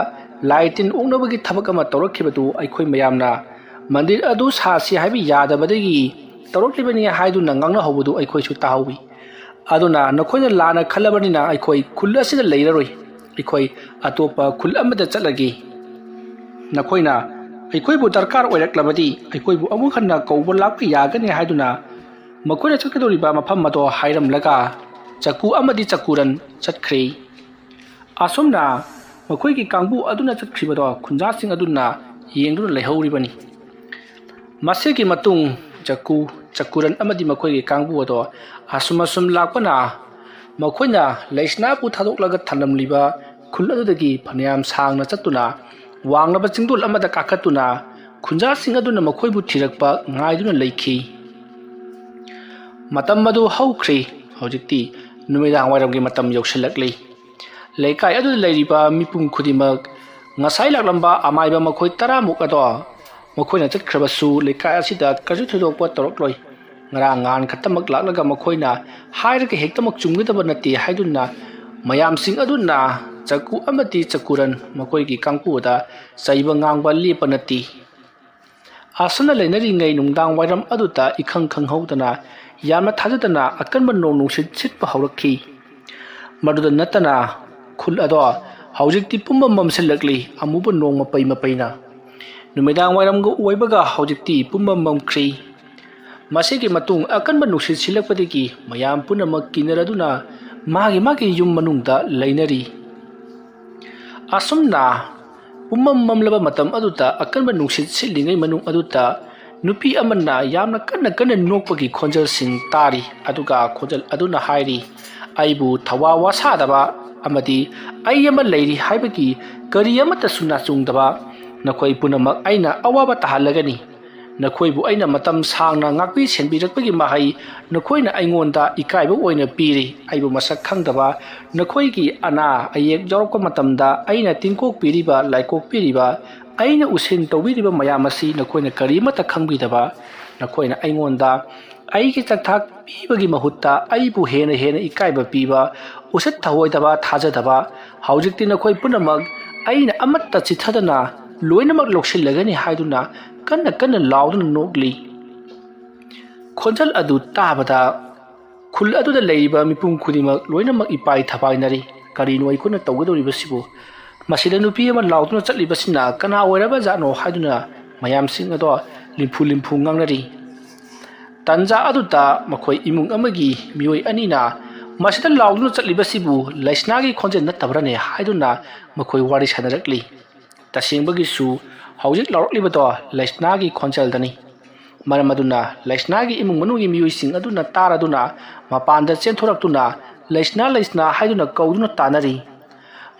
ꯂꯥꯏ ꯇꯤꯟ ꯑꯣꯛꯅꯕꯒꯤ ꯊꯕꯛ ꯑꯃ ꯇꯧꯔꯛꯈꯤꯕꯗꯨ ꯑꯩꯈꯣꯏ ꯃꯌꯥꯝꯅ ꯃꯟꯗꯤꯔ ꯑꯗꯨ ꯁꯥꯁꯤ ꯍꯥꯏꯕ ꯌꯥꯗꯕꯗꯒꯤ ꯇꯧꯔꯛꯂꯤꯕꯅꯤ ꯍꯥꯏꯗꯨꯅ ꯉꯥꯡꯅꯍꯧꯕꯗꯨ ꯑꯩꯈꯣꯏꯁꯨ ꯇꯥꯍꯧꯏ꯫ ꯑꯗꯨꯅ ꯅꯈꯣꯏꯅ ꯂꯥꯟꯅ ꯈꯜꯂꯕꯅꯤꯅ ꯑꯩꯈꯣꯏ ꯈꯨꯜ ꯑꯁꯤꯗ ꯂꯩꯔꯔꯣꯏ꯫ ꯑꯩꯈꯣꯏ ꯑꯇꯣꯞꯄ ꯈꯨꯜ ꯑꯃꯗ ꯆꯠꯂꯒꯦ꯫ ꯅꯈꯣꯏꯅ ꯑꯩꯈꯣꯏꯕꯨ ꯗꯔꯀꯥꯔ ꯑꯣꯏꯔꯛꯂꯕꯗꯤ ꯑꯩꯈꯣꯏꯕꯨ ꯑꯃꯨꯛ ꯍꯟꯅ ꯀꯧꯕ ꯂꯥꯛꯄ ꯌꯥꯒꯅꯤ ꯍꯥꯏꯗꯨꯅ ꯃꯈꯣꯏꯅ ꯆꯠꯀꯗꯧꯔꯤꯕ ꯃꯐꯝ ꯑꯗꯣ ꯍꯥꯏꯔꯝꯂꯒ ꯆꯀꯨ ꯑꯃꯗꯤ ꯆꯀꯨꯔꯟ ꯆꯠꯈ꯭ꯔꯦ꯫ ꯑꯁꯨꯝꯅ ꯃꯈꯣꯏꯒꯤ ꯀꯥꯡꯕꯨ ꯑꯗꯨꯅ ꯆꯠꯈ꯭ꯔꯤꯕꯗꯣ ꯈꯨꯟꯖꯥꯁꯤꯡ ꯑꯗꯨꯅ ꯌꯦꯡꯗꯨꯅ ꯂꯩꯍꯧꯔꯤꯕꯅꯤ꯫ ꯃꯁꯤꯒꯤ ꯃꯇꯨꯡ ꯆꯀꯨ ꯆꯀꯨꯔꯟ ꯑꯃꯗꯤ ꯃꯈꯣꯏꯒꯤ ꯀꯥꯡꯕꯨ ꯑꯗꯣ ꯑꯁꯨꯝ ꯂꯥꯛꯄꯅ ꯃꯈꯣꯏꯅ ꯂꯩꯁꯅꯥꯕꯨ ꯊꯥꯗꯣꯛꯂꯒ ꯊꯝꯂꯝꯂꯤꯕ ꯈꯨꯜ ꯑꯗꯨꯗꯒꯤ ꯐꯅꯌꯥꯝ ꯁꯥꯡꯅ ꯆꯠꯇꯨꯅ ꯋꯥꯡꯂꯕ ꯆꯤꯡꯗꯣꯜ ꯑꯃꯗ ꯀꯥꯈꯠꯇꯨꯅ ꯈꯨꯟꯖꯥꯁꯤꯡ ꯑꯗꯨꯅ ꯃꯈꯣꯏꯕꯨ ꯊꯤꯔꯛꯄ ꯉꯥꯏꯗꯨꯅ ꯂꯩꯈꯤ꯫ ꯃꯇꯝ ꯑꯗꯨ ꯍꯧꯈ꯭ꯔꯦ꯫ ꯍꯧꯖꯤꯛꯇꯤ ꯅꯨꯃꯤꯗꯥꯡꯋꯥꯏꯔꯝꯒꯤ ꯃꯇꯝ ꯌꯧꯁꯤꯜꯂꯛꯂꯤ꯫ ꯂꯩꯀꯥꯏ ꯑꯗꯨꯗ ꯂꯩꯔꯤꯕ ꯃꯤꯄꯨꯝ ꯈꯨꯗꯤꯡꯃꯛ ꯉꯁꯥꯏ ꯂꯥꯛꯂꯝꯕ ꯑꯃꯥꯏꯕ ꯃꯈꯣꯏ 10 ꯑꯗꯣ ꯃꯈꯣꯏꯅ ꯆꯠꯈ꯭ꯔꯕꯁꯨ ꯂꯩꯀꯥꯏ ꯑꯁꯤꯗ ꯀꯔꯤꯁꯨ ꯊꯣꯏꯗꯣꯛꯄ ꯇꯧꯔꯛꯂꯣꯏ꯫ ꯉꯔꯥꯡ ꯉꯍꯥꯟ ꯈꯛꯇꯃꯛ ꯂꯥꯛꯂꯒ ꯃꯈꯣꯏꯅ ꯍꯥꯏꯔꯒ ꯍꯦꯛꯇꯃꯛ ꯆꯨꯝꯒꯗꯕ ꯅꯠꯇꯦ ꯍꯥꯏꯗꯨꯅ ꯃꯌꯥꯝꯁꯤꯡ ꯑꯗꯨꯅ ꯆꯀꯨ ꯑꯃꯗꯤ ꯆꯀꯨꯔꯟ ꯃꯈꯣꯏꯒꯤ ꯀꯥꯡꯕꯨꯗ ꯆꯩꯕ ꯉꯥꯡꯕ ꯂꯦꯞꯄ ꯅꯠꯇꯦ꯫ ꯑꯁꯨꯝꯅ ꯂꯩꯅꯔꯤꯉꯩ ꯅꯨꯡꯗꯥꯡ ꯋꯥꯏꯔꯝ ꯑꯗꯨꯗ ꯏꯈꯪ ꯈꯪꯍꯧꯗꯅ ꯌꯥꯝꯅ ꯊꯥꯖꯗꯅ ꯑꯀꯟꯕ ꯅꯣꯡ ꯅꯨꯡꯁꯤꯠ ꯁꯤꯠꯄ ꯍꯧꯔꯛꯈꯤ꯫ ꯃꯗꯨꯗ ꯅꯠꯇꯅ ꯈꯨꯜ ꯑꯗꯣ ꯍꯧꯖꯤꯛꯇꯤ ꯄꯨꯝꯃꯝ ꯃꯝꯁꯤꯜꯂꯛꯂꯤ ꯑꯃꯨꯕ ꯅꯣꯡ ꯃꯄꯩꯅ꯫ ꯅꯨꯃꯤꯗꯥꯡ ꯋꯥꯏꯔꯝꯒ ꯑꯣꯏꯕꯒ ꯍꯧꯖꯤꯛꯇꯤ ꯄꯨꯝꯃꯝ ꯃꯝꯈ꯭ꯔꯤ꯫ ꯃꯁꯤꯒꯤ ꯃꯇꯨꯡ ꯑꯀꯟꯕ ꯅꯨꯡꯁꯤꯠ ꯁꯤꯠꯂꯛꯄꯗꯒꯤ ꯃꯌꯥꯝ ꯄꯨꯝꯅꯃꯛ ꯀꯤꯅꯔꯗꯨꯅ ꯃꯥꯒꯤ ꯌꯨꯝ ꯃꯅꯨꯡꯗ ꯂꯩꯅꯔꯤ꯫ ꯑꯁꯨꯝꯅ ꯄꯨꯝꯃꯝ ꯃꯝꯂꯕ ꯃꯇꯝ ꯑꯗꯨꯗ ꯑꯀꯟꯕ ꯅꯨꯡꯁꯤꯠ ꯁꯤꯠꯂꯤꯉꯩ ꯃꯅꯨꯡ ꯑꯗꯨꯗ ꯅꯨꯄꯤ ꯑꯃꯅ ꯌꯥꯝꯅ ꯀꯟꯅ ꯅꯣꯛꯄꯒꯤ ꯈꯣꯟꯖꯦꯜꯁꯤꯡ ꯇꯥꯔꯤ꯫ ꯑꯗꯨꯒ ꯈꯣꯟꯖꯦꯜ ꯑꯗꯨꯅ ꯍꯥꯏꯔꯤ, ꯑꯩꯕꯨ ꯊꯋꯥ ꯋꯥꯁꯥꯗꯕ ꯑꯃꯗꯤ ꯑꯩ ꯑꯃ ꯂꯩꯔꯤ ꯍꯥꯏꯕꯒꯤ ꯀꯔꯤ ꯑꯃꯠꯇꯁꯨ ꯅꯥꯆꯨꯡꯗꯕ ꯅꯈꯣꯏ ꯄꯨꯝꯅꯃꯛ ꯑꯩꯅ ꯑꯋꯥꯕ ꯇꯥꯍꯜꯂꯒꯅꯤ꯫ ꯅꯈꯣꯏꯕꯨ ꯑꯩꯅ ꯃꯇꯝ ꯁꯥꯡꯅ ꯉꯥꯛꯄꯤ ꯁꯦꯟꯕꯤꯔꯛꯄꯒꯤ ꯃꯍꯩ ꯅꯈꯣꯏꯅ ꯑꯩꯉꯣꯟꯗ ꯏꯀꯥꯏꯕ ꯑꯣꯏꯅ ꯄꯤꯔꯤ꯫ ꯑꯩꯕꯨ ꯃꯁꯛ ꯈꯪꯗꯕ ꯅꯈꯣꯏꯒꯤ ꯑꯅꯥ ꯑꯌꯦꯛ ꯌꯥꯎꯔꯛꯄ ꯃꯇꯝꯗ ꯑꯩꯅ ꯇꯤꯟꯀꯣꯛꯄꯤꯔꯤꯕ ꯂꯥꯏꯀꯣꯛꯄꯤꯔꯤꯕ ꯑꯩꯅ ꯎꯁꯤꯟ ꯇꯧꯕꯤꯔꯤꯕ ꯃꯌꯥꯝ ꯑꯁꯤ ꯅꯈꯣꯏꯅ ꯀꯔꯤꯃꯠꯇ ꯈꯪꯕꯤꯗꯕ ꯅꯈꯣꯏꯅ ꯑꯩꯉꯣꯟꯗ ꯑꯩꯒꯤ ꯆꯥꯛꯊꯥꯛ ꯄꯤꯕꯒꯤ ꯃꯍꯨꯠꯇ ꯑꯩꯕꯨ ꯍꯦꯟꯅ ꯏꯀꯥꯏꯕ ꯄꯤꯕ ꯎꯁꯤꯠ ꯊꯑꯣꯏꯗꯕ ꯊꯥꯖꯗꯕ ꯍꯧꯖꯤꯛꯇꯤ ꯅꯈꯣꯏ ꯄꯨꯝꯅꯃꯛ ꯑꯩꯅ ꯑꯃꯠꯇ ꯆꯤꯊꯗꯅ ꯂꯣꯏꯅꯃꯛ ꯂꯧꯁꯤꯜꯂꯒꯅꯤ ꯍꯥꯏꯗꯨꯅ ꯀꯟꯅ ꯂꯥꯎꯗꯨꯅ ꯅꯣꯛꯂꯤ꯫ ꯈꯣꯟꯖꯦꯜ ꯑꯗꯨ ꯇꯥꯕꯗ ꯈꯨꯜ ꯑꯗꯨꯗ ꯂꯩꯔꯤꯕ ꯃꯤꯄꯨꯝ ꯈꯨꯗꯤꯡꯃꯛ ꯂꯣꯏꯅꯃꯛ ꯏꯄꯥꯏ ꯊꯄꯥꯏꯅꯔꯤ꯫ ꯀꯔꯤꯅꯣ ꯑꯩꯈꯣꯏꯅ ꯇꯧꯒꯗꯧꯔꯤꯕꯁꯤꯕꯨ? ꯃꯁꯤꯗ ꯅꯨꯄꯤ ꯑꯃ ꯂꯥꯎꯗꯨꯅ ꯆꯠꯂꯤꯕꯁꯤꯅ ꯀꯅꯥ ꯑꯣꯏꯔꯕ ꯖꯥꯠꯅꯣ ꯍꯥꯏꯗꯨꯅ ꯃꯌꯥꯝꯁꯤꯡ ꯑꯗꯣ ꯂꯤꯝꯐꯨ ꯉꯥꯡꯅꯔꯤ꯫ ꯇꯟꯖꯥ ꯑꯗꯨꯗ ꯃꯈꯣꯏ ꯏꯃꯨꯡ ꯑꯃꯒꯤ ꯃꯤꯑꯣꯏ ꯑꯅꯤꯅ ꯃꯁꯤꯗ ꯂꯥꯎꯗꯨꯅ ꯆꯠꯂꯤꯕꯁꯤꯕꯨ ꯂꯩꯁꯅꯥꯒꯤ ꯈꯣꯟꯖꯦꯜ ꯅꯠꯇꯕ꯭ꯔꯅꯦ ꯍꯥꯏꯗꯨꯅ ꯃꯈꯣꯏ ꯋꯥꯔꯤ ꯁꯥꯅꯔꯛꯂꯤ꯫ ꯇꯁꯦꯡꯕꯒꯤꯁꯨ ꯍꯧꯖꯤꯛ ꯂꯥꯎꯔꯛꯂꯤꯕꯗꯣ ꯂꯩꯁꯅꯥꯒꯤ ꯈꯣꯟꯖꯦꯜꯗꯅꯤ꯫ ꯃꯔꯝ ꯑꯗꯨꯅ ꯂꯩꯁꯅꯥꯒꯤ ꯏꯃꯨꯡ ꯃꯅꯨꯡꯒꯤ ꯃꯤꯑꯣꯏꯁꯤꯡ ꯑꯗꯨꯅ ꯇꯥꯔꯗꯨꯅ ꯃꯄꯥꯟꯗ ꯆꯦꯟꯊꯣꯔꯛꯇꯨꯅ ꯂꯩꯁꯅꯥ ꯍꯥꯏꯗꯨꯅ ꯀꯧꯗꯨꯅ ꯇꯥꯅꯔꯤ꯫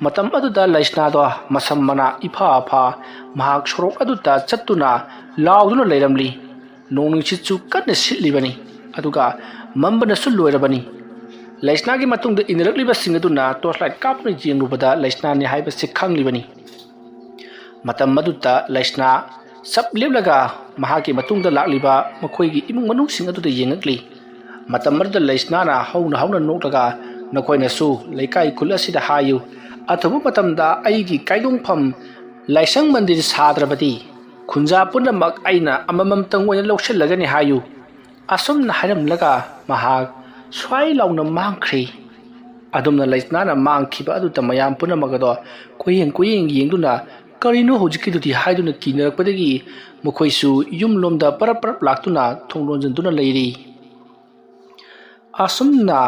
ꯃꯇꯝ ꯑꯗꯨꯗ ꯂꯩꯁꯅꯥꯗꯣ ꯃꯁꯝ ꯃꯅꯥ ꯏꯐꯥ ꯃꯍꯥꯛ ꯁꯣꯔꯣꯛ ꯑꯗꯨꯗ ꯆꯠꯇꯨꯅ ꯂꯥꯎꯗꯨꯅ ꯂꯩꯔꯝꯂꯤ꯫ ꯅꯣꯡ ꯅꯨꯡꯁꯤꯠꯁꯨ ꯀꯟꯅ ꯁꯤꯠꯂꯤꯕꯅꯤ ꯑꯗꯨꯒ ꯃꯝꯕꯅꯁꯨ ꯂꯣꯏꯔꯕꯅꯤ꯫ ꯂꯩꯁꯅꯥꯒꯤ ꯃꯇꯨꯡꯗ ꯏꯟꯅꯔꯛꯂꯤꯕꯁꯤꯡ ꯑꯗꯨꯅ ꯇꯣꯔꯆꯂꯥꯏꯠ ꯀꯥꯞꯇꯨꯅ ꯌꯦꯡꯂꯨꯕꯗ ꯂꯩꯁꯅꯥꯅꯤ ꯍꯥꯏꯕꯁꯤ ꯈꯪꯂꯤꯕꯅꯤ꯫ ꯃꯇꯝ ꯑꯗꯨꯗ ꯂꯩꯁꯅꯥ ꯆꯞ ꯂꯦꯞꯂꯒ ꯃꯍꯥꯛꯀꯤ ꯃꯇꯨꯡꯗ ꯂꯥꯛꯂꯤꯕ ꯃꯈꯣꯏꯒꯤ ꯏꯃꯨꯡ ꯃꯅꯨꯡꯁꯤꯡ ꯑꯗꯨꯗ ꯌꯦꯡꯉꯛꯂꯤ꯫ ꯃꯇꯝ ꯑꯗꯨꯗ ꯂꯩꯁꯅꯥꯅ ꯍꯧꯅ ꯅꯣꯛꯂꯒ ꯅꯈꯣꯏꯅꯁꯨ ꯂꯩꯀꯥꯏ ꯈꯨꯜ ꯑꯁꯤꯗ ꯍꯥꯏꯌꯨ, ꯑꯊꯨꯕ ꯃꯇꯝꯗ ꯑꯩꯒꯤ ꯀꯥꯏꯗꯣꯡꯐꯝ ꯂꯥꯏꯁꯪ ꯃꯟꯗꯤꯔ ꯁꯥꯗ꯭ꯔꯕꯗꯤ ꯈꯨꯟꯖꯥ ꯄꯨꯝꯅꯃꯛ ꯑꯩꯅ ꯑꯃꯃꯝꯇꯪ ꯑꯣꯏꯅ ꯂꯧꯁꯤꯜꯂꯒꯅꯤ ꯍꯥꯏꯌꯨ ꯑꯁꯨꯝꯅ ꯍꯥꯏꯔꯝꯂꯒ ꯃꯍꯥꯛ ꯁ꯭ꯋꯥꯏ ꯂꯥꯎꯅ ꯃꯥꯡꯈ꯭ꯔꯦ ꯑꯗꯨꯝꯅ ꯂꯩꯆꯅꯥꯅ ꯃꯥꯡꯈꯤꯕ ꯑꯗꯨꯗ ꯃꯌꯥꯝ ꯄꯨꯝꯅꯃꯛ ꯑꯗꯣ ꯀꯣꯏꯌꯦꯡ ꯌꯦꯡꯗꯨꯅ ꯀꯔꯤꯅꯣ ꯍꯧꯖꯤꯛꯀꯤꯗꯨꯗꯤ ꯍꯥꯏꯗꯨꯅ ꯀꯤꯅꯔꯛꯄꯗꯒꯤ ꯃꯈꯣꯏꯁꯨ ꯌꯨꯝꯂꯣꯝꯗ ꯄꯔꯞ ꯂꯥꯛꯇꯨꯅ ꯊꯣꯡ ꯂꯣꯟꯖꯤꯟꯗꯨꯅ ꯂꯩꯔꯤ ꯑꯁꯨꯝꯅ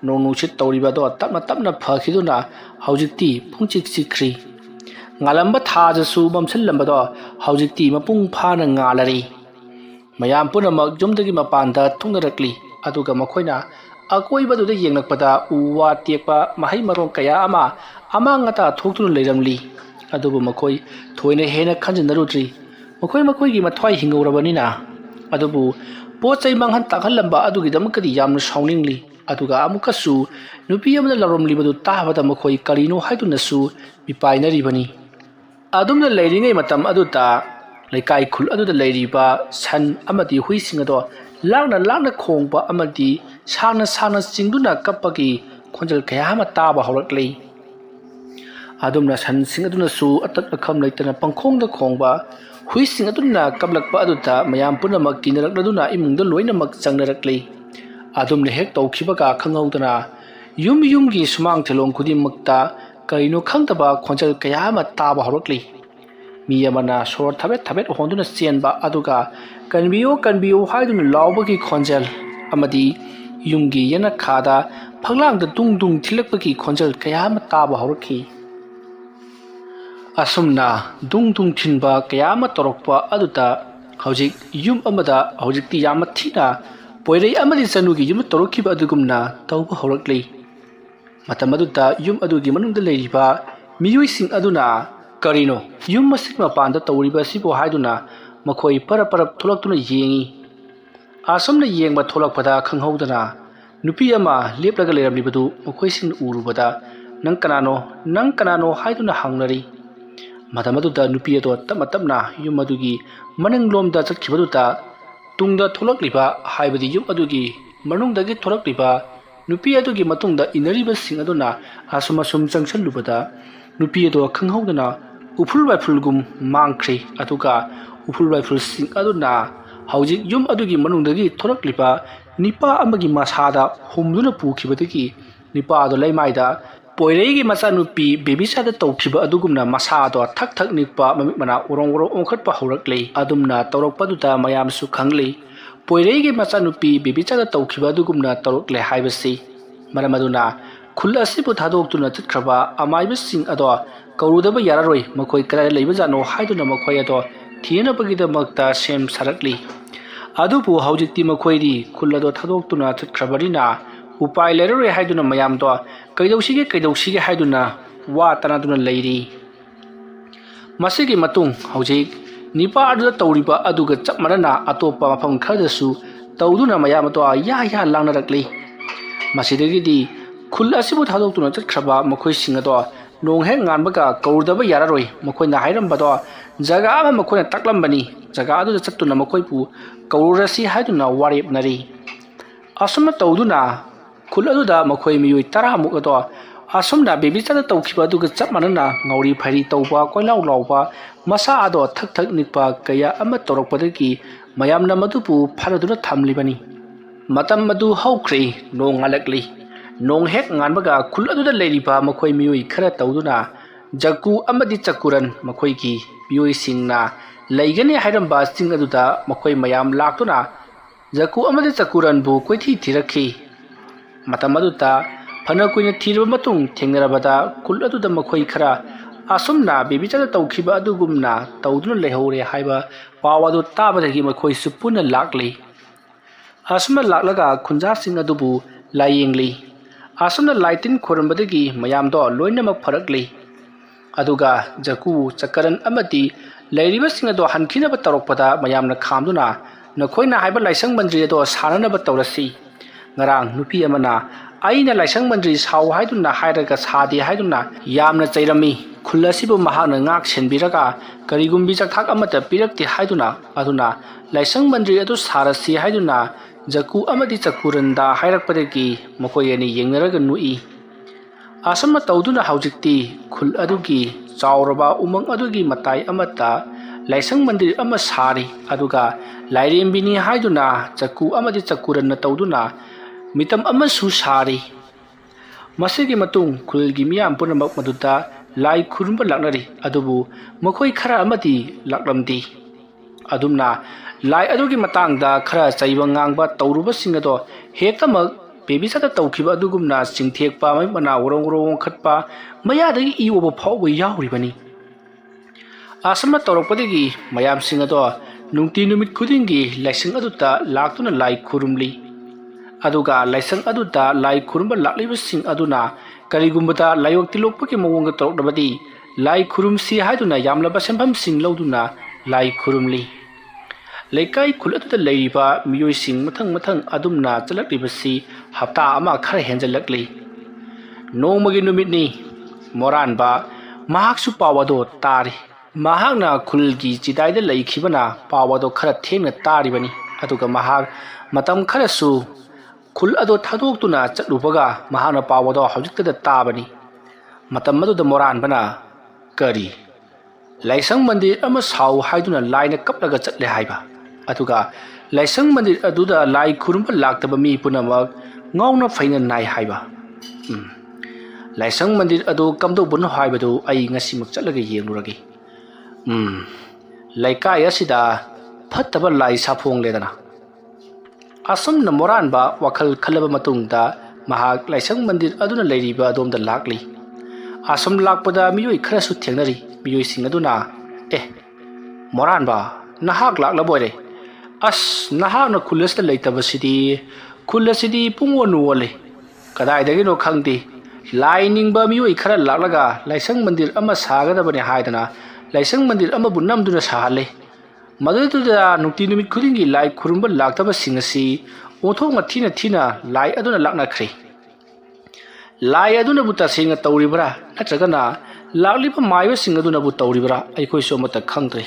ꯅꯣꯡ ꯅꯨꯡꯁꯤꯠ ꯇꯧꯔꯤꯕꯗꯣ ꯇꯞꯅ ꯐꯈꯤꯗꯨꯅ ꯍꯧꯖꯤꯛꯇꯤ ꯄꯨꯡꯆꯤꯛ ꯆꯤꯛꯈ꯭ꯔꯤ ꯉꯥꯜꯂꯝꯕ ꯊꯥꯖꯁꯨ ꯃꯝꯁꯤꯜꯂꯝꯕꯗꯣ ꯍꯧꯖꯤꯛꯇꯤ ꯃꯄꯨꯡ ꯐꯥꯅ ꯉꯥꯜꯂꯔꯤ ꯃꯌꯥꯝ ꯄꯨꯝꯅꯃꯛ ꯌꯨꯝꯗꯒꯤ ꯃꯄꯥꯟꯗ ꯊꯣꯛꯅꯔꯛꯂꯤ ꯑꯗꯨꯒ ꯃꯈꯣꯏꯅ ꯑꯀꯣꯏꯕꯗꯨꯗ ꯌꯦꯡꯂꯛꯄꯗ ꯎ ꯋꯥ ꯇꯦꯛꯄ ꯃꯍꯩ ꯃꯔꯣꯡ ꯀꯌꯥ ꯑꯃ ꯑꯃꯥꯡ ꯑꯇꯥ ꯊꯣꯛꯇꯨꯅ ꯂꯩꯔꯝꯂꯤ ꯑꯗꯨꯕꯨ ꯃꯈꯣꯏ ꯊꯣꯏꯅ ꯍꯦꯟꯅ ꯈꯟꯖꯤꯟꯅꯔꯨꯗ꯭ꯔꯤ ꯃꯈꯣꯏꯒꯤ ꯃꯊ꯭ꯋꯥꯏ ꯍꯤꯡꯍꯧꯔꯕꯅꯤꯅ ꯑꯗꯨꯕꯨ ꯄꯣꯠ ꯆꯩ ꯃꯥꯡꯍꯟ ꯇꯥꯛꯍꯜꯂꯝꯕ ꯑꯗꯨꯒꯤꯗꯃꯛꯇꯗꯤ ꯌꯥꯝꯅ ꯁꯥꯎꯅꯤꯡꯂꯤ ꯑꯗꯨꯒ ꯑꯃꯨꯛꯀꯁꯨ ꯅꯨꯄꯤ ꯑꯃꯅ ꯂꯥꯎꯔꯝꯂꯤꯕꯗꯨ ꯇꯥꯕꯗ ꯃꯈꯣꯏ ꯀꯔꯤꯅꯣ ꯍꯥꯏꯗꯨꯅꯁꯨ ꯃꯤꯄꯥꯏꯅꯔꯤꯕꯅꯤ ꯑꯗꯨꯝꯅ ꯂꯩꯔꯤꯉꯩ ꯃꯇꯝ ꯑꯗꯨꯗ ꯂꯩꯀꯥꯏ ꯈꯨꯜ ꯑꯗꯨꯗ ꯂꯩꯔꯤꯕ ꯁꯟ ꯑꯃꯗꯤ ꯍꯨꯏꯁꯤꯡ ꯑꯗꯣ ꯂꯥꯛꯅ ꯈꯣꯡꯕ ꯑꯃꯗꯤ ꯁꯥꯡꯅ ꯆꯤꯡꯗꯨꯅ ꯀꯞꯄꯒꯤ ꯈꯣꯟꯖꯦꯜ ꯀꯌꯥ ꯑꯃ ꯇꯥꯕ ꯍꯧꯔꯛꯂꯤ ꯑꯗꯨꯝꯅ ꯁꯟꯁꯤꯡ ꯑꯗꯨꯅꯁꯨ ꯑꯇꯠ ꯑꯈꯝ ꯂꯩꯇꯅ ꯄꯪꯈꯣꯡꯗ ꯈꯣꯡꯕ ꯍꯨꯏꯁꯤꯡ ꯑꯗꯨꯅ ꯀꯞꯂꯛꯄ ꯑꯗꯨꯗ ꯃꯌꯥꯝ ꯄꯨꯝꯅꯃꯛ ꯀꯤꯅꯔꯛꯂꯗꯨꯅ ꯏꯃꯨꯡꯗ ꯂꯣꯏꯅꯃꯛ ꯆꯪꯅꯔꯛꯂꯤ ꯑꯗꯨꯝꯅ ꯍꯦꯛ ꯇꯧꯈꯤꯕꯒ ꯈꯪꯍꯧꯗꯅ ꯌꯨꯝꯒꯤ ꯁꯨꯃꯥꯡ ꯊꯦꯂꯣꯡ ꯈꯨꯗꯤꯡꯃꯛꯇ ꯀꯔꯤꯅꯣ ꯈꯪꯗꯕ ꯈꯣꯟꯖꯦꯜ ꯀꯌꯥ ꯑꯃ ꯇꯥꯕ ꯍꯧꯔꯛꯂꯤ ꯃꯤ ꯑꯃꯅ ꯁꯣꯔ ꯊꯕꯦꯠ ꯍꯣꯟꯗꯨꯅ ꯆꯦꯟꯕ ꯑꯗꯨꯒ ꯀꯟꯕꯤꯌꯨ ꯍꯥꯏꯗꯨꯅ ꯂꯥꯎꯕꯒꯤ ꯈꯣꯟꯖꯦꯜ ꯑꯃꯗꯤ ꯌꯨꯝꯒꯤ ꯌꯦꯅꯈꯥꯗ ꯐꯛꯂꯥꯡꯗ ꯗꯨꯡ ꯊꯤꯜꯂꯛꯄꯒꯤ ꯈꯣꯟꯖꯦꯜ ꯀꯌꯥ ꯑꯃ ꯇꯥꯕ ꯍꯧꯔꯛꯈꯤ ꯑꯁꯨꯝꯅ ꯗꯨꯡ ꯊꯤꯟꯕ ꯀꯌꯥ ꯑꯃ ꯇꯧꯔꯛꯄ ꯑꯗꯨꯗ ꯍꯧꯖꯤꯛ ꯌꯨꯝ ꯑꯃꯗ ꯍꯧꯖꯤꯛꯇꯤ ꯌꯥꯝꯅ ꯊꯤꯅ ꯄꯣꯏꯔꯩ ꯑꯃꯗꯤ ꯆꯅꯨꯒꯤ ꯌꯨꯝꯗ ꯇꯧꯔꯛꯈꯤꯕ ꯑꯗꯨꯒꯨꯝꯅ ꯇꯧꯕ ꯍꯧꯔꯛꯂꯤ ꯃꯇꯝ ꯑꯗꯨꯗ ꯌꯨꯝ ꯑꯗꯨꯒꯤ ꯃꯅꯨꯡꯗ ꯂꯩꯔꯤꯕ ꯃꯤꯑꯣꯏꯁꯤꯡ ꯑꯗꯨꯅ ꯀꯔꯤꯅꯣ ꯌꯨꯝ ꯑꯁꯤꯒꯤ ꯃꯄꯥꯟꯗ ꯇꯧꯔꯤꯕ ꯑꯁꯤꯕꯨ ꯍꯥꯏꯗꯨꯅ ꯃꯈꯣꯏ ꯄꯔꯞ ꯊꯣꯛꯂꯛꯇꯨꯅ ꯌꯦꯡꯉꯤ ꯑꯁꯨꯝꯅ ꯌꯦꯡꯕ ꯊꯣꯛꯂꯛꯄꯗ ꯈꯪꯍꯧꯗꯅ ꯅꯨꯄꯤ ꯑꯃ ꯂꯦꯞꯂꯒ ꯂꯩꯔꯝꯂꯤꯕꯗꯨ ꯃꯈꯣꯏꯁꯤꯡꯅ ꯎꯔꯨꯕꯗ ꯅꯪ ꯀꯅꯥꯅꯣ ꯍꯥꯏꯗꯨꯅ ꯍꯪꯅꯔꯤ ꯃꯇꯝ ꯑꯗꯨꯗ ꯅꯨꯄꯤ ꯑꯗꯣ ꯇꯞꯅ ꯌꯨꯝ ꯑꯗꯨꯒꯤ ꯃꯅꯤꯡꯂꯣꯝꯗ ꯆꯠꯈꯤꯕꯗꯨꯗ ꯇꯨꯡꯗ ꯊꯣꯛꯂꯛꯂꯤꯕ ꯍꯥꯏꯕꯗꯤ ꯌꯨꯝ ꯑꯗꯨꯒꯤ ꯃꯅꯨꯡꯗꯒꯤ ꯊꯣꯛꯂꯛꯂꯤꯕ ꯅꯨꯄꯤ ꯑꯗꯨꯒꯤ ꯃꯇꯨꯡꯗ ꯏꯟꯅꯔꯤꯕꯁꯤꯡ ꯑꯗꯨꯅ ꯑꯁꯨꯝ ꯆꯪꯁꯤꯜꯂꯨꯕꯗ ꯅꯨꯄꯤ ꯑꯗꯣ ꯈꯪꯍꯧꯗꯅ ꯎꯐꯨꯜ ꯋꯥꯏꯐꯨꯜꯒꯨꯝ ꯃꯥꯡꯈ꯭ꯔꯦ ꯑꯗꯨꯒ ꯎꯐꯨꯜ ꯋꯥꯏꯐꯨꯜꯁꯤꯡ ꯑꯗꯨꯅ ꯍꯧꯖꯤꯛ ꯌꯨꯝ ꯑꯗꯨꯒꯤ ꯃꯅꯨꯡꯗꯒꯤ ꯊꯣꯛꯂꯛꯂꯤꯕ ꯅꯤꯄꯥ ꯑꯃꯒꯤ ꯃꯁꯥꯗ ꯍꯨꯝꯗꯨꯅ ꯄꯨꯈꯤꯕꯗꯒꯤ ꯅꯤꯄꯥ ꯑꯗꯣ ꯂꯩꯃꯥꯏꯗ ꯄꯣꯏꯔꯩꯒꯤ ꯃꯆꯥꯅꯨꯄꯤ ꯕꯦꯕꯤꯆꯥꯗ ꯇꯧꯈꯤꯕ ꯑꯗꯨꯒꯨꯝꯅ ꯃꯁꯥꯗꯣ ꯊꯛ ꯅꯤꯛꯄ ꯃꯃꯤꯠ ꯃꯅꯥ ꯎꯔꯣꯡ ꯑꯣꯟꯈꯠꯄ ꯍꯧꯔꯛꯂꯤ ꯑꯗꯨꯝꯅ ꯇꯧꯔꯛꯄꯗꯨꯗ ꯃꯌꯥꯝꯁꯨ ꯈꯪꯂꯤ ꯄꯣꯏꯔꯩꯒꯤ ꯃꯆꯥꯅꯨꯄꯤ ꯕꯦꯕꯤꯆꯥꯗ ꯇꯧꯈꯤꯕ ꯑꯗꯨꯒꯨꯝꯅ ꯇꯧꯔꯛꯂꯦ ꯍꯥꯏꯕꯁꯤ ꯃꯔꯝ ꯑꯗꯨꯅ ꯈꯨꯜ ꯑꯁꯤꯕꯨ ꯊꯥꯗꯣꯛꯇꯨꯅ ꯆꯠꯈ꯭ꯔꯕ ꯑꯃꯥꯏꯕꯁꯤꯡ ꯑꯗꯣ ꯀꯧꯔꯨꯗꯕ ꯌꯥꯔꯔꯣꯏ ꯃꯈꯣꯏ ꯀꯗꯥꯏꯗ ꯂꯩꯕꯖꯥꯠꯅꯣ ꯍꯥꯏꯗꯨꯅ ꯃꯈꯣꯏ ꯑꯗꯣ ꯊꯤꯅꯕꯒꯤꯗꯃꯛꯇ ꯁꯦꯝ ꯁꯥꯔꯛꯂꯤ ꯑꯗꯨꯕꯨ ꯍꯧꯖꯤꯛꯇꯤ ꯃꯈꯣꯏꯗꯤ ꯈꯨꯜ ꯑꯗꯣ ꯊꯥꯗꯣꯛꯇꯨꯅ ꯆꯠꯈ꯭ꯔꯕꯅꯤꯅ ꯎꯄꯥꯏ ꯂꯩꯔꯔꯣꯏ ꯍꯥꯏꯗꯨꯅ ꯃꯌꯥꯝꯗꯣ ꯀꯩꯗꯧꯁꯤꯒꯦ ꯍꯥꯏꯗꯨꯅ ꯋꯥ ꯇꯅꯗꯨꯅ ꯂꯩꯔꯤ ꯃꯁꯤꯒꯤ ꯃꯇꯨꯡ ꯍꯧꯖꯤꯛ ꯅꯤꯄꯥ ꯑꯗꯨꯗ ꯇꯧꯔꯤꯕ ꯑꯗꯨꯒ ꯆꯞ ꯃꯥꯟꯅꯅ ꯑꯇꯣꯞꯄ ꯃꯐꯝ ꯈꯔꯗꯁꯨ ꯇꯧꯗꯨꯅ ꯃꯌꯥꯝ ꯑꯗꯣ ꯌꯥ ꯂꯥꯡꯅꯔꯛꯂꯤ ꯃꯁꯤꯗꯒꯤꯗꯤ ꯈꯨꯜ ꯑꯁꯤꯕꯨ ꯊꯥꯗꯣꯛꯇꯨꯅ ꯆꯠꯈ꯭ꯔꯕ ꯃꯈꯣꯏꯁꯤꯡ ꯑꯗꯣ ꯅꯣꯡ ꯍꯦꯛ ꯉꯥꯟꯕꯒ ꯀꯧꯔꯨꯗꯕ ꯌꯥꯔꯔꯣꯏ ꯃꯈꯣꯏꯅ ꯍꯥꯏꯔꯝꯕꯗꯣ ꯖꯒꯥ ꯑꯃ ꯃꯈꯣꯏꯅ ꯇꯥꯛꯂꯝꯕꯅꯤ ꯖꯒꯥ ꯑꯗꯨꯗ ꯆꯠꯇꯨꯅ ꯃꯈꯣꯏꯕꯨ ꯀꯧꯔꯨꯔꯁꯤ ꯍꯥꯏꯗꯨꯅ ꯋꯥꯔꯦꯞꯅꯔꯤ ꯑꯁꯨꯝꯅ ꯇꯧꯗꯨꯅ ꯈꯨꯜ ꯑꯗꯨꯗ ꯃꯈꯣꯏ ꯃꯤꯑꯣꯏ 10 ꯑꯗꯣ ꯑꯁꯨꯝꯅ ꯕꯦꯕꯤꯆꯥꯗ ꯇꯧꯈꯤꯕ ꯑꯗꯨꯒ ꯆꯞ ꯃꯥꯟꯅꯅ ꯉꯧꯔꯤ ꯐꯩꯔꯤ ꯇꯧꯕ ꯀꯣꯏꯂꯥꯎ ꯂꯥꯎꯕ ꯃꯁꯥ ꯑꯗꯣ ꯊꯛ ꯅꯤꯛꯄ ꯀꯌꯥ ꯑꯃ ꯇꯧꯔꯛꯄꯗꯒꯤ ꯃꯌꯥꯝꯅ ꯃꯗꯨꯕꯨ ꯐꯥꯅꯗꯨꯅ ꯊꯝꯂꯤꯕꯅꯤ ꯃꯇꯝ ꯑꯗꯨ ꯍꯧꯈ꯭ꯔꯦ ꯅꯣꯡ ꯉꯥꯜꯂꯛꯂꯤ ꯅꯣꯡ ꯍꯦꯛ ꯉꯥꯟꯕꯒ ꯈꯨꯜ ꯑꯗꯨꯗ ꯂꯩꯔꯤꯕ ꯃꯈꯣꯏ ꯃꯤꯑꯣꯏ ꯈꯔ ꯇꯧꯗꯨꯅ ꯖꯀꯨ ꯑꯃꯗꯤ ꯆꯀꯨꯔꯟ ꯃꯈꯣꯏꯒꯤ ꯃꯤꯑꯣꯏꯁꯤꯡꯅ ꯂꯩꯒꯅꯤ ꯍꯥꯏꯔꯝꯕ ꯆꯤꯡ ꯑꯗꯨꯗ ꯃꯈꯣꯏ ꯃꯌꯥꯝ ꯂꯥꯛꯇꯨꯅ ꯖꯀꯨ ꯑꯃꯗꯤ ꯆꯀꯨꯔꯟꯕꯨ ꯀꯣꯏꯊꯤ ꯊꯤꯔꯛꯈꯤ ꯃꯇꯝ ꯑꯗꯨꯗ ꯐꯅ ꯀꯨꯏꯅ ꯊꯤꯔꯕ ꯃꯇꯨꯡ ꯊꯦꯡꯅꯔꯕꯗ ꯈꯨꯜ ꯑꯗꯨꯗ ꯃꯈꯣꯏ ꯈꯔ ꯑꯁꯨꯝꯅ ꯕꯦꯕꯤꯆꯥꯗ ꯇꯧꯈꯤꯕ ꯑꯗꯨꯒꯨꯝꯅ ꯇꯧꯗꯨꯅ ꯂꯩꯍꯧꯔꯦ ꯍꯥꯏꯕ ꯄꯥꯎ ꯑꯗꯨ ꯇꯥꯕꯗꯒꯤ ꯃꯈꯣꯏꯁꯨ ꯄꯨꯟꯅ ꯂꯥꯛꯂꯤ ꯑꯁꯨꯝꯅ ꯂꯥꯛꯂꯒ ꯈꯨꯟꯖꯥꯁꯤꯡ ꯑꯗꯨꯕꯨ ꯂꯥꯏꯌꯦꯡꯂꯤ ꯑꯁꯨꯝꯅ ꯂꯥꯏꯇꯤꯟ ꯈꯣꯏꯔꯝꯕꯗꯒꯤ ꯃꯌꯥꯝꯗꯣ ꯂꯣꯏꯅꯃꯛ ꯐꯔꯛꯂꯤ ꯑꯗꯨꯒ ꯖꯀꯨ ꯆꯀꯔꯟ ꯑꯃꯗꯤ ꯂꯩꯔꯤꯕꯁꯤꯡ ꯑꯗꯣ ꯍꯟꯈꯤꯅꯕ ꯇꯧꯔꯛꯄꯗ ꯃꯌꯥꯝꯅ ꯈꯥꯝꯗꯨꯅ ꯅꯈꯣꯏꯅ ꯍꯥꯏꯕ ꯂꯥꯏꯁꯪ ꯃꯟꯗ꯭ꯔꯤ ꯑꯗꯣ ꯁꯥꯅꯅꯕ ꯇꯧꯔꯁꯤ ꯉꯔꯥꯡ ꯅꯨꯄꯤ ꯑꯃꯅ ꯑꯩꯅ ꯂꯥꯏꯁꯪ ꯃꯟꯗ꯭ꯔꯤ ꯁꯥꯎ ꯍꯥꯏꯗꯨꯅ ꯍꯥꯏꯔꯒ ꯁꯥꯗꯦ ꯍꯥꯏꯗꯨꯅ ꯌꯥꯝꯅ ꯆꯩꯔꯝꯃꯤ ꯈꯨꯜ ꯑꯁꯤꯕꯨ ꯃꯍꯥꯛꯅ ꯉꯥꯛ ꯁꯦꯟꯕꯤꯔꯒ ꯀꯔꯤꯒꯨꯝꯕꯤ ꯆꯥꯛꯊꯥꯛ ꯑꯃꯠꯇ ꯄꯤꯔꯛꯇꯦ ꯍꯥꯏꯗꯨꯅ ꯑꯗꯨꯅ ꯂꯥꯏꯁꯪ ꯃꯟꯗ꯭ꯔꯤ ꯑꯗꯨ ꯁꯥꯔꯁꯤ ꯍꯥꯏꯗꯨꯅ ꯖꯀꯨ ꯑꯃꯗꯤ ꯆꯀꯨꯔꯟꯗ ꯍꯥꯏꯔꯛꯄꯗꯒꯤ ꯃꯈꯣꯏ ꯑꯅꯤ ꯌꯦꯡꯅꯔꯒ ꯅꯣꯛꯏ ꯑꯁꯨꯝꯅ ꯇꯧꯗꯨꯅ ꯍꯧꯖꯤꯛꯇꯤ ꯈꯨꯜ ꯑꯗꯨꯒꯤ chauraba umang adugi matai amata laisang mandir ama sari aduga lairembini haiduna chaku amadi chakuran tawduna mitam ama su sari masigi matung khulgi miyam punamak maduta lai khurumba laknari adubu makhoi khara amadi laklamdi adumna lai adugi matangda khara chaiba ngangba tawruba singado hetamak bebi sata tawkhiba adugumna singthekpa mai mana worong worong khatpa mayadagi iwoba phawba yauribani asama tawrakpadagi mayam singado nungti numit khudingi laisang aduta laktuna lai khurumli aduga laisang aduta lai khurumba lakliba sing aduna karigumbada layok tilokpaki mawonga tawrabadi lai khurumsi haiduna yamlaba senpham sing loduna lai khurumli leikai khulatuda leiriba miyoi sing mathang adumna chalakibasi hafta ama khara henjalakli nomagi numitni moranba mahaksu pawado tari mahakna khulgi chidaida leikhibana pawado khara thengna taribani aduga mahak matam kharasu khul ado thadoktuna chatlubaga mahakna pawado hawjiktada tabani matam aduda moranbana kari laisang mandir ama sau haiduna laina kaplaga chatle haiba aduga laisang mandir aduda lai khurumba laktaba mi punamak ngauna faina nai haiba laisang mandir adu kamdo bun haibadu ai ngasimak chatlaga yengluragi laikai asida phattaba lai saphong ledana asam na moranba wakhal khalaba matungda mahak laisang mandir aduna leiriba adomda lakli asam lakpada miyoi kharasu thengnari miyoi sing aduna moranba nahak laklaboire as nahakna khulasta leitabasidi khullasidi pungwanu wale kadaidagi no khangdi lai ningba miyoi khara laklaga laisang mandir ama sagadabani haidana laisang mandir ama bunamduna sahale maduda nukti numit khudingi lai khurumba laktaba singasi othonga thina lai aduna lakna khri lai aduna buta singa tawribra natragana lakliba maiba sing aduna bu tawribra aikoi somata khangtre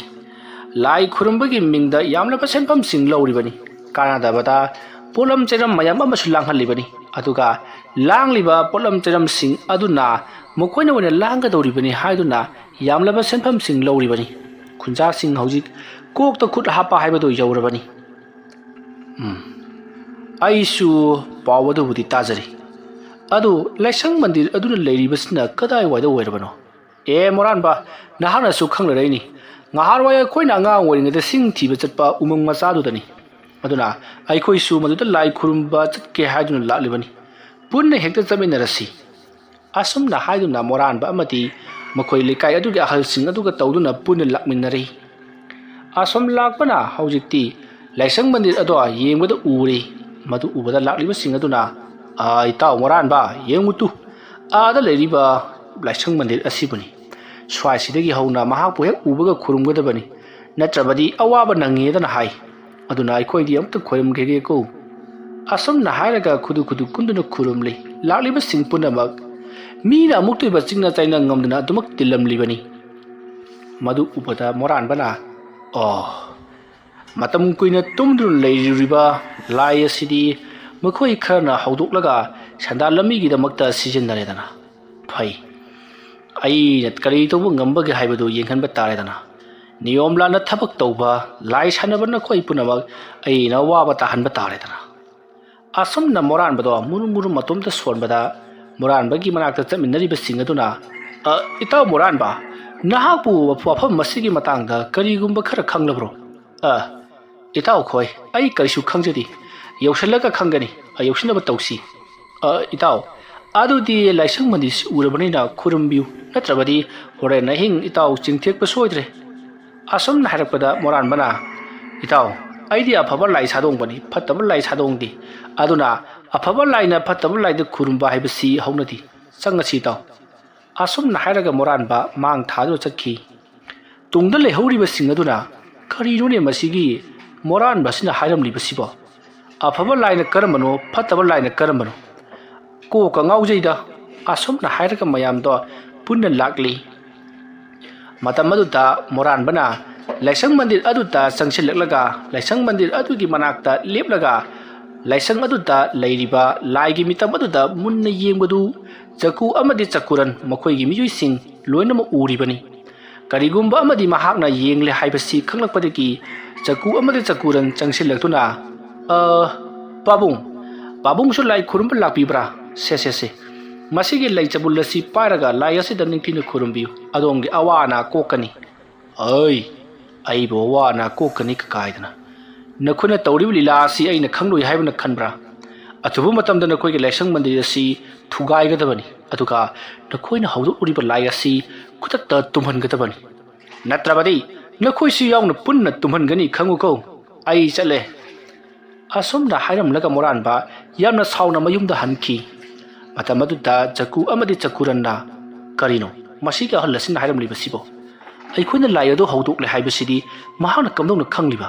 lai khurumbagi mingda yamlaba senpham sing lawribani kanadabada polam cheram mayam amasu langhalibani aduga langliba polam cheram sing aduna mokoina wena langa dawribani haiduna yamlaba senpham sing lawribani khunja sing hojik kokta khut hapa haibadu yaurabani aisu pawadu budi tajari adu laisang mandir aduna leiribasna kadai waida oirabano moranba nahana su khanglareini ngaharwaya koina anga oringada sing thiba chatpa umang machadu dani aduna aikoi su maduda lai khurumba chatke haiduna laklibani punna hekta chaminarasi asumna haiduna moranba amati makhoi lekai adugi ahal sing aduga tawduna punna lakminari asam lakpana haujikti laisang mandir ado yengbada uri madu ubada lakliba sing aduna itaw moranba yengmutu ada leiriba laisang mandir asibani swai sidagi hauna mahakpu hek ubaga khurumgadabani natrabadi awaba nangedana hai aduna aikoi di amta khoyamgege ko asam na hairaga khudu kunduna khurumli lakliba sing punamak mina amuktiba chingna chaina ngamduna adumak tilamlibani madu ubada moranbana matam kuina tumdun leiriba lai asidi makhoi kharna haudoklaga sandalami gi damakta sijinnaredana phai ai nat kari tobu ngambage haibadu yenghanba taredana niyom lana thabak tawba lai sanabana khoi punamak ai na waba tahanba taredana asam na moran bado muru matumta sonbada moran bagi manakta chaminari ba singaduna itaw moran ba nahapu wafam masigi matangda karigumba khara khanglabro itaw khoi ai karisu khangjadi yaushalaga khangani ayaushina tawsi itaw adudi laisang mandis urabani na khurumbiu natrabadi hore na hing itaw chingthek pa soidre asam na harapada moran bana itaw idea phaba lai sadong bani phatab lai sadong di aduna aphaba lai na phatab lai de khurumba haibasi haunadi changasi taw asum na hairaga moranba mang thado chakhi tungda lehoriba singaduna karinone masigi moran basina hairamli basiba afaba laina karamano phataba laina karamano ko ka ngaujeida asum na hairaga mayam do punna lakli matamaduta moran bana laisang mandir aduta sangsilaklaga laisang mandir adugi manakta leplaga laisang aduta leiriba laigi mitam aduta munna yengbadu chaku amadi chakuran makhoi gi miyui sing loinamuk uribani karigumba amadi mahakna yengle haibasi khanglakpadagi jaku amadi jakuran changsillaktuna pabung su lai khurum lakpibra se masigi lai chabulasi paraga lai asida ningthina khurumbiu adongi awana kokani ai bo wana kokani kaidana nakhuna tawrib lila si aina khangloi haibna khanbra athubu matamda nakhoi election mandir asi thugai gadabani aduga nakhoina hawdu uriba lai asi khutakta tumhan gadabani natrabadi nakhoi si yauna punna tumhan gani khangu ko ai chale asumna hairam laga moran ba yamna sauna mayumda hanki matamadu da jaku amadi jakuranna karino masiga halasin hairam libasibo ꯑꯩꯈꯣꯏꯅ ꯂꯥꯏ ꯑꯗꯨ ꯍꯧꯗꯣꯛꯂꯦ ꯍꯥꯏꯕꯁꯤꯗꯤ ꯃꯍꯥꯛꯅ ꯀꯝꯗꯧꯅ ꯈꯪꯂꯤꯕ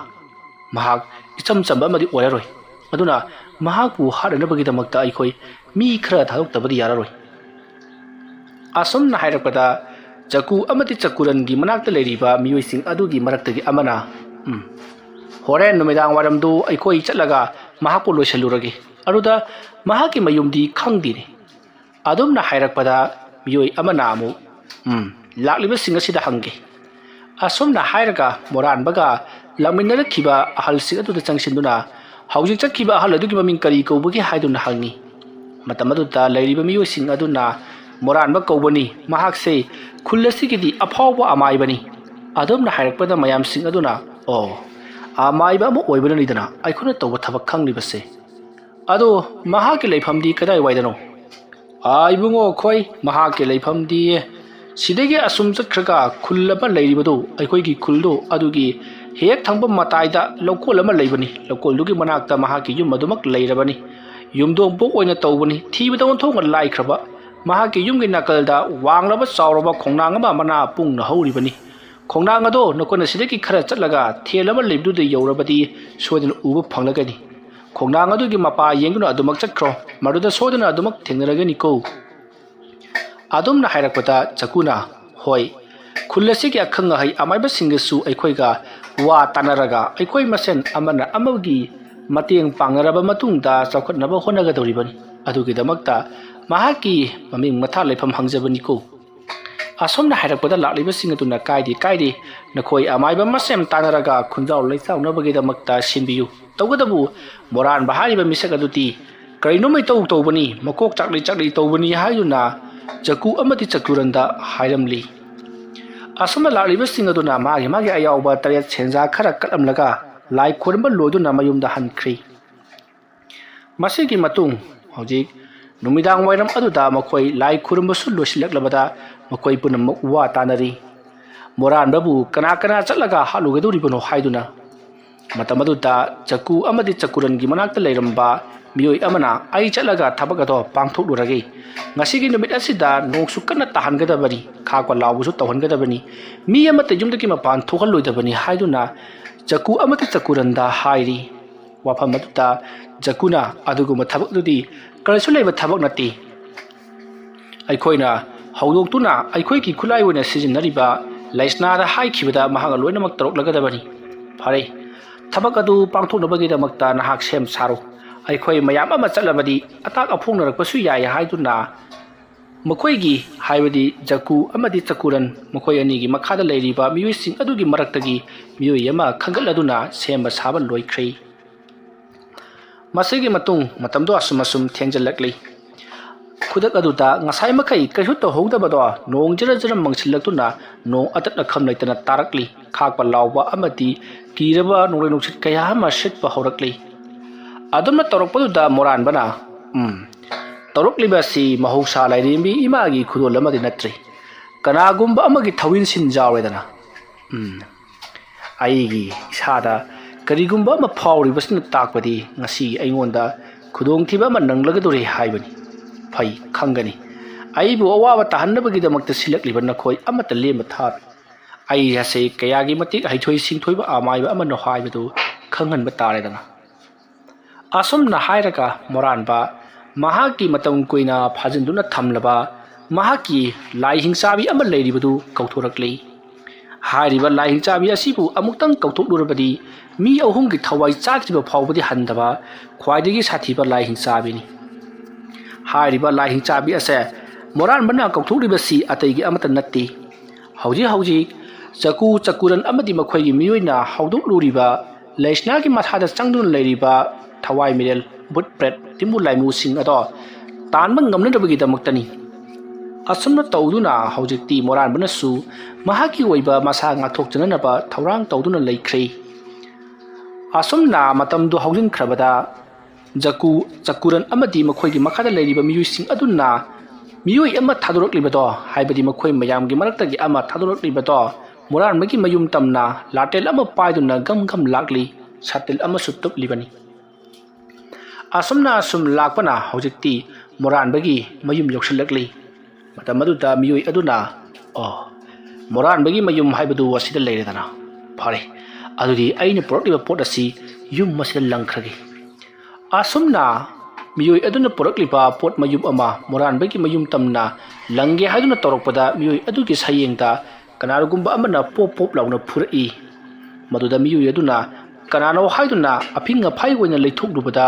ꯃꯍꯥꯛ ꯏꯆꯝ ꯆꯝꯕ ꯑꯃꯗꯤ ꯑꯣꯏꯔꯔꯣꯏ ꯑꯗꯨꯅ ꯃꯍꯥꯛꯄꯨ ꯍꯥꯠꯅꯅꯕꯒꯤꯗꯃꯛꯇ ꯑꯩꯈꯣꯏ ꯃꯤ ꯈꯔ ꯊꯥꯗꯣꯛꯇꯕꯗꯤ ꯌꯥꯔꯔꯣꯏ ꯑꯁꯨꯝꯅ ꯍꯥꯏꯔꯛꯄꯗ ꯖꯀꯨ ꯑꯃꯗꯤ ꯆꯀꯨꯔꯟꯒꯤ ꯃꯅꯥꯛꯇ ꯂꯩꯔꯤꯕ ꯃꯤꯑꯣꯏꯁꯤꯡ ꯑꯗꯨꯒꯤ ꯃꯔꯛꯇꯒꯤ ꯑꯃꯅ ꯍꯣꯔꯦꯟ ꯅꯨꯃꯤꯗꯥꯡ ꯋꯥꯏꯔꯝꯗꯨ ꯑꯩꯈꯣꯏ ꯆꯠꯂꯒ ꯃꯍꯥꯛꯄꯨ ꯂꯣꯏꯁꯤꯜꯂꯨꯔꯒꯦ ꯑꯗꯨꯗ ꯃꯍꯥꯛꯀꯤ ꯃꯌꯨꯝꯗꯤ ꯈꯪꯗꯦꯅꯦ ꯑꯗꯨꯝꯅ ꯍꯥꯏꯔꯛꯄꯗ ꯃꯤꯑꯣꯏ ꯑꯃꯅ ꯑꯃꯨꯛ ꯂꯥꯛꯂꯤꯕꯁꯤꯡ ꯑꯁꯤꯗ ꯍꯪꯒꯦ ꯑꯁꯨꯝꯅ ꯍꯥꯏꯔꯒ ꯃꯣꯔꯥꯟꯕꯒ ꯂꯥꯛꯃꯤꯟꯅꯔꯛꯈꯤꯕ ꯑꯍꯜꯁꯤꯡ ꯑꯗꯨꯗ ꯆꯪꯁꯤꯟꯗꯨꯅ ꯍꯧꯖꯤꯛ ꯆꯠꯈꯤꯕ ꯑꯍꯜ ꯑꯗꯨꯒꯤ ꯃꯃꯤꯡ ꯀꯔꯤ ꯀꯧꯕꯒꯦ ꯍꯥꯏꯗꯨꯅ ꯍꯪꯉꯤ ꯃꯇꯝ ꯑꯗꯨꯗ ꯂꯩꯔꯤꯕ ꯃꯤꯑꯣꯏꯁꯤꯡ ꯑꯗꯨꯅ ꯃꯣꯔꯥꯟꯕ ꯀꯧꯕꯅꯤ ꯃꯍꯥꯛꯁꯦ ꯈꯨꯜ ꯑꯁꯤꯒꯤꯗꯤ ꯑꯐꯥꯎꯕ ꯑꯃꯥꯏꯕꯅꯤ ꯑꯗꯨꯝꯅ ꯍꯥꯏꯔꯛꯄꯗ ꯃꯌꯥꯝꯁꯤꯡ ꯑꯗꯨꯅ ꯑꯃꯥꯏꯕ ꯑꯃ ꯑꯣꯏꯕꯅꯅꯤꯗꯅ ꯑꯩꯈꯣꯏꯅ ꯇꯧꯕ ꯊꯕꯛ ꯈꯪꯂꯤꯕꯁꯦ ꯑꯗꯣ ꯃꯍꯥꯛꯀꯤ ꯂꯩꯐꯝꯗꯤ ꯀꯗꯥꯏꯋꯥꯏꯗꯅꯣ ꯏꯕꯨꯡꯉꯣ ꯑꯩꯈꯣꯏ ꯃꯍꯥꯛꯀꯤ ꯂꯩꯐꯝꯗꯤ ꯁꯤꯗꯒꯤ ꯑꯁꯨꯝ ꯆꯠꯈ꯭ꯔꯒ ꯈꯨꯜ ꯑꯃ ꯂꯩꯔꯤꯕꯗꯨ ꯑꯩꯈꯣꯏꯒꯤ ꯈꯨꯜꯗꯨ ꯑꯗꯨꯒꯤ ꯍꯦꯛ ꯊꯪꯕ ꯃꯇꯥꯏꯗ ꯂꯧꯀꯣꯜ ꯑꯃ ꯂꯩꯕꯅꯤ ꯂꯧꯀꯣꯜꯗꯨꯒꯤ ꯃꯅꯥꯛꯇ ꯃꯍꯥꯛꯀꯤ ꯌꯨꯝ ꯑꯗꯨꯃꯛ ꯂꯩꯔꯕꯅꯤ ꯌꯨꯝꯗꯣꯡꯄꯣꯛ ꯑꯣꯏꯅ ꯇꯧꯕꯅꯤ ꯊꯤꯕꯗ ꯑꯣꯟꯊꯣꯛꯅ ꯂꯥꯏꯈ꯭ꯔꯕ ꯃꯍꯥꯛꯀꯤ ꯌꯨꯝꯒꯤ ꯅꯥꯀꯜꯗ ꯋꯥꯡꯂꯕ ꯆꯥꯎꯔꯕ ꯈꯣꯡꯅꯥꯡ ꯑꯃ ꯃꯅꯥ ꯄꯨꯡꯅ ꯍꯧꯔꯤꯕꯅꯤ ꯈꯣꯡꯅꯥꯡ ꯑꯗꯣ ꯅꯈꯣꯏꯅ ꯁꯤꯗꯒꯤ ꯈꯔ ꯆꯠꯂꯒ ꯊꯦꯜ ꯑꯃ ꯂꯩꯕꯗꯨꯗ ꯌꯧꯔꯕꯗꯤ ꯁꯣꯏꯗꯅ ꯎꯕ ꯐꯪꯂꯒꯅꯤ ꯈꯣꯡꯅꯥꯡ ꯑꯗꯨꯒꯤ ꯃꯄꯥ ꯌꯦꯡꯗꯨꯅ ꯑꯗꯨꯃꯛ ꯆꯠꯈ꯭ꯔꯣ ꯃꯗꯨꯗ ꯁꯣꯏꯗꯅ ꯑꯗꯨꯃꯛ ꯊꯦꯡꯅꯔꯒꯅꯤꯀꯣ ꯑꯗꯨꯝꯅ ꯍꯥꯏꯔꯛꯄꯗ ꯆꯀꯨꯅ ꯍꯣꯏ ꯈꯨꯜ ꯑꯁꯤꯒꯤ ꯑꯈꯪ ꯑꯍꯩ ꯑꯃꯥꯏꯕꯁꯤꯡꯒꯁꯨ ꯑꯩꯈꯣꯏꯒ ꯋꯥ ꯇꯥꯟꯅꯔꯒ ꯑꯩꯈꯣꯏ ꯃꯁꯦꯟ ꯑꯃꯅ ꯑꯃꯒꯤ ꯃꯇꯦꯡ ꯄꯥꯡꯅꯔꯕ ꯃꯇꯨꯡꯗ ꯆꯥꯎꯈꯠꯅꯕ ꯍꯣꯠꯅꯒꯗꯧꯔꯤꯕꯅꯤ ꯑꯗꯨꯒꯤꯗꯃꯛꯇ ꯃꯍꯥꯛꯀꯤ ꯃꯃꯤꯡ ꯃꯊꯥ ꯂꯩꯐꯝ ꯍꯪꯖꯕꯅꯤꯀꯣ ꯑꯁꯣꯝꯅ ꯍꯥꯏꯔꯛꯄꯗ ꯂꯥꯛꯂꯤꯕꯁꯤꯡ ꯑꯗꯨꯅ ꯀꯥꯏꯗꯦ ꯅꯈꯣꯏ ꯑꯃꯥꯏꯕ ꯃꯁꯦꯟ ꯇꯥꯟꯅꯔꯒ ꯈꯨꯟꯖꯥꯎ ꯂꯩꯆꯥꯎꯅꯕꯒꯤꯗꯃꯛꯇ ꯁꯤꯟꯕꯤꯌꯨ ꯇꯧꯒꯗꯕꯨ ꯃꯣꯔꯥꯟꯕ ꯍꯥꯏꯔꯤꯕ ꯃꯤꯁꯛ ꯑꯗꯨꯗꯤ ꯀꯔꯤꯅꯣꯃꯩ ꯇꯧꯕꯅꯤ ꯃꯀꯣꯛ ꯆꯥꯛꯂꯤ ꯇꯧꯕꯅꯤ ꯍꯥꯏꯗꯨꯅ ꯖꯀꯨ ꯑꯃꯗꯤ ꯆꯀꯨꯔꯟꯗ ꯍꯥꯏꯔꯝꯂꯤ ꯑꯁꯨꯝꯅ ꯂꯥꯛꯂꯤꯕꯁꯤꯡ ꯑꯗꯨꯅ ꯃꯥꯒꯤ ꯑꯌꯥꯎꯕ ꯇꯔꯦꯠ ꯁꯦꯟꯖꯥ ꯈꯔ ꯀꯠꯂꯝꯂꯒ ꯂꯥꯏ ꯈꯨꯔꯨꯝꯕ ꯂꯣꯏꯗꯨꯅ ꯃꯌꯨꯝꯗ ꯍꯟꯈ꯭ꯔꯤ ꯃꯁꯤꯒꯤ ꯃꯇꯨꯡ ꯍꯧꯖꯤꯛ ꯅꯨꯃꯤꯗꯥꯡ ꯋꯥꯏꯔꯝ ꯑꯗꯨꯗ ꯃꯈꯣꯏ ꯂꯥꯏ ꯈꯨꯔꯨꯝꯕꯁꯨ ꯂꯣꯏꯁꯤꯜꯂꯛꯂꯕꯗ ꯃꯈꯣꯏ ꯄꯨꯝꯅꯃꯛ ꯋꯥ ꯇꯥꯟꯅꯔꯤ ꯃꯣꯔꯥꯟꯕꯕꯨ ꯀꯅꯥ ꯆꯠꯂꯒ ꯍꯥꯠꯂꯨꯒꯗꯧꯔꯤꯕꯅꯣ ꯍꯥꯏꯗꯨꯅ ꯃꯇꯝ ꯑꯗꯨꯗ ꯖꯀꯨ ꯑꯃꯗꯤ ꯆꯀꯨꯔꯟꯒꯤ ꯃꯅꯥꯛꯇ ꯂꯩꯔꯝꯕ ꯃꯤꯑꯣꯏ ꯑꯃꯅ ꯑꯩ ꯆꯠꯂꯒ ꯊꯕꯛ ꯑꯗꯣ ꯄꯥꯡꯊꯣꯛꯂꯨꯔꯒꯦ ꯉꯁꯤꯒꯤ ꯅꯨꯃꯤꯠ ꯑꯁꯤꯗ ꯅꯣꯡꯁꯨ ꯀꯟꯅ ꯇꯥꯍꯟꯒꯗꯕꯅꯤ ꯈꯥꯛꯄ ꯂꯥꯎꯕꯁꯨ ꯇꯧꯍꯟꯒꯗꯕꯅꯤ ꯃꯤ ꯑꯃꯠꯇ ꯌꯨꯝꯗꯒꯤ ꯃꯄꯥꯟ ꯊꯣꯛꯍꯜꯂꯣꯏꯗꯕꯅꯤ ꯍꯥꯏꯗꯨꯅ ꯖꯀꯨ ꯑꯃꯗꯤ ꯆꯀꯨꯔꯟꯗ ꯍꯥꯏꯔꯤ ꯋꯥꯐꯝ ꯑꯗꯨꯗ ꯖꯀꯨꯅ ꯑꯗꯨꯒꯨꯝꯕ ꯊꯕꯛꯇꯨꯗꯤ ꯀꯔꯤꯁꯨ ꯂꯩꯕ ꯊꯕꯛ ꯅꯠꯇꯦ ꯑꯩꯈꯣꯏꯅ ꯍꯧꯗꯣꯛꯇꯨꯅ ꯑꯩꯈꯣꯏꯒꯤ ꯈꯨꯠꯂꯥꯏ ꯑꯣꯏꯅ ꯁꯤꯖꯤꯟꯅꯔꯤꯕ ꯂꯩꯁꯅꯥꯗ ꯍꯥꯏꯈꯤꯕꯗ ꯃꯍꯥꯛꯅ ꯂꯣꯏꯅꯃꯛ ꯇꯧꯔꯛꯂꯒꯗꯕꯅꯤ ꯐꯔꯦ ꯊꯕꯛ ꯑꯗꯨ ꯄꯥꯡꯊꯣꯛꯅꯕꯒꯤꯗꯃꯛꯇ ꯅꯍꯥꯛ ꯁꯦꯝ ꯁꯥꯔꯣ ꯑꯩꯈꯣꯏ ꯃꯌꯥꯝ ꯑꯃ ꯆꯠꯂꯕꯗꯤ ꯑꯇꯥꯛ ꯑꯐꯣꯡꯅꯔꯛꯄꯁꯨ ꯌꯥꯏ ꯍꯥꯏꯗꯨꯅ ꯃꯈꯣꯏꯒꯤ ꯍꯥꯏꯕꯗꯤ ꯖꯀꯨ ꯑꯃꯗꯤ ꯆꯀꯨꯔꯟ ꯃꯈꯣꯏ ꯑꯅꯤꯒꯤ ꯃꯈꯥꯗ ꯂꯩꯔꯤꯕ ꯃꯤꯑꯣꯏꯁꯤꯡ ꯑꯗꯨꯒꯤ ꯃꯔꯛꯇꯒꯤ ꯃꯤꯑꯣꯏ ꯑꯃ ꯈꯟꯒꯠꯂꯗꯨꯅ ꯁꯦꯝꯕ ꯁꯥꯕ ꯂꯣꯏꯈ꯭ꯔꯦ ꯃꯁꯤꯒꯤ ꯃꯇꯨꯡ ꯃꯇꯝꯗꯣ ꯑꯁꯨꯝ ꯊꯦꯡꯖꯤꯜꯂꯛꯂꯤ ꯈꯨꯗꯛ ꯑꯗꯨꯗ ꯉꯁꯥꯏ ꯃꯈꯩ ꯀꯩꯁꯨ ꯇꯧꯍꯧꯗꯕꯗꯣ ꯅꯣꯡ ꯖꯔ ꯃꯪꯁꯤꯜꯂꯛꯇꯨꯅ ꯅꯣꯡ ꯑꯇꯠ ꯑꯈꯝ ꯂꯩꯇꯅ ꯇꯥꯔꯛꯂꯤ ꯈꯥꯛꯄ ꯂꯥꯎꯕ ꯑꯃꯗꯤ ꯀꯤꯔꯕ ꯅꯣꯡꯂꯩ ꯅꯨꯡꯁꯤꯠ ꯀꯌꯥ ꯑꯃ ꯁꯤꯠꯄ ꯍꯧꯔꯛꯂꯤ ꯑꯗꯨꯝꯅ ꯇꯧꯔꯛꯄꯗꯨꯗ ꯃꯣꯔꯥꯟꯕꯅ ꯇꯧꯔꯛꯂꯤꯕ ꯑꯁꯤ ꯃꯍꯧꯁꯥ ꯂꯥꯏꯔꯦꯝꯕꯤ ꯏꯃꯥꯒꯤ ꯈꯨꯗꯣꯜ ꯑꯃꯗꯤ ꯅꯠꯇ꯭ꯔꯤ ꯀꯅꯥꯒꯨꯝꯕ ꯑꯃꯒꯤ ꯊꯧꯏꯟꯁꯤꯟ ꯌꯥꯎꯔꯦꯗꯅ ꯑꯩꯒꯤ ꯏꯁꯥꯗ ꯀꯔꯤꯒꯨꯝꯕ ꯑꯃ ꯐꯥꯎꯔꯤꯕꯁꯤꯅ ꯇꯥꯛꯄꯗꯤ ꯉꯁꯤ ꯑꯩꯉꯣꯟꯗ ꯈꯨꯗꯣꯡꯊꯤꯕ ꯑꯃ ꯅꯪꯂꯒꯗꯧꯔꯤ ꯍꯥꯏꯕꯅꯤ ꯐꯩ ꯈꯪꯒꯅꯤ ꯑꯩꯕꯨ ꯑꯋꯥꯕ ꯇꯥꯍꯟꯅꯕꯒꯤꯗꯃꯛꯇ ꯁꯤꯜꯂꯛꯂꯤꯕ ꯅꯈꯣꯏ ꯑꯃꯠꯇ ꯂꯦꯝꯕ ꯊꯥꯔꯣꯏ ꯑꯩ ꯑꯁꯤ ꯀꯌꯥꯒꯤ ꯃꯇꯤꯛ ꯍꯩꯊꯣꯏ ꯁꯤꯡꯊꯣꯏꯕ ꯑꯃꯥꯏꯕ ꯑꯃꯅꯣ ꯍꯥꯏꯕꯗꯨ ꯈꯪꯍꯟꯕ ꯇꯥꯔꯦꯗꯅ ꯑꯁꯨꯝꯅ ꯍꯥꯏꯔꯒ ꯃꯣꯔꯥꯟꯕ ꯃꯍꯥꯛꯀꯤ ꯃꯇꯝ ꯀꯨꯏꯅ ꯐꯥꯖꯤꯟꯗꯨꯅ ꯊꯝꯂꯕ ꯃꯍꯥꯛꯀꯤ ꯂꯥꯏ ꯍꯤꯡꯆꯥꯕꯤ ꯑꯃ ꯂꯩꯔꯤꯕꯗꯨ ꯀꯧꯊꯣꯔꯛꯂꯤ ꯍꯥꯏꯔꯤꯕ ꯂꯥꯏ ꯍꯤꯡꯆꯥꯕꯤ ꯑꯁꯤꯕꯨ ꯑꯃꯨꯛꯇꯪ ꯀꯧꯊꯣꯛꯂꯨꯔꯕꯗꯤ ꯃꯤ ꯑꯍꯨꯝꯒꯤ ꯊꯋꯥꯏ ꯆꯥꯛꯇ꯭ꯔꯤꯕ ꯐꯥꯎꯕꯗꯤ ꯍꯟꯗꯕ ꯈ꯭ꯋꯥꯏꯗꯒꯤ ꯁꯥꯊꯤꯕ ꯂꯥꯏ ꯍꯤꯡꯆꯥꯕꯤꯅꯤ ꯍꯥꯏꯔꯤꯕ ꯂꯥꯏ ꯍꯤꯡꯆꯥꯕꯤ ꯑꯁꯦ ꯃꯣꯔꯥꯟꯕꯅ ꯀꯧꯊꯣꯛꯂꯤꯕꯁꯤ ꯑꯇꯩꯒꯤ ꯑꯃꯠꯇ ꯅꯠꯇꯦ ꯍꯧꯖꯤꯛ ꯆꯀꯨ ꯆꯀꯨꯔꯟ ꯑꯃꯗꯤ ꯃꯈꯣꯏꯒꯤ ꯃꯤꯑꯣꯏꯅ ꯍꯧꯗꯣꯛꯂꯨꯔꯤꯕ ꯂꯩꯁꯅꯥꯒꯤ ꯃꯊꯥꯗ ꯆꯪꯗꯨꯅ ꯂꯩꯔꯤꯕ ꯊꯋꯥꯏ ꯃꯤꯔꯦꯜ ꯕꯨꯠ ꯄ꯭ꯔꯦꯠ ꯇꯤꯝꯕꯨ ꯂꯥꯏꯃꯨꯁꯤꯡ ꯑꯗꯣ ꯇꯥꯟꯕ ꯉꯝꯅꯗꯕꯒꯤꯗꯃꯛꯇꯅꯤ ꯑꯁꯨꯝꯅ ꯇꯧꯗꯨꯅ ꯍꯧꯖꯤꯛꯇꯤ ꯃꯣꯔꯥꯟꯕꯅꯁꯨ ꯃꯍꯥꯛꯀꯤ ꯑꯣꯏꯕ ꯃꯁꯥ ꯉꯥꯛꯊꯣꯛꯆꯅꯅꯕ ꯊꯧꯔꯥꯡ ꯇꯧꯗꯨꯅ ꯂꯩꯈ꯭ꯔꯦ ꯑꯁꯨꯝꯅ ꯃꯇꯝꯗꯨ ꯍꯧꯖꯤꯟꯈ꯭ꯔꯕꯗ ꯖꯀꯨ ꯆꯀꯨꯔꯟ ꯑꯃꯗꯤ ꯃꯈꯣꯏꯒꯤ ꯃꯈꯥꯗ ꯂꯩꯔꯤꯕ ꯃꯤꯑꯣꯏꯁꯤꯡ ꯑꯗꯨꯅ ꯃꯤꯑꯣꯏ ꯑꯃ ꯊꯥꯗꯣꯔꯛꯂꯤꯕꯗꯣ ꯍꯥꯏꯕꯗꯤ ꯃꯈꯣꯏ ꯃꯌꯥꯝꯒꯤ ꯃꯔꯛꯇꯒꯤ ꯑꯃ ꯊꯥꯗꯣꯔꯛꯂꯤꯕꯗꯣ ꯃꯣꯔꯥꯟꯕꯒꯤ ꯃꯌꯨꯝ ꯇꯝꯅ ꯂꯥꯇꯦꯜ ꯑꯃ ꯄꯥꯏꯗꯨꯅ ꯒꯝ ꯒꯝ ꯂꯥꯛꯂꯤ ꯁꯥꯇꯤꯜ ꯑꯃꯁꯨ ꯇꯨꯞꯂꯤꯕꯅꯤ ꯑꯁꯨꯝꯅ ꯑꯁꯨꯝ ꯂꯥꯛꯄꯅ ꯍꯧꯖꯤꯛꯇꯤ ꯃꯣꯔꯥꯟꯕꯒꯤ ꯃꯌꯨꯝ ꯌꯧꯁꯤꯜꯂꯛꯂꯤ ꯃꯇꯝ ꯑꯗꯨꯗ ꯃꯤꯑꯣꯏ ꯑꯗꯨꯅ ꯃꯣꯔꯥꯟꯕꯒꯤ ꯃꯌꯨꯝ ꯍꯥꯏꯕꯗꯨ ꯑꯁꯤꯗ ꯂꯩꯔꯦꯗꯅ ꯐꯔꯦ ꯑꯗꯨꯗꯤ ꯑꯩꯅ ꯄꯨꯔꯛꯂꯤꯕ ꯄꯣꯠ ꯑꯁꯤ ꯌꯨꯝ ꯑꯁꯤꯗ ꯂꯪꯈ꯭ꯔꯒꯦ ꯑꯁꯨꯝꯅ ꯃꯤꯑꯣꯏ ꯑꯗꯨꯅ ꯄꯨꯔꯛꯂꯤꯕ ꯄꯣꯠ ꯃꯌꯨꯝ ꯑꯃ ꯃꯣꯔꯥꯟꯕꯒꯤ ꯃꯌꯨꯝ ꯇꯝꯅ ꯂꯪꯒꯦ ꯍꯥꯏꯗꯨꯅ ꯇꯧꯔꯛꯄꯗ ꯃꯤꯑꯣꯏ ꯑꯗꯨꯒꯤ ꯁꯌꯦꯡꯗ ꯀꯅꯥꯒꯨꯝꯕ ꯑꯃꯅ ꯄꯣꯞ ꯄꯣꯞ ꯂꯥꯎꯅ ꯐꯨꯔꯛꯏ ꯃꯗꯨꯗ ꯃꯤꯑꯣꯏ ꯑꯗꯨꯅ ꯀꯅꯥꯅꯣ ꯍꯥꯏꯗꯨꯅ ꯑꯐꯤꯡ ꯑꯐꯥꯏ ꯑꯣꯏꯅ ꯂꯩꯊꯣꯛꯂꯨꯕꯗ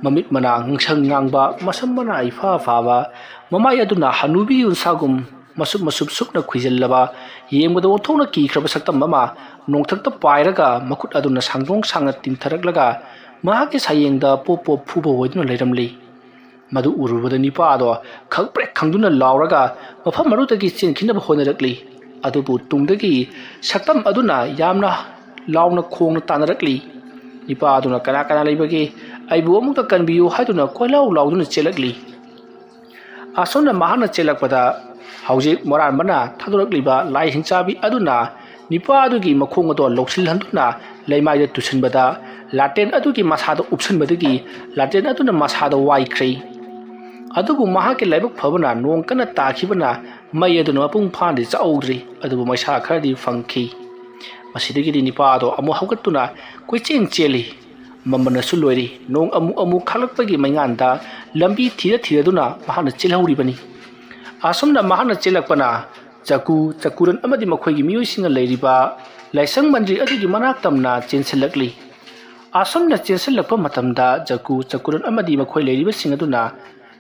ꯃꯃꯤꯠ ꯃꯅꯥ ꯉꯪꯁꯪ ꯉꯥꯡꯕ ꯃꯁꯝ ꯃꯅꯥ ꯏꯐꯥ ꯐꯥꯕ ꯃꯃꯥꯏ ꯑꯗꯨꯅ ꯍꯅꯨꯕꯤ ꯎꯟꯁꯥꯒꯨꯝ ꯃꯁꯨꯞ ꯃꯁꯨꯞ ꯁꯨꯞꯅ ꯈꯨꯏꯖꯤꯜꯂꯕ ꯌꯦꯡꯕꯗ ꯑꯣꯟꯊꯣꯛꯅ ꯀꯤꯈ꯭ꯔꯕ ꯁꯛꯇꯝ ꯑꯃ ꯅꯣꯡꯊꯛꯇ ꯄꯥꯏꯔꯒ ꯃꯈꯨꯠ ꯑꯗꯨꯅ ꯁꯥꯡꯗꯣꯡ ꯁꯥꯡꯅ ꯇꯤꯡꯊꯔꯛꯂꯒ ꯃꯍꯥꯛꯀꯤ ꯁꯌꯦꯡꯗ ꯄꯣꯞ ꯄꯣꯞ ꯐꯨꯕ ꯑꯣꯏꯗꯨꯅ ꯂꯩꯔꯝꯂꯤ ꯃꯗꯨ ꯎꯔꯨꯕꯗ ꯅꯤꯄꯥ ꯑꯗꯣ ꯈꯪꯄ꯭ꯔꯦꯛ ꯈꯪꯗꯨꯅ ꯂꯥꯎꯔꯒ ꯃꯐꯝ ꯑꯗꯨꯗꯒꯤ ꯆꯦꯟꯈꯤꯅꯕ ꯍꯣꯠꯅꯔꯛꯂꯤ ꯑꯗꯨꯕꯨ ꯇꯨꯡꯗꯒꯤ ꯁꯛꯇꯝ ꯑꯗꯨꯅ ꯌꯥꯝꯅ ꯂꯥꯎꯅ ꯈꯣꯡꯅ ꯇꯥꯟꯅꯔꯛꯂꯤ ꯅꯤꯄꯥ ꯑꯗꯨꯅ ꯀꯅꯥ ꯀꯅꯥ ꯂꯩꯕꯒꯦ ꯑꯩꯕꯨ ꯑꯃꯨꯛꯇ ꯀꯟꯕꯤꯌꯨ ꯍꯥꯏꯗꯨꯅ ꯀꯣꯏꯂꯥꯎ ꯂꯥꯎꯗꯨꯅ ꯆꯦꯜꯂꯛꯂꯤ ꯑꯁꯣꯝꯅ ꯃꯍꯥꯛꯅ ꯆꯦꯜꯂꯛꯄꯗ ꯍꯧꯖꯤꯛ ꯃꯣꯔꯥꯟꯕꯅ ꯊꯥꯗꯣꯔꯛꯂꯤꯕ ꯂꯥꯏ ꯍꯤꯡꯆꯥꯕꯤ ꯑꯗꯨꯅ ꯅꯤꯄꯥ ꯑꯗꯨꯒꯤ ꯃꯈꯣꯡ ꯑꯗꯣ ꯂꯧꯁꯤꯜꯍꯟꯗꯨꯅ ꯂꯩꯃꯥꯏꯗ ꯇꯨꯁꯤꯟꯕꯗ ꯂꯥꯇꯦꯟ ꯑꯗꯨꯒꯤ ꯃꯁꯥꯗ ꯎꯞꯁꯟꯕꯗꯒꯤ ꯂꯥꯇꯦꯟ ꯑꯗꯨꯅ ꯃꯁꯥꯗ ꯋꯥꯏꯈ꯭ꯔꯦ ꯑꯗꯨꯕꯨ ꯃꯍꯥꯛꯀꯤ ꯂꯥꯏꯕꯛ ꯐꯕꯅ ꯅꯣꯡ ꯀꯟꯅ ꯇꯥꯈꯤꯕꯅ ꯃꯩ ꯑꯗꯨꯅ ꯃꯄꯨꯡ ꯐꯥꯅꯗꯤ ꯆꯥꯛꯍꯧꯗ꯭ꯔꯤ ꯑꯗꯨꯕꯨ ꯃꯩꯁꯥ ꯈꯔꯗꯤ ꯐꯪꯈꯤ ꯃꯁꯤꯗꯒꯤꯗꯤ ꯅꯤꯄꯥ ꯑꯗꯣ ꯑꯃꯨꯛ ꯍꯧꯒꯠꯇꯨꯅ ꯀꯣꯏꯆꯦꯟ ꯆꯦꯜꯂꯤ ꯃꯝꯕꯅꯁꯨ ꯂꯣꯏꯔꯤ ꯅꯣꯡ ꯑꯃꯨꯛ ꯈꯥꯛꯂꯛꯄꯒꯤ ꯃꯩꯉꯥꯟꯗ ꯂꯝꯕꯤ ꯊꯤꯔꯗꯨꯅ ꯃꯍꯥꯛꯅ ꯆꯦꯜꯍꯧꯔꯤꯕꯅꯤ ꯑꯁꯨꯝꯅ ꯃꯍꯥꯛꯅ ꯆꯦꯜꯂꯛꯄꯅ ꯆꯀꯨ ꯆꯀꯨꯔꯟ ꯑꯃꯗꯤ ꯃꯈꯣꯏꯒꯤ ꯃꯤꯑꯣꯏꯁꯤꯡꯅ ꯂꯩꯔꯤꯕ ꯂꯥꯏꯁꯪ ꯃꯟꯗꯤꯔ ꯑꯗꯨꯒꯤ ꯃꯅꯥꯛ ꯇꯝꯅ ꯆꯦꯟꯁꯤꯜꯂꯛꯂꯤ ꯑꯁꯨꯝꯅ ꯆꯦꯟꯁꯤꯜꯂꯛꯄ ꯃꯇꯝꯗ ꯆꯀꯨ ꯆꯀꯨꯔꯟ ꯑꯃꯗꯤ ꯃꯈꯣꯏ ꯂꯩꯔꯤꯕꯁꯤꯡ ꯑꯗꯨꯅ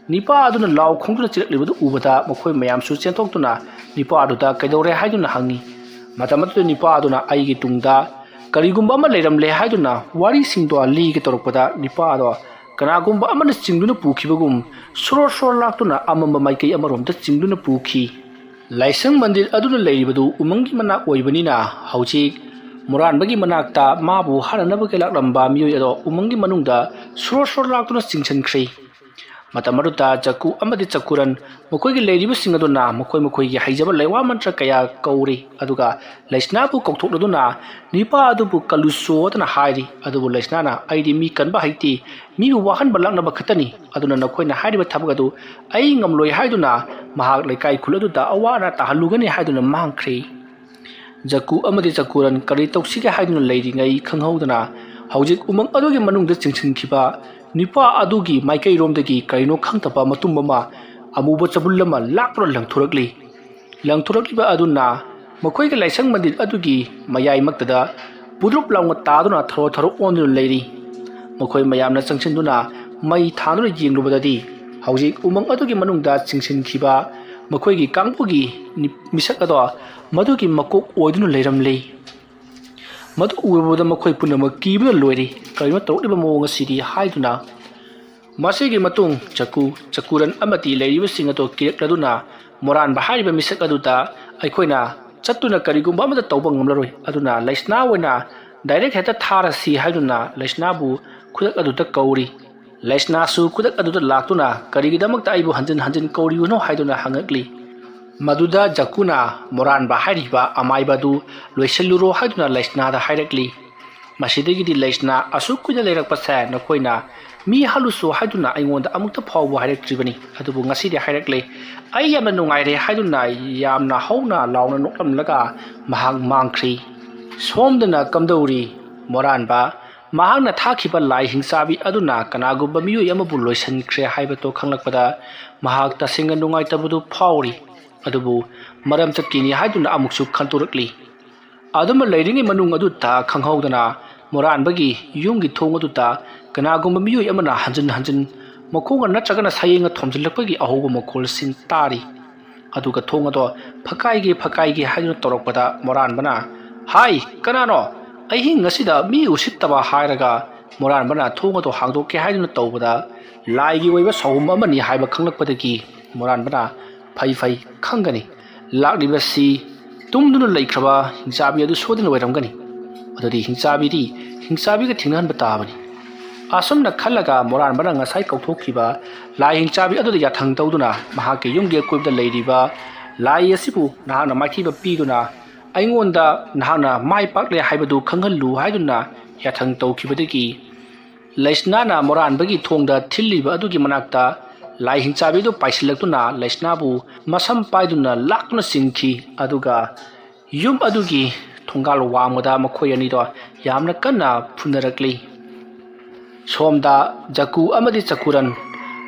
ꯅꯤꯄꯥ ꯑꯗꯨꯅ ꯂꯥꯎ ꯈꯣꯡꯗꯨꯅ ꯆꯦꯜꯂꯛꯂꯤꯕꯗꯨ ꯎꯕꯗ ꯃꯈꯣꯏ ꯃꯌꯥꯝꯁꯨ ꯆꯦꯟꯊꯣꯛꯇꯨꯅ ꯅꯤꯄꯥ ꯑꯗꯨꯗ ꯀꯩꯗꯧꯔꯦ ꯍꯥꯏꯗꯨꯅ ꯍꯪꯉꯤ ꯃꯇꯝ ꯑꯗꯨꯗ ꯅꯤꯄꯥ ꯑꯗꯨꯅ ꯑꯩꯒꯤ ꯇꯨꯡꯗ ꯀꯔꯤꯒꯨꯝꯕ ꯑꯃ ꯂꯩꯔꯝꯂꯦ ꯍꯥꯏꯗꯨꯅ ꯋꯥꯔꯤꯁꯤꯡꯗꯣ ꯂꯤꯒꯦ ꯇꯧꯔꯛꯄꯗ ꯅꯤꯄꯥ ꯑꯗꯣ ꯀꯅꯥꯒꯨꯝꯕ ꯑꯃꯅ ꯆꯤꯡꯗꯨꯅ ꯄꯨꯈꯤꯕꯒꯨꯝ ꯁꯣꯔ ꯁꯣꯔ ꯂꯥꯛꯇꯨꯅ ꯑꯃꯝꯕ ꯃꯥꯏꯀꯩ ꯑꯃꯔꯣꯝꯗ ꯆꯤꯡꯗꯨꯅ ꯄꯨꯈꯤ ꯂꯥꯏꯁꯪ ꯃꯟꯗꯤꯔ ꯑꯗꯨꯅ ꯂꯩꯔꯤꯕꯗු ꯎꯃꯪꯒꯤ ꯃꯅꯥꯛ ꯑꯣꯏꯕꯅꯤꯅ ꯍꯧꯖꯤꯛ ꯃꯣꯔꯥꯟꯕꯒꯤ ꯃꯅꯥꯛꯇ ꯃꯥꯕꯨ ꯍꯥꯠꯅꯅꯕꯒꯤ ꯂꯥꯛꯂꯝꯕ ꯃꯤꯑꯣꯏ ꯑꯗꯣ ꯎꯃꯪꯒꯤ ꯃꯅꯨꯡꯗ ꯁꯣꯔ ꯁꯣꯔ ꯂꯥꯛꯇꯨꯅ ꯆꯤꯡꯁꯤꯟꯈ꯭ꯔꯦ ꯃꯇꯝ ꯑꯗꯨꯗ ꯆꯀꯨ ꯑꯃꯗꯤ ꯆꯀꯨꯔꯟ ꯃꯈꯣꯏꯒꯤ ꯂꯩꯔꯤꯕꯁꯤꯡ ꯑꯗꯨꯅ ꯃꯈꯣꯏꯒꯤ ꯍꯩꯖꯕ ꯂꯩꯋꯥ ꯃꯟꯇ꯭ꯔ ꯀꯌꯥ ꯀꯧꯔꯤ ꯑꯗꯨꯒ ꯂꯩꯁꯅꯥꯕꯨ ꯀꯧꯊꯣꯛꯂꯗꯨꯅ ꯅꯤꯄꯥ ꯑꯗꯨꯕꯨ ꯀꯜꯂꯨꯆꯣꯗꯅ ꯍꯥꯏꯔꯤ ꯑꯗꯨꯕꯨ ꯂꯩꯁꯅꯥꯅ ꯑꯩꯗꯤ ꯃꯤ ꯀꯟꯕ ꯍꯩꯇꯦ ꯃꯤꯕꯨ ꯋꯥꯍꯟꯕ ꯂꯥꯛꯅꯕ ꯈꯛꯇꯅꯤ ꯑꯗꯨꯅ ꯅꯈꯣꯏꯅ ꯍꯥꯏꯔꯤꯕ ꯊꯕꯛ ꯑꯗꯨ ꯑꯩ ꯉꯝꯂꯣꯏ ꯍꯥꯏꯗꯨꯅ ꯃꯍꯥꯛ ꯂꯩꯀꯥꯏ ꯈꯨꯜ ꯑꯗꯨꯗ ꯑꯋꯥ ꯑꯅꯥ ꯇꯥꯍꯜꯂꯨꯒꯅꯤ ꯍꯥꯏꯗꯨꯅ ꯃꯥꯡꯈ꯭ꯔꯦ ꯖꯀꯨ ꯑꯃꯗꯤ ꯆꯀꯨꯔꯟ ꯀꯔꯤ ꯇꯧꯁꯤꯒꯦ ꯍꯥꯏꯗꯨꯅ ꯂꯩꯔꯤꯉꯩ ꯈꯪꯍꯧꯗꯅ ꯍꯧꯖꯤꯛ ꯎꯃꯪ ꯑꯗꯨꯒꯤ ꯃꯅꯨꯡꯗ ꯆꯤꯡꯁꯤꯟꯈꯤꯕ ꯅꯤꯄꯥ ꯑꯗꯨꯒꯤ ꯃꯥꯏꯀꯩꯔꯣꯝꯗꯒꯤ ꯀꯔꯤꯅꯣ ꯈꯪꯗꯕ ꯃꯇꯨꯝ ꯑꯃ ꯑꯃꯨꯕ ꯆꯕꯨꯜ ꯑꯃ ꯂꯥꯛꯇꯨꯅ ꯂꯪꯊꯣꯔꯛꯂꯤꯕ ꯑꯗꯨꯅ ꯃꯈꯣꯏꯒꯤ ꯂꯥꯏꯁꯪ ꯃꯟꯗꯤꯔ ꯑꯗꯨꯒꯤ ꯃꯌꯥꯏꯃꯛꯇꯗ ꯄꯨꯗ꯭ꯔꯨꯞ ꯂꯥꯎꯅ ꯇꯥꯗꯨꯅ ꯊꯔꯣ ꯊꯔꯣ ꯑꯣꯟꯗꯨꯅ ꯂꯩꯔꯤ ꯃꯈꯣꯏ ꯃꯌꯥꯝꯅ ꯆꯪꯁꯤꯟꯗꯨꯅ ꯃꯩ ꯊꯥꯗꯨꯅ ꯌꯦꯡꯂꯨꯕꯗꯗꯤ ꯍꯧꯖꯤꯛ ꯎꯃꯪ ꯑꯗꯨꯒꯤ ꯃꯅꯨꯡꯗ ꯆꯤꯡꯁꯤꯟꯈꯤꯕ ꯃꯈꯣꯏꯒꯤ ꯀꯥꯡꯕꯨꯒꯤ ꯃꯤꯁꯛ ꯑꯗꯣ ꯃꯗꯨꯒꯤ ꯃꯀꯣꯛ ꯑꯣꯏꯗꯨꯅ ꯂꯩꯔꯝꯂꯤ मधु उबद मखोई पुनमक कीबना लोरी करिनो तौरलिबा मओंग असिदि हाइदुना मसिगी मतुंग चकुरन अमति लेरिबसिंग अतो किरक्लदुना मोरान बहारिबा मिसक अदुता अखोइना चत्तुना करिगुंबा अमदा तौबा ngamlaroi aduna laisna oina direct heta tharasi haiduna laisnabu खुदक अदुता कौरी लाइसना सु खुदक अदुता लाक्तुना करिगिदमकता आइबु हंजन हंजन कौरियुनो हाइदुना हंगकली मदुदा जकुना मोरान बाहारिबा अमाइबादु लोइसलुरो हाइदुना लाइसना दा हाइरकली मसिदगिदि लाइसना असुकुना लेरकपसा नखोइना मी हालुसु हाइदुना आइंगोंदा अमुक्ता फावबु हाइरक्ट्रिबनी अदुबु ngasiदि हाइरकले आई यामना नुंगाइरे हाइदुना यामना हौना लाउना नोकलमलगा महाग मांख्री सोमदना कमदौरी मोरानबा महागना थाखिबा लाई हिंसाबी अदुना कनागुबा मियोय अमबु लोइसनख्रे हाइबतो खंगलकपदा महाग तसिंगा नुंगाइतबदु फावरी अदुबु मरम चटकिनी हाइदुना अमुकसु खंतुरकली अदुमा लैरिंगे मनुंग अदुता खंगहौदना मोरानबगी युंगी थोंग अदुता कनागुबा मियोय अमना हंजन हंजन ꯃꯈꯣꯡꯒ ꯅꯠꯇ꯭ꯔꯒꯅ ꯁꯌꯦꯡꯒ ꯊꯣꯝꯖꯤꯜꯂꯛꯄꯒꯤ ꯑꯍꯧꯕ ꯃꯈꯣꯜꯁꯤꯡ ꯇꯥꯔꯤ ꯑꯗꯨꯒ ꯊꯣꯡ ꯑꯗꯣ ꯐꯛꯀꯥꯏꯒꯦ ꯍꯥꯏꯗꯨꯅ ꯇꯧꯔꯛꯄꯗ ꯃꯣꯔꯥꯟꯕꯅ ꯍꯥꯏ ꯀꯅꯥꯅꯣ ꯑꯍꯤꯡ ꯑꯁꯤꯗ ꯃꯤ ꯎꯁꯤꯠꯇꯕ ꯍꯥꯏꯔꯒ ꯃꯣꯔꯥꯟꯕꯅ ꯊꯣꯡ ꯑꯗꯣ ꯍꯥꯡꯗꯣꯛꯀꯦ ꯍꯥꯏꯗꯨꯅ ꯇꯧꯕꯗ ꯂꯥꯏꯒꯤ ꯑꯣꯏꯕ ꯁꯥꯎꯍꯨꯝ ꯑꯃꯅꯤ ꯍꯥꯏꯕ ꯈꯪꯂꯛꯄꯗꯒꯤ ꯃꯣꯔꯥꯟꯕꯅ ꯐꯩ ꯈꯪꯒꯅꯤ ꯂꯥꯛꯂꯤꯕꯁꯤ ꯇꯨꯝꯗꯨꯅ ꯂꯩꯈ꯭ꯔꯕ ꯍꯤꯡꯆꯥꯕꯤ ꯑꯗꯨ ꯁꯣꯏꯗꯅ ꯑꯣꯏꯔꯝꯒꯅꯤ ꯑꯗꯨꯗꯤ ꯍꯤꯡꯆꯥꯕꯤꯒ ꯊꯦꯡꯅꯍꯟꯕ ꯇꯥꯕꯅꯤ ꯑꯁꯨꯝꯅ ꯈꯜꯂꯒ ꯃꯣꯔꯥꯟꯕꯅ ꯉꯁꯥꯏ ꯀꯧꯊꯣꯛꯈꯤꯕ ꯂꯥꯏ ꯍꯤꯡꯆꯥꯕꯤ ꯑꯗꯨꯗ ꯌꯥꯊꯪ ꯇꯧꯗꯨꯅ ꯃꯍꯥꯛꯀꯤ ꯌꯨꯝꯒꯤ ꯑꯀꯣꯏꯕꯗ ꯂꯩꯔꯤꯕ ꯂꯥꯏ ꯑꯁꯤꯕꯨ ꯅꯍꯥꯛꯅ ꯃꯥꯏꯊꯤꯕ ꯄꯤꯗꯨꯅ ꯑꯩꯉꯣꯟꯗ ꯅꯍꯥꯛꯅ ꯃꯥꯏ ꯄꯥꯛꯂꯦ ꯍꯥꯏꯕꯗꯨ ꯈꯪꯍꯜꯂꯨ ꯍꯥꯏꯗꯨꯅ ꯌꯥꯊꯪ ꯇꯧꯈꯤꯕꯗꯒꯤ ꯂꯩꯁꯅꯥꯅ ꯃꯣꯔꯥꯟꯕꯒꯤ ꯊꯣꯡꯗ ꯊꯤꯜꯂꯤꯕ ꯑꯗꯨꯒꯤ ꯃꯅꯥꯛꯇ ꯂꯥꯏ ꯍꯤꯡꯆꯥꯕꯤꯗꯨ ꯄꯥꯏꯁꯤꯜꯂꯛꯇꯨꯅ ꯂꯩꯁꯅꯥꯕꯨ ꯃꯁꯝ ꯄꯥꯏꯗꯨꯅ ꯂꯥꯛꯇꯨꯅ ꯆꯤꯡꯈꯤ ꯑꯗꯨꯒ ꯌꯨꯝ ꯑꯗꯨꯒꯤ ꯊꯣꯡꯒꯥꯜ ꯋꯥꯡꯃꯗ ꯃꯈꯣꯏ ꯑꯅꯤꯗꯣ ꯌꯥꯝꯅ ꯀꯟꯅ ꯐꯨꯅꯔꯛꯂꯤ ꯁꯣꯝꯗ ꯖꯀꯨ ꯑꯃꯗꯤ ꯆꯀꯨꯔꯟ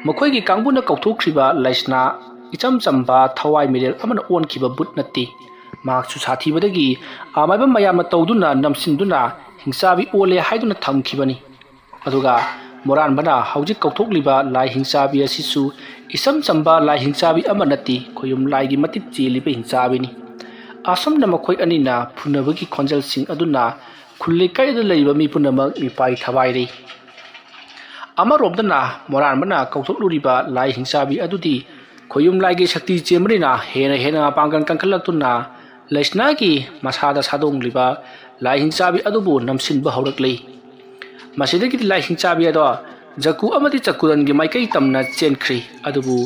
ꯃꯈꯣꯏꯒꯤ ꯀꯥꯡꯕꯨꯅ ꯀꯧꯊꯣꯛꯈ꯭ꯔꯤꯕ ꯂꯩꯁꯅꯥ ꯏꯆꯝ ꯆꯝꯕ ꯊꯋꯥꯏ ꯃꯤꯔꯦꯜ ꯑꯃꯅ ꯑꯣꯟꯈꯤꯕ ꯕꯨꯠ ꯅꯠꯇꯦ ꯃꯍꯥꯛꯁꯨ ꯁꯥꯊꯤꯕꯗꯒꯤ ꯑꯃꯥꯏꯕ ꯃꯌꯥꯝꯅ ꯇꯧꯗꯨꯅ ꯅꯝꯁꯤꯟꯗꯨꯅ ꯍꯤꯡꯆꯥꯕꯤ ꯑꯣꯜꯂꯦ ꯍꯥꯏꯗꯨꯅ ꯊꯝꯈꯤꯕꯅꯤ ꯑꯗꯨꯒ ꯃꯣꯔꯥꯟꯕꯅ ꯍꯧꯖꯤꯛ ꯀꯧꯊꯣꯛꯂꯤꯕ ꯂꯥꯏ ꯍꯤꯡꯆꯥꯕꯤ ꯑꯁꯤꯁꯨ ꯏꯆꯝ ꯆꯝꯕ ꯂꯥꯏ ꯍꯤꯡꯆꯥꯕꯤ ꯑꯃ ꯅꯠꯇꯦ ꯈꯣꯌꯨꯝ ꯂꯥꯏꯒꯤ ꯃꯇꯤꯛ ꯆꯦꯜꯂꯤꯕ ꯍꯤꯡꯆꯥꯕꯤꯅꯤ ꯑꯁꯨꯝꯅ ꯃꯈꯣꯏ ꯑꯅꯤꯅ ꯐꯨꯅꯕꯒꯤ ꯈꯣꯟꯖꯦꯜꯁꯤꯡ ꯑꯗꯨꯅ ꯈꯨꯜ ꯂꯩꯀꯥꯏꯗ ꯂꯩꯔꯤꯕ ꯃꯤ ꯄꯨꯝꯅꯃꯛ ꯃꯤꯄꯥꯏ ꯊꯕꯥꯏꯔꯤ ꯑꯃꯔꯣꯝꯗꯅ ꯃꯣꯔꯥꯟꯕꯅ ꯀꯧꯊꯣꯛꯂꯨꯔꯤꯕ ꯂꯥꯏ ꯍꯤꯡꯆꯥꯕꯤ ꯑꯗꯨꯗꯤ ꯈꯣꯌꯨꯝ ꯂꯥꯏꯒꯤ ꯁꯛꯇꯤ ꯆꯦꯟꯕꯅꯤꯅ ꯍꯦꯟꯅ ꯃꯄꯥꯡꯒꯜ ꯀꯟꯈꯠꯂꯛꯇꯨꯅ ꯂꯩꯁꯅꯥꯒꯤ ꯃꯁꯥꯗ ꯁꯥꯗꯣꯡꯂꯤꯕ ꯂꯥꯏ ꯍꯤꯡꯆꯥꯕꯤ ꯑꯗꯨꯕꯨ ꯅꯝꯁꯤꯟꯕ ꯍꯧꯔꯛꯂꯤ ꯃꯁꯤꯗꯒꯤꯗꯤ ꯂꯥꯏ ꯍꯤꯡꯆꯥꯕꯤ ꯑꯗꯣ ꯖꯀꯨ ꯑꯃꯗꯤ ꯆꯀꯨꯔꯟꯒꯤ ꯃꯥꯏꯀꯩ ꯇꯝꯅ ꯆꯦꯟꯈ꯭ꯔꯤ ꯑꯗꯨꯕꯨ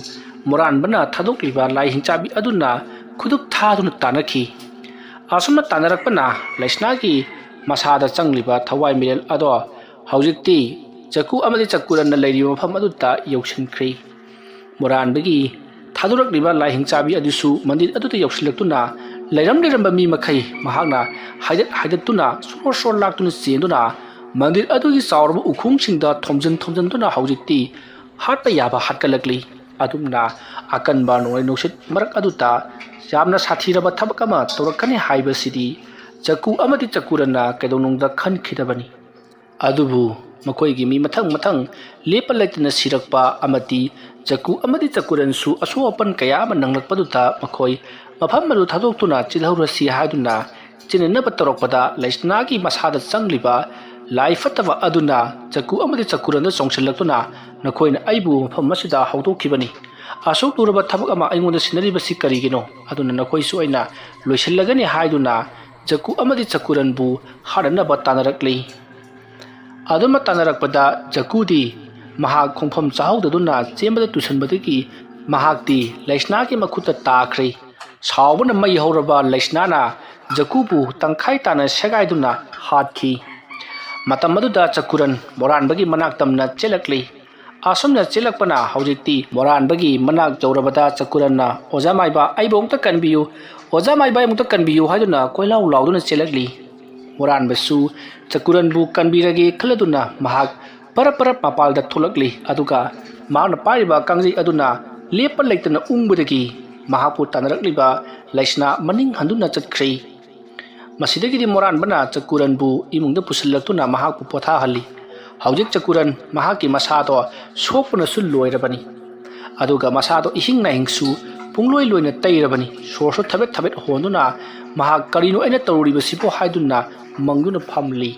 ꯃꯣꯔꯥꯟꯕꯅ ꯊꯥꯗꯣꯛꯂꯤꯕ ꯂꯥꯏ ꯍꯤꯡꯆꯥꯕꯤ ꯑꯗꯨꯅ ꯈꯨꯗꯨꯞ ꯊꯥꯗꯨꯅ ꯇꯥꯟꯅꯈꯤ ꯑꯁꯨꯝꯅ ꯇꯥꯟꯅꯔꯛꯄꯅ ꯂꯩꯁꯅꯥꯒꯤ ꯃꯁꯥꯗ ꯆꯪꯂꯤꯕ ꯊꯋꯥꯏ ꯃꯤꯔꯦꯜ ꯑꯗꯣ ꯍꯧꯖꯤꯛꯇꯤ ꯖꯀꯨ ꯑꯃꯗꯤ ꯆꯀꯨꯔꯟꯅ ꯂꯩꯔꯤꯕ ꯃꯐꯝ ꯑꯗꯨꯗ ꯌꯧꯁꯤꯟꯈ꯭ꯔꯤ ꯃꯣꯔꯥꯟꯕꯒꯤ ꯊꯥꯗꯣꯔꯛꯂꯤꯕ ꯂꯥꯏ ꯍꯤꯡꯆꯥꯕꯤ ꯑꯗꯨꯁꯨ ꯃꯟꯗꯤꯔ ꯑꯗꯨꯗ ꯌꯧꯁꯤꯜꯂꯛꯇꯨꯅ ꯂꯩꯔꯝꯕ ꯃꯤ ꯃꯈꯩ ꯃꯍꯥꯛꯅ ꯍꯥꯏꯗꯠꯇꯨꯅ ꯁꯣꯔ ꯂꯥꯛꯇꯨꯅ ꯆꯦꯟꯗꯨꯅ ꯃꯟꯗꯤꯔ ꯑꯗꯨꯒꯤ ꯆꯥꯎꯔꯕ ꯎꯈꯣꯡꯁꯤꯡꯗ ꯊꯣꯝꯖꯤꯟꯗꯨꯅ ꯍꯧꯖꯤꯛꯇꯤ ꯍꯥꯠꯄ ꯌꯥꯕ ꯍꯥꯠꯀꯠꯂꯛꯂꯤ ꯑꯗꯨꯝꯅ ꯑꯀꯟꯕ ꯅꯣꯡꯂꯩ ꯅꯨꯡꯁꯤꯠ ꯃꯔꯛ ꯑꯗꯨꯗ ꯌꯥꯝꯅ ꯁꯥꯊꯤꯔꯕ ꯊꯕꯛ ꯑꯃ ꯇꯧꯔꯛꯀꯅꯤ ꯍꯥꯏꯕꯁꯤꯗꯤ ꯖꯀꯨ ꯑꯃꯗꯤ ꯆꯀꯨꯔꯟꯅ ꯀꯩꯗꯧꯅꯨꯡꯗ ꯈꯟꯈꯤꯗꯕꯅꯤ ꯑꯗꯨꯕꯨ ꯃꯈꯣꯏꯒꯤ ꯃꯤ ꯃꯊꯪ ꯂꯦꯞꯄ ꯂꯩꯇꯅ ꯁꯤꯔꯛꯄ ꯑꯃꯗꯤ ꯖꯀꯨ ꯑꯃꯗꯤ ꯆꯀꯨꯔꯟꯁꯨ ꯑꯁꯣꯛ ꯑꯄꯟ ꯀꯌా ꯑꯃ ꯅꯪꯂꯛꯄꯗꯨꯗ ꯃꯈꯣꯏ ꯃꯐꯝ ꯑꯗꯨ ꯊꯥꯗꯣꯛꯇꯨꯅ ꯆꯤꯜꯍꯧꯔꯁꯤ ꯍꯥꯏꯗꯨꯅ ꯆꯤꯟꯅꯅꯕ ꯇꯧꯔꯛꯄꯗ ꯂꯩꯁꯅꯥꯒꯤ ꯃꯁꯥꯗ ꯆꯪꯂꯤꯕ ꯂꯥꯏ ꯐꯠꯇꯕ ꯑꯗꯨꯅ ꯖꯀꯨ ꯑꯃꯗꯤ ꯆꯀꯨꯔꯟꯗ ꯆꯣꯡꯁꯤꯜꯂꯛꯇꯨꯅ ꯅꯈꯣꯏꯅ ꯑꯩꯕꯨ ꯃꯐꯝ ꯑꯁꯤꯗ ꯍꯧꯗꯣꯛꯈꯤꯕꯅꯤ ꯑꯁꯨꯛ ꯂꯨꯔꯕ ꯊꯕꯛ ꯑꯃ ꯑꯩꯉꯣꯟꯗ ꯁꯤꯟꯅꯔꯤꯕꯁꯤ ꯀꯔꯤꯒꯤꯅꯣ ꯑꯗꯨꯅ ꯅꯈꯣꯏꯁꯨ ꯑꯩꯅ ꯂꯣꯏꯁꯤꯜꯂꯒꯅꯤ ꯍꯥꯏꯗꯨꯅ ꯖꯀꯨ ꯑꯃꯗꯤ ꯆꯀꯨꯔꯟꯕꯨ ꯍꯥꯠꯅꯅꯕ ꯇꯥꯟꯅꯔꯛꯂꯤ ꯑꯗꯨꯝꯅ ꯇꯥꯟꯅꯔꯛꯄꯗ ꯖꯀꯨꯗꯤ ꯃꯍꯥꯛ ꯈꯣꯡꯐꯝ ꯆꯥꯍꯧꯗꯗꯨꯅ ꯆꯦꯟꯕꯗ ꯇꯨꯁꯟꯕꯗꯒꯤ ꯃꯍꯥꯛꯇꯤ ꯂꯩꯁꯅꯥꯒꯤ ꯃꯈꯨꯠꯇ ꯇꯥꯈ꯭ꯔꯦ ꯁꯥꯎꯕꯅ ꯃꯩ ꯍꯧꯔꯕ ꯂꯩꯁꯅꯥꯅ ꯖꯀꯨꯕꯨ ꯇꯪꯈꯥꯏ ꯇꯥꯅ ꯁꯦꯒꯥꯏꯗꯨꯅ ꯍꯥꯠꯈꯤ ꯃꯇꯝ ꯑꯗꯨꯗ ꯆꯀꯨꯔꯟ ꯃꯣꯔꯥꯟꯕꯒꯤ ꯃꯅꯥꯛ ꯇꯝꯅ ꯆꯦꯜꯂꯛꯂꯤ ꯑꯁꯨꯝꯅ ꯆꯦꯜꯂꯛꯄꯅ ꯍꯧꯖꯤꯛꯇꯤ ꯃꯣꯔꯥꯟꯕꯒꯤ ꯃꯅꯥꯛ ꯌꯧꯔꯕꯗ ꯆꯀꯨꯔꯟꯅ ꯑꯣꯖꯥ ꯃꯥꯏꯕ ꯑꯩꯕꯨ ꯑꯃꯨꯛꯇ ꯀꯟꯕꯤꯌꯨ ꯑꯣꯖꯥ ꯃꯥꯏꯕ ꯑꯃꯨꯛꯇ ꯀꯟꯕꯤꯌꯨ ꯍꯥꯏꯗꯨꯅ ꯀꯣꯏꯂꯥꯎ ꯂꯥꯎꯗꯨꯅ ꯆꯦꯜꯂꯛꯂꯤ ꯃꯣꯔꯥꯟꯕꯁꯨ ꯆꯀꯨꯔꯟꯕꯨ ꯀꯟꯕꯤꯔꯒꯦ ꯈꯜꯂꯗꯨꯅ ꯃꯍꯥꯛ ꯄꯔꯞ ꯃꯄꯥꯜꯗ ꯊꯣꯛꯂꯛꯂꯤ ꯑꯗꯨꯒ ꯃꯍꯥꯛꯅ ꯄꯥꯏꯔꯤꯕ ꯀꯥꯡꯖꯩ ꯑꯗꯨꯅ ꯂꯦꯞꯄ ꯂꯩꯇꯅ ꯎꯪꯕꯗꯒꯤ ꯃꯍꯥꯛꯄꯨ ꯇꯥꯟꯅꯔꯛꯂꯤꯕ ꯂꯩꯁꯅꯥ ꯃꯅꯤꯡ ꯍꯟꯗꯨꯅ ꯆꯠꯈ꯭ꯔꯤ ꯃꯁꯤꯗꯒꯤꯗꯤ ꯃꯣꯔꯥꯟꯕꯅ ꯆꯀꯨꯔꯟꯕꯨ ꯏꯃꯨꯡꯗ ꯄꯨꯁꯤꯜꯂꯛꯇꯨꯅ ꯃꯍꯥꯛꯄꯨ ꯄꯣꯊꯥꯍꯜꯂꯤ ꯍꯧꯖꯤꯛ ꯆꯀꯨꯔꯟ ꯃꯍꯥꯛꯀꯤ ꯃꯁꯥꯗꯣ ꯁꯣꯛꯄꯅꯁꯨ ꯂꯣꯏꯔꯕꯅꯤ ꯑꯗꯨꯒ ꯃꯁꯥꯗꯣ ꯏꯍꯤꯡ ꯅꯥꯍꯤꯡꯁꯨ ꯄꯨꯡꯂꯣꯏ ꯇꯩꯔꯕꯅꯤ ꯁꯣꯔꯁꯨ ꯊꯕꯦꯠ ꯍꯣꯟꯗꯨꯅ ꯃꯍꯥꯛ ꯀꯔꯤꯅꯣ ꯑꯩꯅ ꯇꯧꯔꯤꯕꯁꯤꯕꯨ ꯍꯥꯏꯗꯨꯅ ꯃꯪꯗꯨꯅ ꯐꯝꯂꯤ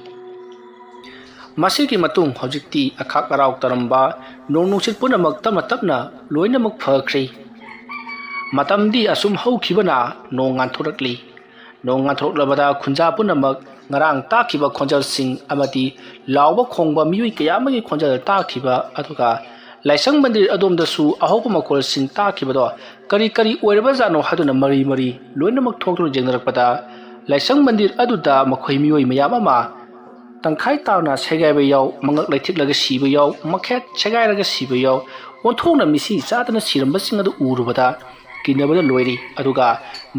ꯃꯁꯤꯒꯤ ꯃꯇꯨꯡ ꯍꯧꯖꯤꯛꯇꯤ ꯑꯈꯥꯛ ꯑꯔꯥꯎ ꯇꯧꯔꯝꯕ ꯅꯣꯡ ꯅꯨꯡꯁꯤꯠ ꯄꯨꯝꯅꯃꯛ ꯇꯞꯅ ꯂꯣꯏꯅꯃꯛ ꯐꯈ꯭ꯔꯤ ꯃꯇꯝꯗꯤ ꯑꯁꯨꯝ ꯍꯧꯈꯤꯕꯅ ꯅꯣꯡ ꯉꯥꯟꯊꯣꯔꯛꯂꯤ ꯅꯣꯡ ꯉꯥꯟꯊꯣꯔꯛꯂꯕꯗ ꯈꯨꯟꯖꯥ ꯄꯨꯝꯅꯃꯛ ꯉꯔꯥꯡ ꯇꯥꯈꯤꯕ ꯈꯣꯟꯖꯦꯜꯁꯤꯡ ꯑꯃꯗꯤ ꯂꯥꯎꯕ ꯈꯣꯡꯕ ꯃꯤꯑꯣꯏ ꯀꯌా ꯑꯃꯒꯤ ꯈꯣꯟꯖꯦꯜ ꯇꯥꯈꯤꯕ ꯑꯗꯨꯒ ꯂꯥꯏꯁꯪ ꯃꯟꯗꯤꯔ ꯑꯗꯣꯝꯗꯁꯨ ꯑꯍꯧꯕ ꯃꯈꯣꯜꯁꯤꯡ ꯇꯥꯈꯤꯕꯗꯣ ꯀꯔꯤ ꯑꯣꯏꯔꯕꯖꯥꯠꯅꯣ ꯍꯥꯏꯗꯨꯅ ꯃꯔꯤ ꯂꯣꯏꯅꯃꯛ ꯊꯣꯛꯇꯨꯅ ꯌꯦꯡꯅꯔꯛꯄꯗ ꯂꯥꯏꯁꯪ ꯃꯟꯗꯤꯔ ꯑꯗꯨꯗ ꯃꯈꯣꯏ ꯃꯤꯑꯣꯏ ꯃꯌꯥꯝ ꯑꯃ ꯇꯪꯈꯥꯏ ꯇꯥꯅ ꯁꯦꯒꯥꯏꯕ ꯌꯥꯎ ꯃꯉꯛ ꯂꯩꯊꯦꯛꯂꯒ ꯁꯤꯕ ꯌꯥꯎ ꯃꯈꯦꯠ ꯁꯦꯒꯥꯏꯔꯒ ꯁꯤꯕ ꯌꯥꯎ ꯑꯣꯟꯊꯣꯛꯅ ꯃꯤꯁꯤ ꯆꯥꯗꯅ ꯁꯤꯔꯝꯕꯁꯤꯡ ꯑꯗꯨ ꯎꯔꯨꯕꯗ ꯀꯤꯅꯕꯗ ꯂꯣꯏꯔꯤ ꯑꯗꯨꯒ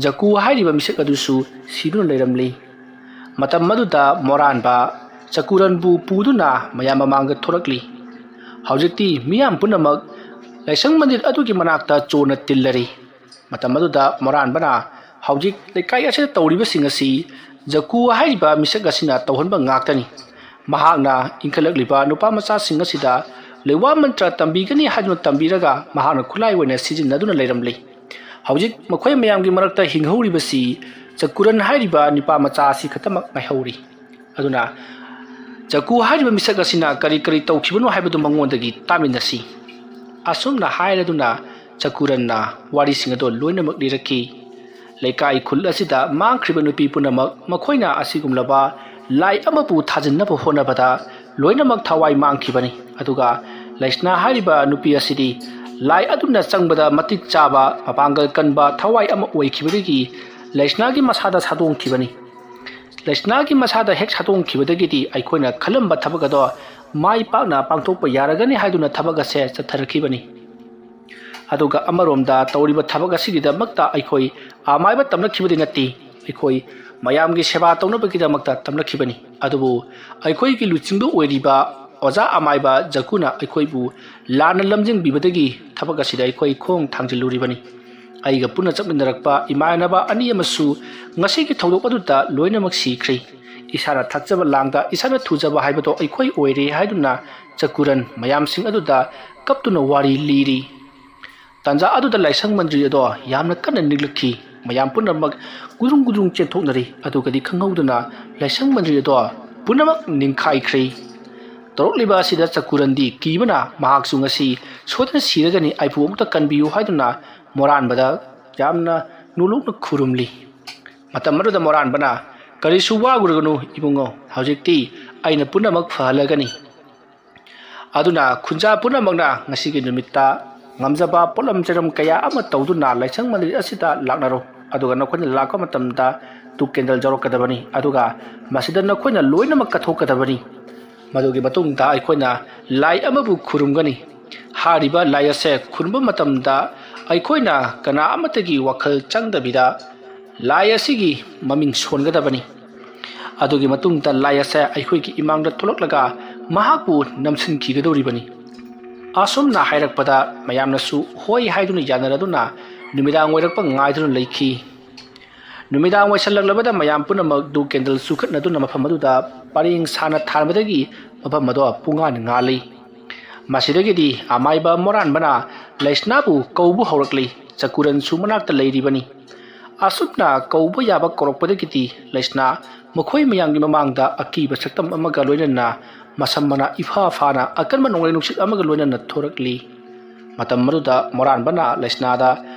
ꯖꯀꯨ ꯍꯥꯏꯔꯤꯕ ꯃꯤꯁꯛ ꯑꯗꯨꯁꯨ ꯁꯤꯗꯨꯅ ꯂꯩꯔꯝꯂꯤ ꯃꯇꯝ ꯑꯗꯨꯗ ꯃꯣꯔꯥꯟꯕ ꯆꯀꯨꯔꯟꯕꯨ ꯄꯨꯗꯨꯅ ꯃꯌꯥꯝ ꯃꯃꯥꯡꯗ ꯊꯣꯔꯛꯂꯤ ꯍꯧꯖꯤꯛꯇꯤ ꯃꯤꯌꯥꯝ ꯄꯨꯝꯅꯃꯛ ꯂꯥꯏꯁꯪ ꯃꯟꯗꯤꯔ ꯑꯗꯨꯒꯤ ꯃꯅꯥꯛꯇ ꯆꯣꯅ ꯇꯤꯜꯂꯔꯤ ꯃꯇꯝ ꯑꯗꯨꯗ ꯃꯣꯔꯥꯟꯕꯅ ꯍꯧꯖꯤꯛ ꯂꯩꯀꯥꯏ ꯑꯁꯤꯗ ꯇꯧꯔꯤꯕꯁꯤꯡ ꯑꯁꯤ ꯖꯀꯨ ꯍꯥꯏꯔꯤꯕ ꯃꯤꯁꯛ ꯑꯁꯤꯅ ꯇꯧꯍꯟꯕ ꯉꯥꯛꯇꯅꯤ ꯃꯍꯥꯛꯅ ꯏꯟꯈꯠꯂꯛꯂꯤꯕ ꯅꯨꯄꯥ ꯃꯆꯥꯁꯤꯡ ꯑꯁꯤꯗ ꯂꯩꯋꯥ ꯃꯟꯇ꯭ꯔ ꯇꯝꯕꯤꯒꯅꯤ ꯍꯥꯏꯗꯨꯅ ꯇꯝꯕꯤꯔꯒ ꯃꯍꯥꯛꯅ ꯈꯨꯠꯂꯥꯏ ꯑꯣꯏꯅ ꯁꯤꯖꯤꯟꯅꯗꯨꯅ ꯂꯩꯔꯝꯂꯤ ꯍꯧꯖꯤꯛ ꯃꯈꯣꯏ ꯃꯌꯥꯝꯒꯤ ꯃꯔꯛꯇ ꯍꯤꯡꯍꯧꯔꯤꯕꯁꯤ ꯆꯀꯨꯔꯟ ꯍꯥꯏꯔꯤꯕ ꯅꯨꯄꯥ ꯃꯆꯥ ꯑꯁꯤ ꯈꯛꯇꯃꯛ ꯉꯥꯏꯍꯧꯔꯤ ꯑꯗꯨꯅ ꯆꯀꯨ ꯍꯥꯏꯔꯤꯕ ꯃꯤꯁꯛ ꯑꯁꯤꯅ ꯀꯔꯤ ꯀꯔꯤ ꯇꯧꯈꯤꯕꯅꯣ ꯍꯥꯏꯕꯗꯨ ꯃꯉꯣꯟꯗꯒꯤ ꯇꯥꯃꯤꯟꯅꯁꯤ ꯑꯁꯨꯝꯅ ꯍꯥꯏꯔꯗꯨꯅ ꯆꯀꯨꯔꯟꯅ ꯋꯥꯔꯤꯁꯤꯡ ꯑꯗꯨ ꯂꯣꯏꯅꯃꯛ ꯂꯤꯔꯛꯈꯤ ꯂꯩꯀꯥꯏ ꯈꯨꯜ ꯑꯁꯤꯗ ꯃꯥꯡꯈ꯭ꯔꯤꯕ ꯅꯨꯄꯤ ꯄꯨꯝꯅꯃꯛ ꯃꯈꯣꯏꯅ ꯑꯁꯤꯒꯨꯝꯂꯕ ꯂꯥꯏ ꯑꯃꯕꯨ ꯊꯥꯖꯤꯟꯅꯕ ꯍꯣꯠꯅꯕꯗ ꯂꯣꯏꯅꯃꯛ ꯊꯋꯥꯏ ꯃꯥꯡꯈꯤꯕꯅꯤ ꯑꯗꯨꯒ ꯂꯩꯁꯅꯥ ꯍꯥꯏꯔꯤꯕ ꯅꯨꯄꯤ ꯑꯁꯤꯗꯤ ꯂꯥꯏ ꯑꯗꯨꯅ ꯆꯪꯕꯗ ꯃꯇꯤꯛ ꯆꯥꯕ ꯃꯄꯥꯡꯒꯜ ꯀꯟꯕ ꯊꯋꯥꯏ ꯑꯃ ꯑꯣꯏꯈꯤꯕꯗꯒꯤ ꯂꯩꯁꯅꯥꯒꯤ ꯃꯁꯥꯗ ꯁꯥꯗꯣꯡꯈꯤꯕꯅꯤ ꯂꯩꯁꯅꯥꯒꯤ ꯃꯁꯥꯗ ꯍꯦꯛ ꯁꯥꯗꯣꯡꯈꯤꯕꯗꯒꯤꯗꯤ ꯑꯩꯈꯣꯏꯅ ꯈꯜꯂꯝꯕ ꯊꯕꯛ ꯑꯗꯣ ꯃꯥꯏ ꯄꯥꯛꯅ ꯄꯥꯡꯊꯣꯛꯄ ꯌꯥꯔꯒꯅꯤ ꯍꯥꯏꯗꯨꯅ ꯊꯕꯛ ꯑꯁꯦ ꯆꯠꯊꯔꯛꯈꯤꯕꯅꯤ ꯑꯗꯨꯒ ꯑꯃꯔꯣꯝꯗ ꯇꯧꯔꯤꯕ ꯊꯕꯛ ꯑꯁꯤꯒꯤꯗꯃꯛꯇ ꯑꯩꯈꯣꯏ ꯑꯃꯥꯏꯕ ꯇꯝꯂꯛꯈꯤꯕꯗꯤ ꯅꯠꯇꯦ ꯑꯩꯈꯣꯏ ꯃꯌꯥꯝꯒꯤ ꯁꯦꯕꯥ ꯇꯧꯅꯕꯒꯤꯗꯃꯛꯇ ꯇꯝꯂꯛꯈꯤꯕꯅꯤ ꯑꯗꯨꯕꯨ ꯑꯩꯈꯣꯏꯒꯤ ꯂꯨꯆꯤꯡꯕ ꯑꯣꯏꯔꯤꯕ ꯑꯣꯖꯥ ꯑꯃꯥꯏꯕ ꯖꯀꯨꯅ ꯑꯩꯈꯣꯏꯕꯨ ꯂꯥꯟꯅ ꯂꯝꯖꯤꯡꯕꯤꯕꯗꯒꯤ ꯊꯕꯛ ꯑꯁꯤꯗ ꯑꯩꯈꯣꯏ ꯈꯣꯡ ꯊꯥꯡꯖꯤꯜꯂꯨꯔꯤꯕꯅꯤ ꯑꯩꯒ ꯄꯨꯟꯅ ꯆꯠꯃꯤꯟꯅꯔꯛꯄ ꯏꯃꯥꯟꯅꯕ ꯑꯅꯤ ꯑꯃꯁꯨ ꯉꯁꯤꯒꯤ ꯊꯧꯗꯣꯛ ꯑꯗꯨꯗ ꯂꯣꯏꯅꯃꯛ ꯁꯤꯈ꯭ꯔꯦ ꯏꯁꯥꯅ ꯊꯛꯆꯕ ꯂꯥꯡꯗ ꯏꯁꯥꯅ ꯊꯨꯖꯕ ꯍꯥꯏꯕꯗꯣ ꯑꯩꯈꯣꯏ ꯑꯣꯏꯔꯦ ꯍꯥꯏꯗꯨꯅ ꯆꯀꯨꯔꯟ ꯃꯌꯥꯝꯁꯤꯡ ꯑꯗꯨꯗ ꯀꯞꯇꯨꯅ ꯋꯥꯔꯤ ꯂꯤꯔꯤ ꯇꯥꯟꯖꯥ ꯑꯗꯨꯗ ꯂꯥꯏꯁꯪ ꯃꯟꯗ꯭ꯔꯤ ꯑꯗꯣ ꯌꯥꯝꯅ ꯀꯟꯅ ꯅꯤꯛꯂꯛꯈꯤ ꯃꯌꯥꯝ ꯄꯨꯝꯅꯃꯛ ꯒꯨꯗꯨꯡ ꯆꯦꯟꯊꯣꯛꯅꯔꯤ ꯑꯗꯨꯒꯗꯤ ꯈꯪꯍꯧꯗꯅ ꯂꯥꯏꯁꯪ ꯃꯟꯗ꯭ꯔꯤ ꯑꯗꯣ ꯄꯨꯝꯅꯃꯛ ꯅꯤꯡꯈꯥꯏꯈ꯭ꯔꯦ ꯇꯧꯔꯛꯂꯤꯕ ꯑꯁꯤꯗ ꯆꯀꯨꯔꯟꯗꯤ ꯀꯤꯕꯅ ꯃꯍꯥꯛꯁꯨ ꯉꯁꯤ ꯁꯣꯏꯗꯅ ꯁꯤꯔꯒꯅꯤ ꯑꯩꯕꯨ ꯑꯃꯨꯛꯇ ꯀꯟꯕꯤꯌꯨ ꯍꯥꯏꯗꯨꯅ ꯃꯣꯔꯥꯟꯕꯗ ꯌꯥꯝꯅ ꯅꯣꯂꯨꯛꯅ ꯈꯨꯔꯨꯝꯂꯤ ꯃꯇꯝ ꯑꯗꯨꯗ ꯃꯣꯔꯥꯟꯕꯅ ꯀꯔꯤꯁꯨ ꯋꯥꯒꯨꯔꯒꯅꯨ ꯏꯕꯨꯡꯉꯣ ꯍꯧꯖꯤꯛꯇꯤ ꯑꯩꯅ ꯄꯨꯝꯅꯃꯛ ꯐꯍꯜꯂꯒꯅꯤ ꯑꯗꯨꯅ ꯈꯨꯟꯖꯥ ꯄꯨꯝꯅꯃꯛꯅ ꯉꯁꯤꯒꯤ ꯅꯨꯃꯤꯠꯇ ꯉꯝꯖꯕ ꯄꯣꯠꯂꯝ ꯆꯩꯔꯝ ꯀꯌꯥ ꯑꯃ ꯇꯧꯗꯨꯅ ꯂꯥꯏꯁꯪ ꯃꯟꯗꯤꯔ ꯑꯁꯤꯗ ꯂꯥꯛꯅꯔꯣ ꯑꯗꯨꯒ ꯅꯈꯣꯏꯅ ꯂꯥꯛꯄ ꯃꯇꯝꯗ ꯇꯨ ꯀꯦꯟꯗꯜ ꯌꯥꯎꯔꯛꯀꯗꯕꯅꯤ ꯑꯗꯨꯒ ꯃꯁꯤꯗ ꯅꯈꯣꯏꯅ ꯂꯣꯏꯅꯃꯛ ꯀꯠꯊꯣꯛꯀꯗꯕꯅꯤ ꯃꯗꯨꯒꯤ ꯃꯇꯨꯡꯗ ꯑꯩꯈꯣꯏꯅ ꯂꯥꯏ ꯑꯃꯕꯨ ꯈꯨꯔꯨꯝꯒꯅꯤ ꯍꯥꯏꯔꯤꯕ ꯂꯥꯏ ꯑꯁꯦ ꯈꯨꯔꯨꯝꯕ ꯃꯇꯝꯗ ꯑꯩꯈꯣꯏꯅ ꯀꯅꯥ ꯑꯃꯠꯇꯒꯤ ꯋꯥꯈꯜ ꯆꯪꯗꯕꯤꯗ ꯂꯥꯏ ꯑꯁꯤꯒꯤ ꯃꯃꯤꯡ ꯁꯣꯟꯒꯗꯕꯅꯤ ꯑꯗꯨꯒꯤ ꯃꯇꯨꯡꯗ ꯂꯥꯏ ꯑꯁꯦ ꯑꯩꯈꯣꯏꯒꯤ ꯏꯃꯥꯡꯗ ꯊꯣꯛꯂꯛꯂꯒ ꯃꯍꯥꯛꯄꯨ ꯅꯝꯁꯤꯟꯈꯤꯒꯗꯧꯔꯤꯕꯅꯤ ꯑꯁꯨꯝꯅ ꯍꯥꯏꯔꯛꯄꯗ ꯃꯌꯥꯝꯅꯁꯨ ꯍꯣꯏ ꯍꯥꯏꯗꯨꯅ ꯌꯥꯅꯔꯗꯨꯅ ꯅꯨꯃꯤꯗꯥꯡ ꯑꯣꯏꯔꯛꯄ ꯉꯥꯏꯗꯨꯅ ꯂꯩꯈꯤ ꯅꯨꯃꯤꯗꯥꯡ ꯑꯣꯏꯁꯜꯂꯛꯂꯕꯗ ꯃꯌꯥꯝ ꯄꯨꯝꯅꯃꯛ ꯗꯨ ꯀꯦꯟꯗꯜ ꯆꯨꯈꯠꯅꯗꯨꯅ ꯃꯐꯝ ꯑꯗꯨꯗ ꯄꯔꯦꯡ ꯁꯥꯅ ꯊꯥꯟꯕꯗꯒꯤ ꯃꯐꯝ ꯑꯗꯣ ꯄꯨꯡꯉꯥꯟ ꯉꯥꯜꯂꯤ ꯃꯁꯤꯗꯒꯤꯗꯤ ꯑꯃꯥꯏꯕ ꯃꯣꯔꯥꯟꯕꯅ ꯂꯩꯁꯅꯥꯕꯨ ꯀꯧꯕ ꯍꯧꯔꯛꯂꯤ ꯆꯀꯨꯔꯟꯁꯨ ꯃꯅꯥꯛꯇ ꯂꯩꯔꯤꯕꯅꯤ ꯑꯁꯨꯝꯅ ꯀꯧꯕ ꯌꯥꯕ ꯀꯧꯔꯛꯄꯗꯒꯤꯗꯤ ꯂꯩꯁꯅꯥ ꯃꯈꯣꯏ ꯃꯌꯥꯝꯒꯤ ꯃꯃꯥꯡꯗ ꯑꯀꯤꯕ ꯁꯛꯇꯝ ꯑꯃꯒ ꯂꯣꯏꯅꯅ ꯃꯁꯝ ꯃꯅꯥ ꯏꯐꯥ ꯐꯥꯅ ꯑꯀꯟꯕ ꯅꯣꯡꯂꯩ ꯅꯨꯡꯁꯤꯠ ꯑꯃꯒ ꯂꯣꯏꯅꯅ ꯊꯣꯔꯛꯂꯤ ꯃꯇꯝ ꯑꯗꯨꯗ ꯃꯣꯔꯥꯟꯕꯅ ꯂꯩꯁꯅꯥꯗ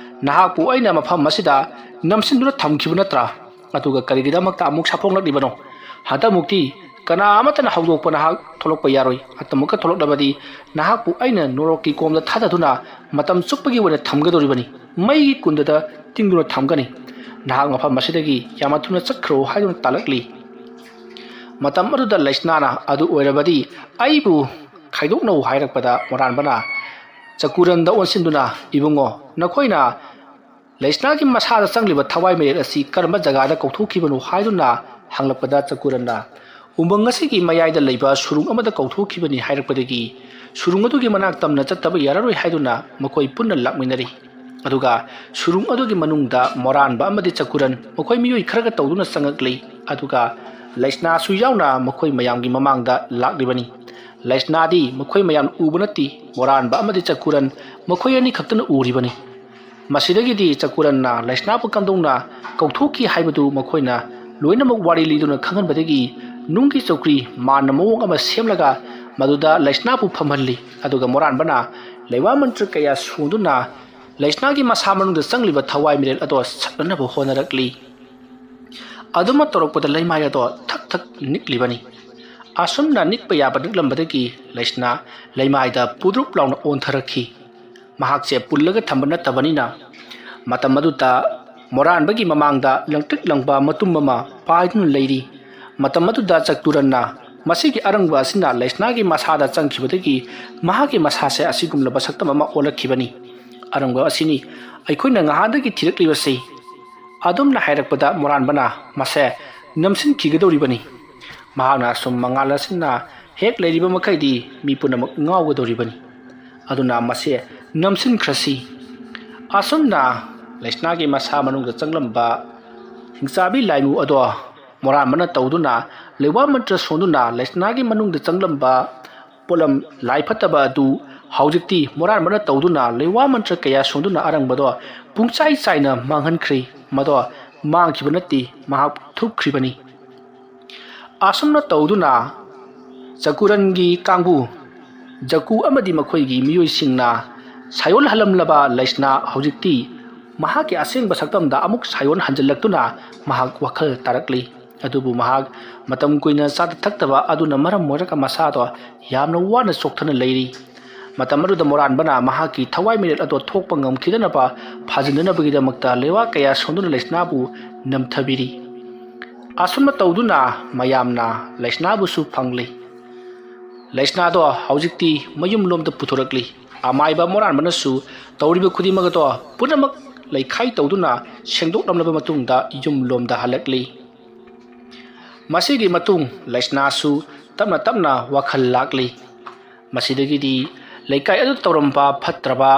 ꯅꯍꯥꯛꯄꯨ ꯑꯩꯅ ꯃꯐꯝ ꯑꯁꯤꯗ ꯅꯝꯁꯤꯟꯗꯨꯅ ꯊꯝꯈꯤꯕ ꯅꯠꯇ꯭ꯔꯥ ꯑꯗꯨꯒ ꯀꯔꯤꯒꯤꯗꯃꯛꯇ ꯑꯃꯨꯛ ꯁꯥꯐꯣꯡꯂꯛꯂꯤꯕꯅꯣ ꯍꯟꯗꯛꯃꯨꯛꯇꯤ ꯀꯅꯥ ꯑꯃꯠꯇꯅ ꯍꯧꯗꯣꯛꯄ ꯅꯍꯥꯛ ꯊꯣꯛꯂꯛꯄ ꯌꯥꯔꯣꯏ ꯑꯇꯃꯨꯛꯀ ꯊꯣꯛꯂꯛꯂꯕꯗꯤ ꯅꯍꯥꯛꯄꯨ ꯑꯩꯅ ꯅꯣꯔꯣꯛꯀꯤ ꯀꯣꯝꯗ ꯊꯥꯗꯗꯨꯅ ꯃꯇꯝ ꯆꯨꯞꯄꯒꯤ ꯑꯣꯏꯅ ꯊꯝꯒꯗꯧꯔꯤꯕꯅꯤ ꯃꯩꯒꯤ ꯀꯨꯟꯗꯗ ꯇꯤꯡꯗꯨꯅ ꯊꯝꯒꯅꯤ ꯅꯍꯥꯛ ꯃꯐꯝ ꯑꯁꯤꯗꯒꯤ ꯌꯥꯝꯅ ꯊꯨꯅ ꯆꯠꯈ꯭ꯔꯣ ꯍꯥꯏꯗꯨꯅ ꯇꯥꯜꯂꯛꯂꯤ ꯃꯇꯝ ꯑꯗꯨꯗ ꯂꯩꯁꯅꯥꯅ ꯑꯗꯨ ꯑꯣꯏꯔꯕꯗꯤ ꯑꯩꯕꯨ ꯈꯥꯏꯗꯣꯛꯅꯧ ꯍꯥꯏꯔꯛꯄꯗ ꯃꯣꯔꯥꯟꯕꯅ ꯆꯀꯨꯔꯟꯗ ꯑꯣꯟꯁꯤꯟꯗꯨꯅ ꯏꯕꯨꯡꯉꯣ ꯅꯈꯣꯏꯅ ꯂꯩꯁꯅꯥꯒꯤ ꯃꯁꯥꯗ ꯆꯪꯂꯤꯕ ꯊꯋꯥꯏ ꯃꯔꯦꯛ ꯑꯁꯤ ꯀꯔꯝꯕ ꯖꯒꯥꯗ ꯀꯧꯊꯣꯛꯈꯤꯕꯅꯣ ꯍꯥꯏꯗꯨꯅ ꯍꯪꯂꯛꯄꯗ ꯆꯀꯨꯔꯟꯅ ꯎꯃꯪ ꯑꯁꯤꯒꯤ ꯃꯌꯥꯏꯗ ꯂꯩꯕ ꯁꯨꯔꯨꯡ ꯑꯃꯗ ꯀꯧꯊꯣꯛꯈꯤꯕꯅꯤ ꯍꯥꯏꯔꯛꯄꯗꯒꯤ ꯁꯨꯔꯨꯡ ꯑꯗꯨꯒꯤ ꯃꯅꯥꯛ ꯇꯝꯅ ꯆꯠꯇꯕ ꯌꯥꯔꯔꯣꯏ ꯍꯥꯏꯗꯨꯅ ꯃꯈꯣꯏ ꯄꯨꯟꯅ ꯂꯥꯛꯃꯤꯟꯅꯔꯤ ꯑꯗꯨꯒ ꯁꯨꯔꯨꯡ ꯑꯗꯨꯒꯤ ꯃꯅꯨꯡꯗ ꯃꯣꯔꯥꯟꯕ ꯑꯃꯗꯤ ꯆꯀꯨꯔꯟ ꯃꯈꯣꯏ ꯃꯤꯑꯣꯏ ꯈꯔꯒ ꯇꯧꯗꯨꯅ ꯆꯪꯉꯛꯂꯤ ꯑꯗꯨꯒ ꯂꯩꯁꯅꯥꯁꯨ ꯌꯥꯎꯅ ꯃꯈꯣꯏ ꯃꯌꯥꯝꯒꯤ ꯃꯃꯥꯡꯗ ꯂꯥꯛꯂꯤꯕꯅꯤ ꯂꯩꯁꯅꯥꯗꯤ ꯃꯈꯣꯏ ꯃꯌꯥꯝ ꯎꯕ ꯅꯠꯇꯦ ꯃꯣꯔꯥꯟꯕ ꯑꯃꯗꯤ ꯆꯀꯨꯔꯟ ꯃꯈꯣꯏ ꯑꯅꯤ ꯈꯛꯇꯅ ꯎꯔꯤꯕꯅꯤ ꯃꯁꯤꯗꯒꯤꯗꯤ ꯆꯀꯨꯔꯟꯅ ꯂꯩꯁꯅꯥꯕꯨ ꯀꯝꯗꯧꯅ ꯀꯧꯊꯣꯛꯈꯤ ꯍꯥꯏꯕꯗꯨ ꯃꯈꯣꯏꯅ ꯂꯣꯏꯅꯃꯛ ꯋꯥꯔꯤ ꯂꯤꯗꯨꯅ ꯈꯪꯍꯟꯕꯗꯒꯤ ꯅꯨꯡꯒꯤ ꯆꯧꯀ꯭ꯔꯤ ꯃꯥꯟꯅ ꯃꯑꯣꯡ ꯑꯃ ꯁꯦꯝꯂꯒ ꯃꯗꯨꯗ ꯂꯩꯁꯅꯥꯕꯨ ꯐꯝꯍꯜꯂꯤ ꯑꯗꯨꯒ ꯃꯣꯔꯥꯟꯕꯅ ꯂꯩꯋꯥ ꯃꯟꯇ꯭ꯔ ꯀꯌꯥ ꯁꯣꯟꯗꯨꯅ ꯂꯩꯁꯅꯥꯒꯤ ꯃꯁꯥ ꯃꯅꯨꯡꯗ ꯆꯪꯂꯤꯕ ꯊꯋꯥꯏ ꯃꯤꯔꯦꯜ ꯑꯗꯣ ꯁꯠꯅꯅꯕ ꯍꯣꯠꯅꯔꯛꯂꯤ ꯑꯗꯨꯃ ꯇꯧꯔꯛꯄꯗ ꯂꯩꯃꯥꯏ ꯑꯗꯣ ꯊꯛ ꯊꯛ ꯅꯤꯛꯂꯤꯕꯅꯤ ꯑꯁꯨꯝꯅ ꯅꯤꯛꯄ ꯌꯥꯕ ꯅꯤꯛꯂꯝꯕꯗꯒꯤ ꯂꯩꯁꯅꯥ ꯂꯩꯃꯥꯏꯗ ꯄꯨꯗ꯭ꯔꯨꯞ ꯂꯥꯎꯅ ꯑꯣꯟꯊꯔꯛꯈꯤ ꯃꯍꯥꯛꯁꯦ ꯄꯨꯜꯂꯒ ꯊꯝꯕ ꯅꯠꯇꯕꯅꯤꯅ ꯃꯇꯝ ꯑꯗꯨꯗ ꯃꯣꯔꯥꯟꯕꯒꯤ ꯃꯃꯥꯡꯗ ꯂꯪꯇ꯭ꯔꯤꯛ ꯂꯪꯕ ꯃꯇꯨꯝ ꯑꯃ ꯄꯥꯏꯗꯨꯅ ꯂꯩꯔꯤ ꯃꯇꯝ ꯑꯗꯨꯗ ꯆꯀꯨꯔꯟꯅ ꯃꯁꯤꯒꯤ ꯑꯔꯪꯕ ꯑꯁꯤꯅ ꯂꯩꯁꯅꯥꯒꯤ ꯃꯁꯥꯗ ꯆꯪꯈꯤꯕꯗꯒꯤ ꯃꯍꯥꯛꯀꯤ ꯃꯁꯥꯁꯦ ꯑꯁꯤꯒꯨꯝꯂꯕ ꯁꯛꯇꯝ ꯑꯃ ꯑꯣꯜꯂꯛꯈꯤꯕꯅꯤ ꯑꯔꯪꯕ ꯑꯁꯤꯅꯤ ꯑꯩꯈꯣꯏꯅ ꯉꯍꯥꯟꯗꯒꯤ ꯊꯤꯔꯛꯂꯤꯕꯁꯤ ꯑꯗꯨꯝꯅ ꯍꯥꯏꯔꯛꯄꯗ ꯃꯣꯔꯥꯟꯕꯅ ꯃꯁꯦ ꯅꯝꯁꯤꯟꯈꯤꯒꯗꯧꯔꯤꯕꯅꯤ ꯃꯍꯥꯛꯅ ꯁꯨꯝ ꯃꯉꯥꯜ ꯑꯁꯤꯅ ꯍꯦꯛ ꯂꯩꯔꯤꯕ ꯃꯈꯩꯗꯤ ꯃꯤ ꯄꯨꯝꯅꯃꯛ ꯉꯥꯎꯒꯗꯧꯔꯤꯕꯅꯤ ꯑꯗꯨꯅ ꯃꯁꯦ ꯅꯝꯁꯤꯟꯈ꯭ꯔꯁꯤ ꯑꯁꯨꯝꯅ ꯂꯩꯁꯅꯥꯒꯤ ꯃꯁꯥ ꯃꯅꯨꯡꯗ ꯆꯪꯂꯝꯕ ꯍꯤꯡꯆꯥꯕꯤ ꯂꯥꯏꯃꯨ ꯑꯗꯣ ꯃꯣꯔꯥꯟꯕꯅ ꯇꯧꯗꯨꯅ ꯂꯩꯋꯥ ꯃꯟꯇ꯭ꯔ ꯁꯣꯟꯗꯨꯅ ꯂꯩꯁꯅꯥꯒꯤ ꯃꯅꯨꯡꯗ ꯆꯪꯂꯝꯕ पोलम लाइफत्तबा अदु हौजिक्ति मोरानबना तौदुना लेवा मंत्र कया सोंदुना अरंगबदो पुंगचाई चाइना मांगहनख्रि मदो मांगखिबा नत्ति महाक थुपख्रिबनी आसुमना तौदुना जकुरनगी कांगबु जकु अमदि मखोइगी मियोइसिंगना सायोल हलमलबा लैसना हौजिक्ति महाक असेंग बसक्तमदा अमुक सायोन हंजलक्तुना महाक वखल तारकली अदुबु महाक मतम कुइना साद थक्तबा अदुना मरम मोरका मसादो यामना वाना सोक्थना लैरी मतम अदुदा मोरानबना महाकी थवाई मिनेट अदो थोकपा ngमखिदनबा फाजिननबगिदमक्ता लेवा कया सोंदुना लैसनाबु नमथबिरी आसुनमा तौदुना मयामना लैसनाबुसु फंगली लैसनादो हौजिक्ति मयुम लोमदा पुथोरकली अमाइबा मोरानबनसु तौरिबा खुदिमगदो पुनमक लैखाई तौदुना सेंदोकलमलबा मतुंगदा युम लोमदा हलकली मसीगी मतुंग लैसनासु तमना तमना वखल लाकली मसीदगिदी लैकाई अदु तौरंबा फत्रबा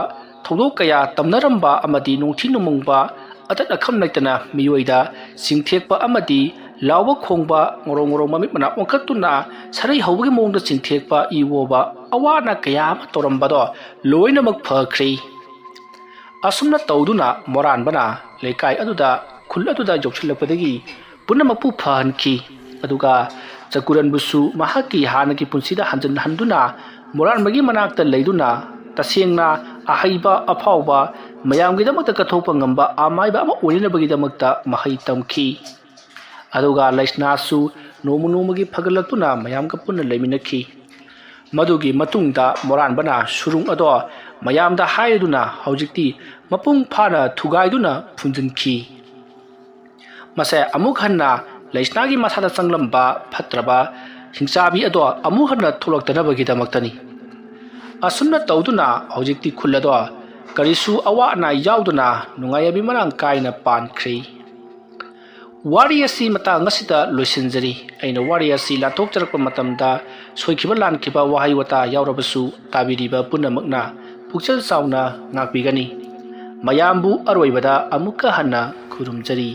थौदोक कया तमनरंबा अमदी नोंथि नुमुंगबा अतत अखम लैतना मियोइदा सिंथेकपा अमदी लावबा खोंगबा ngorong ngorong mamit mana ongkatuna sarai hawbagi mongda singthekpa iwoba awana kaya ma torambado loina mak phakri asumna tawduna moran bana lekai aduda khul aduda jokchilapodagi punamakpu phanki aduga jakuran busu mahaki hanaki punsida hanjan handuna moran bagi manakta leiduna tasengna ahaiba afawba mayamgidamakta kathopa ngamba amaiba ama olinabagidamagta mahai tamki अदुगा लैसनासु नोमुनोमगी फगलक्तुना मयाम का पुनः लेमिनखी मधुगी मतुंगदा मोरानबना सुरुंग अदो मयामदा हायदुना हौजिक्ति मपुंग फाना थुगाइदुना फुंजनखी मसे अमुक हन्ना लैसनागी मसादा संगलंबा फत्रबा हिंसाबी अदो अमुक हन्ना थोलक्तनबगिदमक्तनी असुन्ना तौदुना हौजिक्ति खुल्लदो करिसु अवाना याउदुना नुंगायबी मरांग कायना पानख्री वारी असी मतंग असिदा लोइसिनजरी अइना वारी असी लाथोकचरक मतमदा सोइखिबा लानखिबा वाहाई वता यावरबसु ताबिरिबा पुनमकना पुक्चल चावना ngakbigani mayambu अरोइबदा अमुक हन्ना खुरुमजरी।